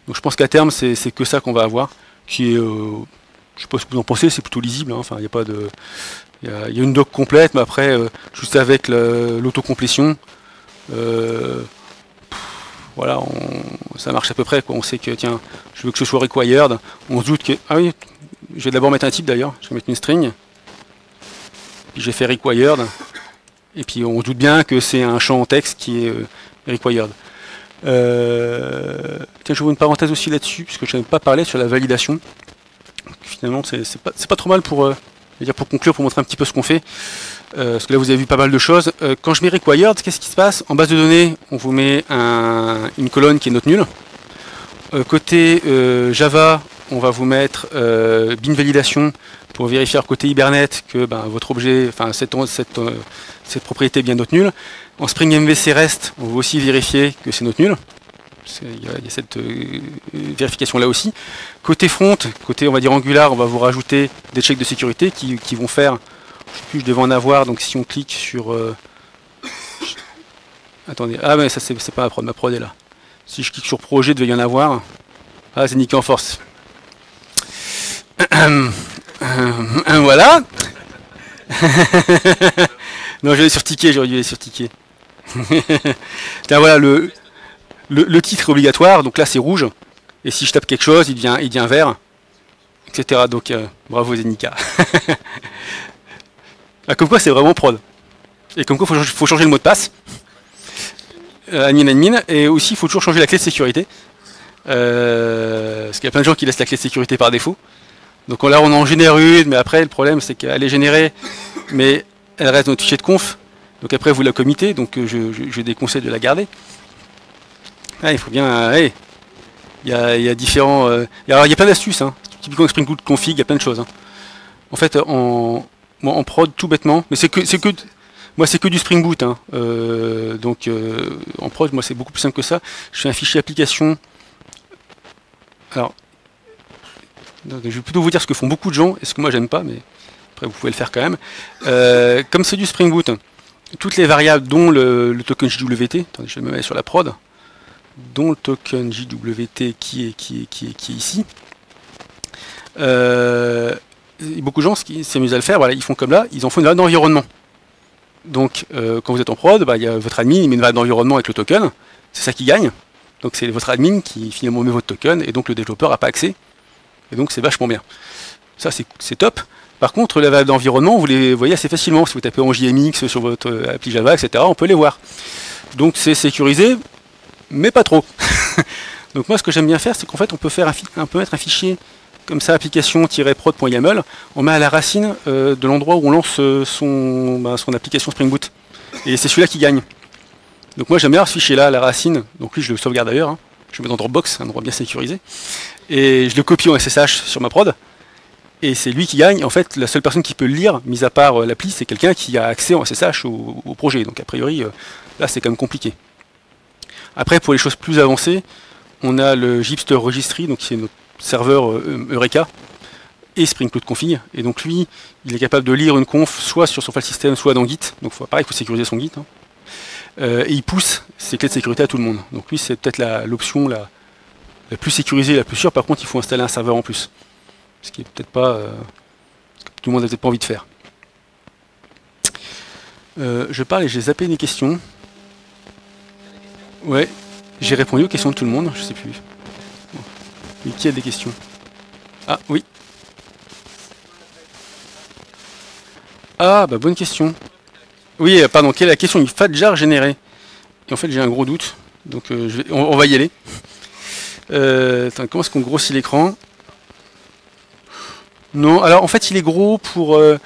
Donc je pense qu'à terme, c'est que ça qu'on va avoir, qui est... je sais pas ce que vous en pensez, c'est plutôt lisible. Hein. Enfin, il n'y a pas de... Il y a une doc complète, mais après, juste avec l'autocomplétion, voilà, ça marche à peu près, quoi. On sait que, tiens, je veux que ce soit required. On se doute que... Ah oui, je vais d'abord mettre un type d'ailleurs. Je vais mettre une string. Puis j'ai fait required. Et puis on se doute bien que c'est un champ en texte qui est required. Tiens, je vous une parenthèse aussi là-dessus, puisque je n'avais pas parlé sur la validation. Finalement, c'est pas trop mal pour conclure, pour montrer un petit peu ce qu'on fait. Parce que là, vous avez vu pas mal de choses. Quand je mets required, qu'est-ce qui se passe? En base de données, on vous met une colonne qui est note nulle. Côté Java, on va vous mettre bin validation pour vérifier côté Hibernate que votre objet, enfin cette propriété est bien note nulle. En Spring MVC REST, on va aussi vérifier que c'est note nulle. Il y a cette vérification là aussi. Côté front, côté on va dire Angular, on va vous rajouter des checks de sécurité qui vont faire, je sais plus, je devais en avoir, donc si on clique sur... attendez, ah mais ça c'est pas ma prod est là. Si je clique sur projet, il devait y en avoir. Ah, c'est niqué en force. Voilà. Non, j'allais sur ticket, j'aurais dû aller sur ticket. Tiens, voilà, le titre est obligatoire, donc là c'est rouge. Et si je tape quelque chose, il devient vert, etc. Donc bravo Zenica. Comme quoi c'est vraiment prod. Et comme quoi il faut changer le mot de passe. Admin, et aussi il faut toujours changer la clé de sécurité. Parce qu'il y a plein de gens qui laissent la clé de sécurité par défaut. Donc là on en génère une, mais après le problème c'est qu'elle est générée, mais elle reste dans notre fichier de conf. Donc après vous la committez, donc je déconseille de la garder. Ah, il faut bien... il y a différents... alors il y a plein d'astuces. Hein. Typiquement Spring Boot config, il y a plein de choses. Hein. En fait, en prod, tout bêtement, mais c'est que du Spring Boot. Hein. Donc en prod, moi c'est beaucoup plus simple que ça. Je fais un fichier application. Alors, je vais plutôt vous dire ce que font beaucoup de gens, et ce que moi j'aime pas, mais après vous pouvez le faire quand même. Comme c'est du Spring Boot, toutes les variables dont le token JWT, attendez, je vais me mettre sur la prod, dont le token JWT qui est ici. Beaucoup de gens s'amusent à le faire, voilà, ils font comme là, ils en font une variable d'environnement. Donc quand vous êtes en prod, il y a votre admin, il met une variable d'environnement avec le token, c'est ça qui gagne. Donc c'est votre admin qui finalement met votre token, et donc le développeur n'a pas accès. Et donc c'est vachement bien. Ça c'est top. Par contre, la variable d'environnement, vous les voyez assez facilement. Si vous tapez en JMX sur votre appli Java, etc., on peut les voir. Donc c'est sécurisé, mais pas trop. Donc moi, ce que j'aime bien faire, c'est qu'en fait, on peut mettre un fichier comme ça, application-prod.yaml, on met à la racine de l'endroit où on lance son application Spring Boot. Et c'est celui-là qui gagne. Donc moi, j'aime bien ce fichier-là à la racine. Donc lui, je le sauvegarde d'ailleurs. Hein. Je le mets dans Dropbox, un endroit bien sécurisé. Et je le copie en SSH sur ma prod. Et c'est lui qui gagne. En fait, la seule personne qui peut le lire, mis à part l'appli, c'est quelqu'un qui a accès en SSH au projet. Donc a priori, là, c'est quand même compliqué. Après, pour les choses plus avancées, on a le Gipster Registry, donc c'est notre serveur Eureka, et Spring Cloud Config. Et donc lui, il est capable de lire une conf, soit sur son file system, soit dans Git. Donc pareil, il faut sécuriser son Git. Hein. Et il pousse ses clés de sécurité à tout le monde. Donc lui, c'est peut-être l'option la plus sécurisée, la plus sûre. Par contre, il faut installer un serveur en plus. Ce qui est peut-être pas... tout le monde n'a peut-être pas envie de faire. Je parle et j'ai zappé des questions. Ouais, j'ai répondu aux questions de tout le monde, je sais plus. Et qui a des questions? Ah, oui. Ah, bah bonne question. Oui, pardon, quelle est la question? Il faut déjà générer. Et en fait, j'ai un gros doute. Donc, on va y aller. Attends, comment est-ce qu'on grossit l'écran? Non, alors en fait, il est gros pour... il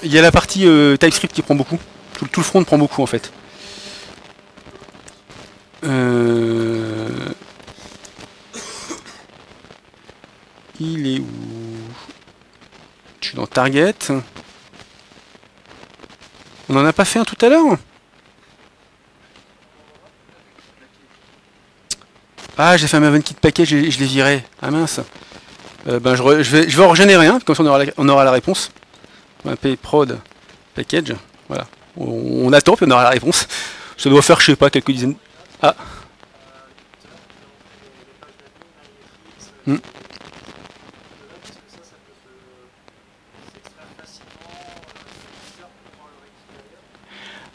y a la partie TypeScript qui prend beaucoup. Tout le front prend beaucoup, en fait. Il est où? Je suis dans Target. On n'en a pas fait un tout à l'heure? Ah, j'ai fait un Maven Kit Package et je l'ai viré. Ah mince. Je vais en régénérer un, comme ça on aura la réponse. On va payer prod package. Voilà. On attend, puis on aura la réponse. Ça doit faire, je sais pas, quelques dizaines. Ah.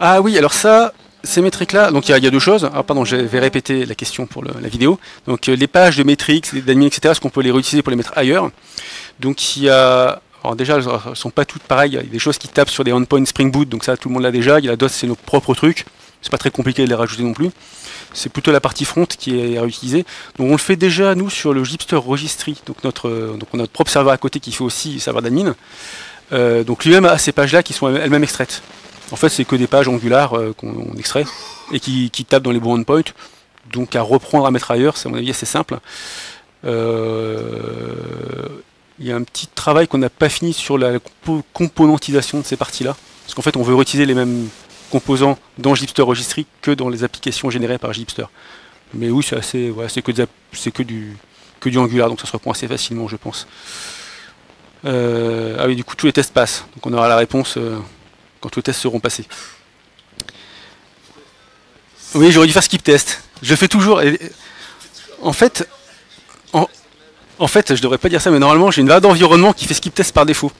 Ah oui, alors ça, ces métriques-là, donc il y a deux choses. Alors pardon, je vais répéter la question pour la vidéo. Donc les pages de métriques, d'admin, etc., est-ce qu'on peut les réutiliser pour les mettre ailleurs? Donc il y a... Alors déjà, elles ne sont pas toutes pareilles. Il y a des choses qui tapent sur des endpoints Spring Boot, donc ça, tout le monde l'a déjà. Il y a d'autres, c'est nos propres trucs. C'est pas très compliqué de les rajouter non plus. C'est plutôt la partie front qui est réutilisée. Donc on le fait déjà, nous, sur le Gipster Registry. Donc on a notre propre serveur à côté qui fait aussi serveur d'admin. Donc lui-même a ces pages-là qui sont elles-mêmes extraites. En fait, c'est que des pages Angular qu'on extrait et qui tapent dans les bons endpoints. Donc à reprendre, à mettre ailleurs, c'est à mon avis assez simple. Il y a un petit travail qu'on n'a pas fini sur la componentisation de ces parties-là. Parce qu'en fait, on veut réutiliser les mêmes composants dans Gipster Registry que dans les applications générées par Gipster. Mais oui, c'est assez, ouais, c'est que du Angular, donc ça se reprend assez facilement, je pense. Ah oui, du coup, tous les tests passent. Donc on aura la réponse quand tous les tests seront passés. Oui, j'aurais dû faire skip test. Je fais toujours... En fait, je devrais pas dire ça, mais normalement, j'ai une variable d'environnement qui fait skip test par défaut.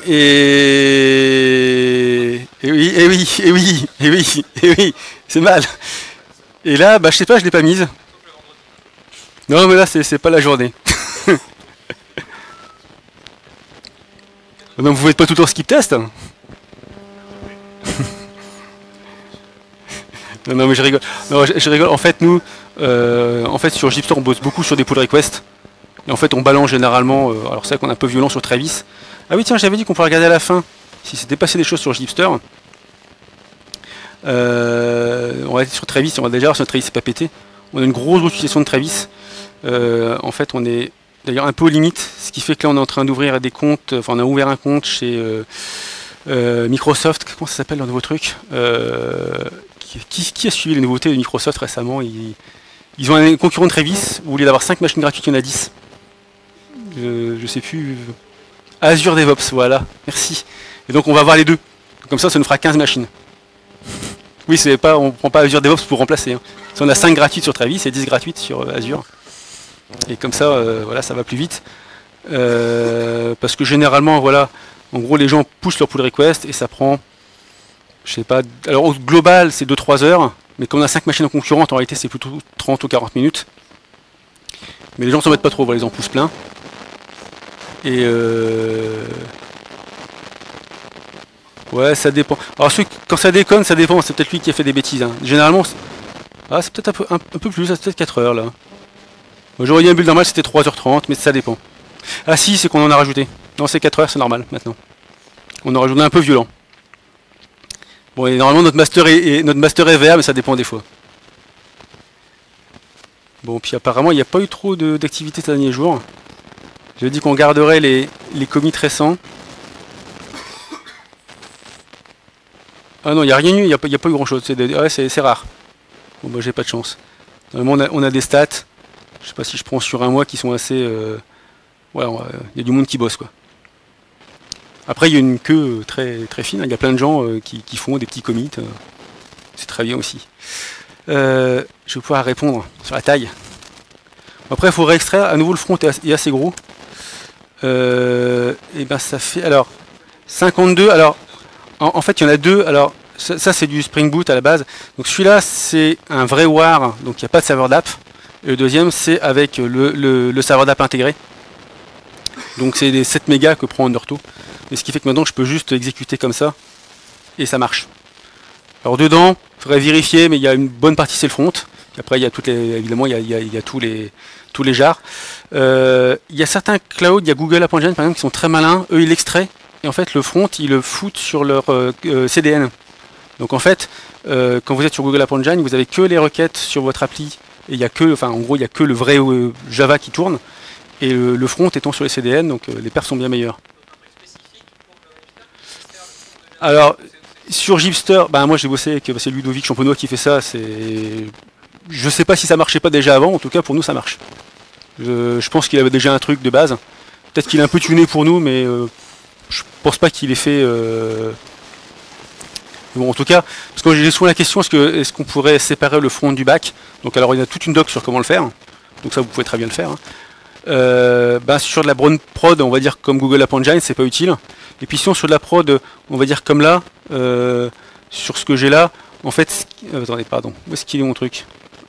Et oui, c'est mal. Et là, je sais pas, je l'ai pas mise. Non, mais là, c'est pas la journée. Non, vous faites pas tout le temps skip test? Non, mais je rigole. Non, je rigole. En fait, nous, sur Gipster, on bosse beaucoup sur des pull requests. Et en fait, on balance généralement. Alors, c'est vrai qu'on est un peu violent sur Travis. Ah oui, tiens, j'avais dit qu'on pourrait regarder à la fin si s'était passé des choses sur Gipster. On va être sur Travis, on va déjà voir si notre Travis n'est pas pété. On a une grosse utilisation de Travis. En fait, on est d'ailleurs un peu aux limites, ce qui fait que là, on est en train d'ouvrir des comptes. Enfin, on a ouvert un compte chez Microsoft. Comment ça s'appelle leur nouveau truc? Qui a suivi les nouveautés de Microsoft récemment? Ils ont un concurrent de Travis où au lieu d'avoir 5 machines gratuites, il y en a 10. Je sais plus. Azure DevOps, voilà, merci. Et donc on va voir les deux. Comme ça nous fera 15 machines. Oui, c'est pas, on prend pas Azure DevOps pour remplacer. Hein. Si on a 5 gratuites sur Travis et 10 gratuites sur Azure. Et comme ça, voilà, ça va plus vite. Parce que généralement, voilà, en gros, les gens poussent leur pull request et ça prend, je sais pas, alors au global, c'est 2-3 heures, mais comme on a 5 machines concurrentes, en réalité, c'est plutôt 30 ou 40 minutes. Mais les gens s'en mettent pas trop, voilà, ils en poussent plein. Et ouais, ça dépend. Alors quand ça déconne, ça dépend, c'est peut-être lui qui a fait des bêtises. Hein. Généralement, c'est peut-être un peu plus, c'est peut-être 4 heures là. Moi, j'aurais dit un build normal, c'était 3h30, mais ça dépend. Ah si, c'est qu'on en a rajouté. Non, c'est 4 heures, c'est normal maintenant. On en a rajouté un peu violent. Bon, et normalement notre master est vert, mais ça dépend des fois. Bon, puis apparemment, il n'y a pas eu trop d'activité ces derniers jours. J'ai dit qu'on garderait les commits récents. Ah non, il n'y a rien eu, il n'y a pas eu grand chose. C'est rare. Bon, bah j'ai pas de chance. Normalement, on a des stats. Je sais pas si je prends sur un mois qui sont assez... ouais, il y a du monde qui bosse, quoi. Après, il y a une queue très, très fine. Il y a plein de gens qui font des petits commits. C'est très bien aussi. Je vais pouvoir répondre sur la taille. Après, il faut réextraire. À nouveau, le front est assez gros. Et ben, ça fait... Alors, 52. Alors, en fait, il y en a deux. Alors, ça c'est du Spring Boot à la base. Donc, celui-là, c'est un vrai WAR. Donc, il n'y a pas de serveur d'app. Et le deuxième, c'est avec le serveur d'app intégré. Donc c'est des 7 mégas que prend Undertow. Et ce qui fait que maintenant je peux juste exécuter comme ça. Et ça marche. Alors dedans, il faudrait vérifier, mais il y a une bonne partie c'est le front. Et après il y a toutes les, évidemment il y a tous les jars. Il y a certains clouds, il y a Google App Engine par exemple qui sont très malins. Eux ils l'extraient. Et en fait le front ils le foutent sur leur CDN. Donc en fait, quand vous êtes sur Google App Engine, vous avez que les requêtes sur votre appli. Et il y a que, enfin en gros il n'y a que le vrai Java qui tourne. Et le front étant sur les CDN, donc les perfs sont bien meilleurs. Alors, sur Gipster, bah, moi j'ai bossé avec c'est Ludovic Champenois qui fait ça. Je sais pas si ça marchait pas déjà avant, en tout cas pour nous ça marche. Je pense qu'il avait déjà un truc de base. Peut-être qu'il est un peu tuné pour nous, mais je pense pas qu'il ait fait... Bon, en tout cas, parce que j'ai souvent la question, est-ce qu'on pourrait séparer le front du back? Donc alors il y a toute une doc sur comment le faire. Donc ça vous pouvez très bien le faire. Hein. Sur de la brown prod, on va dire comme Google App Engine, c'est pas utile. Et puis sinon sur de la prod, on va dire comme là, sur ce que j'ai là, en fait, attendez, pardon, où est-ce qu'il est mon truc?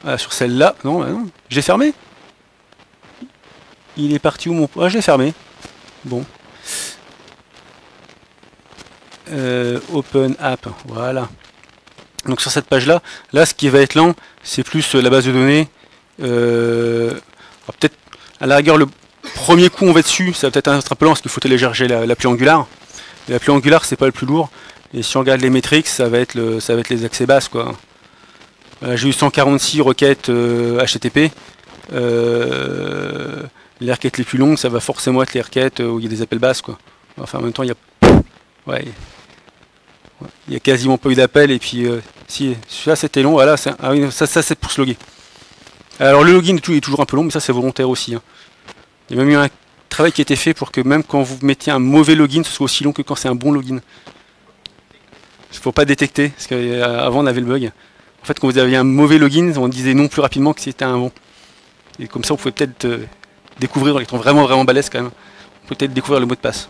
Ah, sur celle-là, non, non, j'ai fermé. Il est parti où mon... Ah, je l'ai fermé. Bon. Open App, voilà. Donc sur cette page-là, ce qui va être lent, c'est plus la base de données. Peut-être à la rigueur, le premier coup on va dessus, ça va peut-être être un peu lent parce qu'il faut télécharger l'appli Angular. L'appli Angular c'est pas le plus lourd. Et si on regarde les métriques, ça va être les accès basses quoi. J'ai eu 146 requêtes HTTP. Les requêtes les plus longues, ça va forcément être les requêtes où il y a des appels basses quoi. Enfin en même temps il y a. Ouais. Il n'y a quasiment pas eu d'appel et puis si celui-là c'était long, voilà, ah oui, ça c'est pour se loguer. Alors le login est toujours un peu long, mais ça c'est volontaire aussi. Hein. Il y a même eu un travail qui a été fait pour que même quand vous mettiez un mauvais login, ce soit aussi long que quand c'est un bon login. Il ne faut pas détecter, parce qu'avant on avait le bug. En fait quand vous aviez un mauvais login, on disait non plus rapidement que c'était un bon. Et comme ça vous pouvez peut-être découvrir, en étant vraiment vraiment balèze quand même, peut-être découvrir le mot de passe.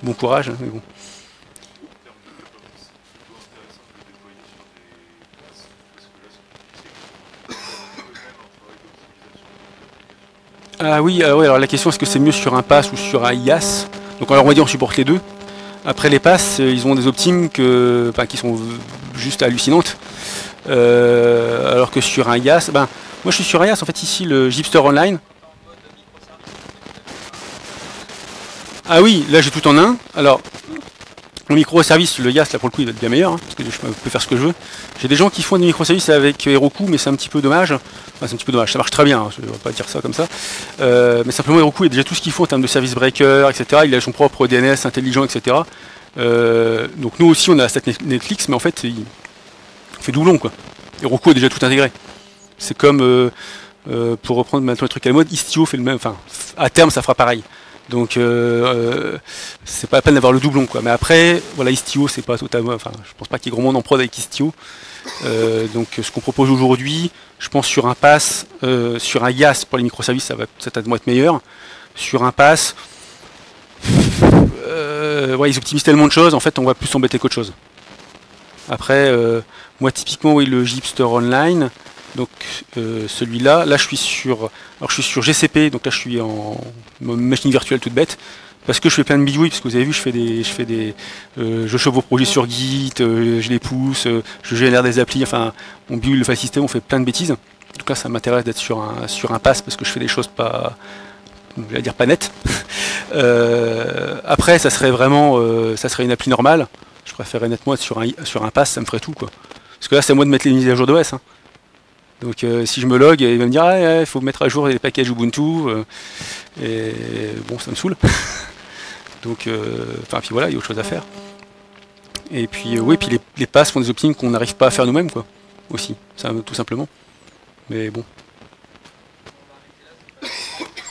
Bon courage, hein, mais bon. Ah oui, alors la question est-ce que c'est mieux sur un pass ou sur un IaaS? Donc alors on va dire on supporte les deux. Après les passes, ils ont des optimes qui sont juste hallucinantes. Alors que sur un IaaS, moi je suis sur un IaaS en fait ici le Gipster Online. Ah oui, là j'ai tout en un. Alors le microservice, le IaaS là pour le coup il va être bien meilleur, hein, parce que je peux faire ce que je veux. J'ai des gens qui font des microservices avec Heroku, mais c'est un petit peu dommage. Enfin, c'est un petit peu dommage, ça marche très bien, hein, je ne vais pas dire ça comme ça. Mais simplement Heroku, il y a déjà tout ce qu'il faut en termes de service breaker, etc. Il a son propre DNS intelligent, etc. Donc nous aussi on a cette Netflix, mais en fait il fait doublon quoi. Heroku a déjà tout intégré. C'est comme pour reprendre maintenant le truc à la mode, Istio fait le même, enfin à terme ça fera pareil. Donc c'est pas la peine d'avoir le doublon quoi. Mais après, voilà, Istio, c'est pas totalement. Enfin, je pense pas qu'il y ait grand monde en prod avec Istio. Donc ce qu'on propose aujourd'hui, je pense sur un pass, sur un YAS pour les microservices, ça va certainement être meilleur. Sur un pass, ouais, ils optimisent tellement de choses, en fait on va plus s'embêter qu'autre chose. Après, moi typiquement oui, le Gipster Online, donc celui-là, là je suis sur GCP, donc là je suis en machine virtuelle toute bête, parce que je fais plein de bidouilles, parce que vous avez vu, je chope vos projets sur Git, je les pousse, je génère des applis, enfin on build le file system, on fait plein de bêtises. Donc là ça m'intéresse d'être sur un pass parce que je fais des choses pas, je vais dire pas nettes. Après ça serait vraiment, ça serait une appli normale. Je préférerais nettement être sur un pass, ça me ferait tout quoi. Parce que là c'est à moi de mettre les mises à jour d'OS. Hein. Donc si je me log, il va me dire il faut mettre à jour les packages Ubuntu. Et bon ça me saoule. Donc puis voilà, il y a autre chose à faire. Et puis oui, puis les passes font des optimisations qu'on n'arrive pas à faire nous-mêmes quoi. Aussi, ça tout simplement. Mais bon.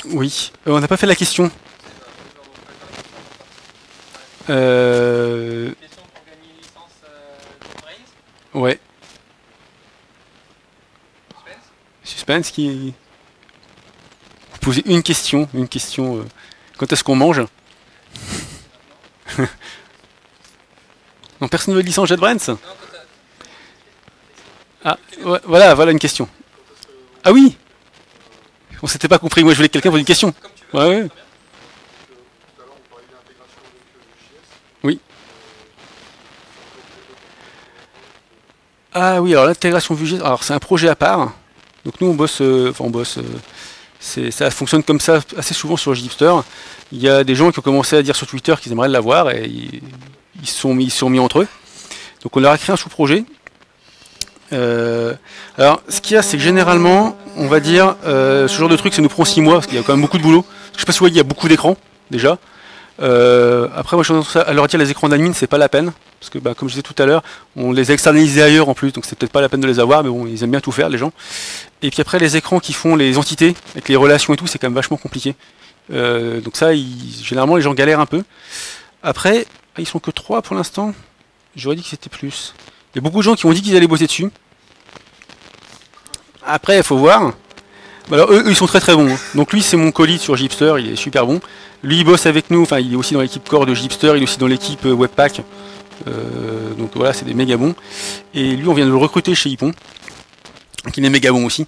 Oui, on n'a pas fait la question. Ouais. Suspense qui. Vous posez une question. Quand est-ce qu'on mange? Non, personne ne veut de licence JetBrains. Ah, ouais, voilà une question. Ah oui. On s'était pas compris. Moi, je voulais que quelqu'un pose une question. Ouais, ouais. Oui. Ah oui, alors l'intégration Vue.js, alors c'est un projet à part. Donc nous on bosse, ça fonctionne comme ça assez souvent sur Gipster. Il y a des gens qui ont commencé à dire sur Twitter qu'ils aimeraient l'avoir et ils se sont mis entre eux. Donc on leur a créé un sous-projet. Alors ce qu'il y a, c'est que généralement, on va dire, ce genre de truc ça nous prend 6 mois parce qu'il y a quand même beaucoup de boulot. Je sais pas si vous voyez, il y a beaucoup d'écrans déjà. Après moi je pense à leur dire les écrans d'admin c'est pas la peine parce que comme je disais tout à l'heure on les a externalisés ailleurs en plus donc c'est peut-être pas la peine de les avoir mais bon ils aiment bien tout faire les gens. Et puis après les écrans qui font les entités avec les relations et tout c'est quand même vachement compliqué. Donc ça généralement les gens galèrent un peu. Après ils sont que 3 pour l'instant. J'aurais dit que c'était plus. Il y a beaucoup de gens qui ont dit qu'ils allaient bosser dessus. Après il faut voir. Alors eux ils sont très très bons. Hein. Donc lui c'est mon colis sur Gipster, il est super bon. Lui il bosse avec nous, enfin il est aussi dans l'équipe core de Gipster, il est aussi dans l'équipe Webpack. Donc voilà, c'est des méga bons. Et lui on vient de le recruter chez Hippon. Donc il est méga bon aussi.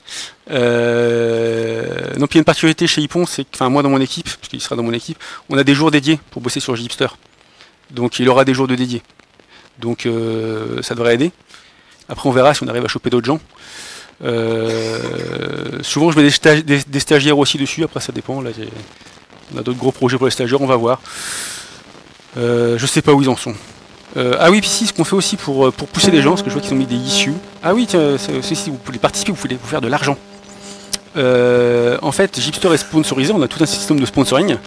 Donc il y a une particularité chez Hippon, c'est que, enfin moi dans mon équipe, parce qu'il sera dans mon équipe, on a des jours dédiés pour bosser sur Gipster. Donc il aura des jours de dédiés. Donc ça devrait aider. Après on verra si on arrive à choper d'autres gens. Souvent je mets des stagiaires aussi dessus, après ça dépend. Là, on a d'autres gros projets pour les stagiaires, on va voir. Je sais pas où ils en sont. Ah oui, puis si, ce qu'on fait aussi pour pousser les gens, parce que je vois qu'ils ont mis des issues. Ah oui, tiens, si vous pouvez participer, vous pouvez vous faire de l'argent. En fait, Gipster est sponsorisé, on a tout un système de sponsoring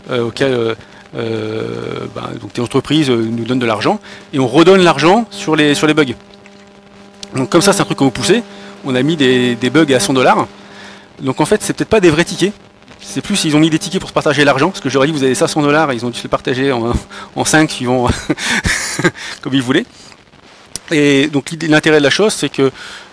auquel donc des entreprises nous donnent de l'argent et on redonne l'argent sur les bugs. Donc comme ça, c'est un truc qu'on vous poussez. On a mis des bugs à 100$. Donc en fait, c'est peut-être pas des vrais tickets. C'est plus, ils ont mis des tickets pour se partager l'argent. Parce que j'aurais dit, vous avez ça 100$, ils ont dû se le partager en 5 suivant comme ils voulaient. Et donc l'intérêt de la chose, c'est que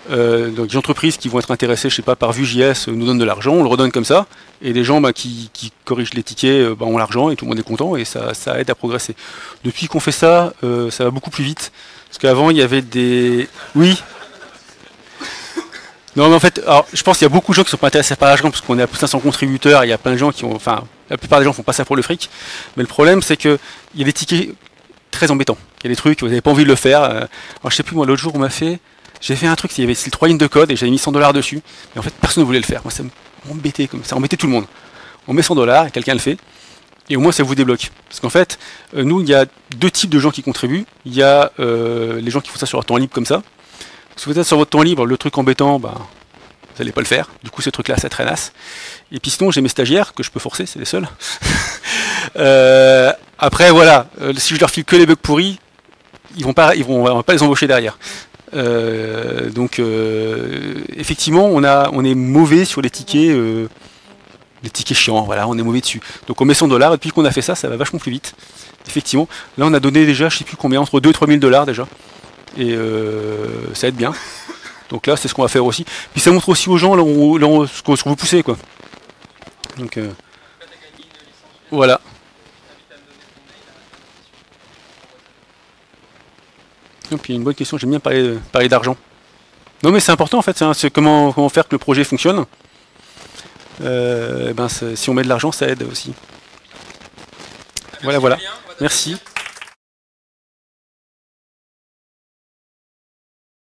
donc, des entreprises qui vont être intéressées, je sais pas, par Vue.js nous donnent de l'argent, on le redonne comme ça. Et des gens qui corrigent les tickets ont l'argent et tout le monde est content et ça aide à progresser. Depuis qu'on fait ça, ça va beaucoup plus vite. Parce qu'avant, il y avait des... Oui. Non mais en fait, alors, je pense qu'il y a beaucoup de gens qui sont pas intéressés par l'argent parce qu'on est à plus de 500 contributeurs, il y a plein de gens qui ont, enfin, la plupart des gens font pas ça pour le fric. Mais le problème c'est que il y a des tickets très embêtants. Il y a des trucs, vous n'avez pas envie de le faire. Alors je sais plus moi l'autre jour j'ai fait un truc, il y avait 3 lignes de code et j'avais mis 100$ dessus. Mais en fait personne ne voulait le faire. Moi ça m'embêtait comme ça embêtait tout le monde. On met 100$ et quelqu'un le fait. Et au moins ça vous débloque. Parce qu'en fait, nous il y a 2 types de gens qui contribuent. Il y a les gens qui font ça sur leur temps libre comme ça. Si vous êtes sur votre temps libre, le truc embêtant, vous n'allez pas le faire. Du coup, ce truc-là, ça traînasse. Et puis sinon, j'ai mes stagiaires que je peux forcer, c'est les seuls. Après, voilà, si je leur file que les bugs pourris, on va pas les embaucher derrière. Donc, effectivement, on est mauvais sur les tickets Les tickets chiants, voilà, on est mauvais dessus. Donc on met $100, et depuis qu'on a fait ça, ça va vachement plus vite. Effectivement. Là on a donné déjà, je sais plus combien, entre 2 et 3 000 $ déjà. Et ça aide bien. Donc là c'est ce qu'on va faire aussi. Puis ça montre aussi aux gens ce qu'on veut pousser, quoi. Donc voilà. Et puis une bonne question, j'aime bien parler d'argent. Non mais c'est important en fait, c'est comment faire que le projet fonctionne. Si on met de l'argent, ça aide aussi. Voilà, voilà. Merci.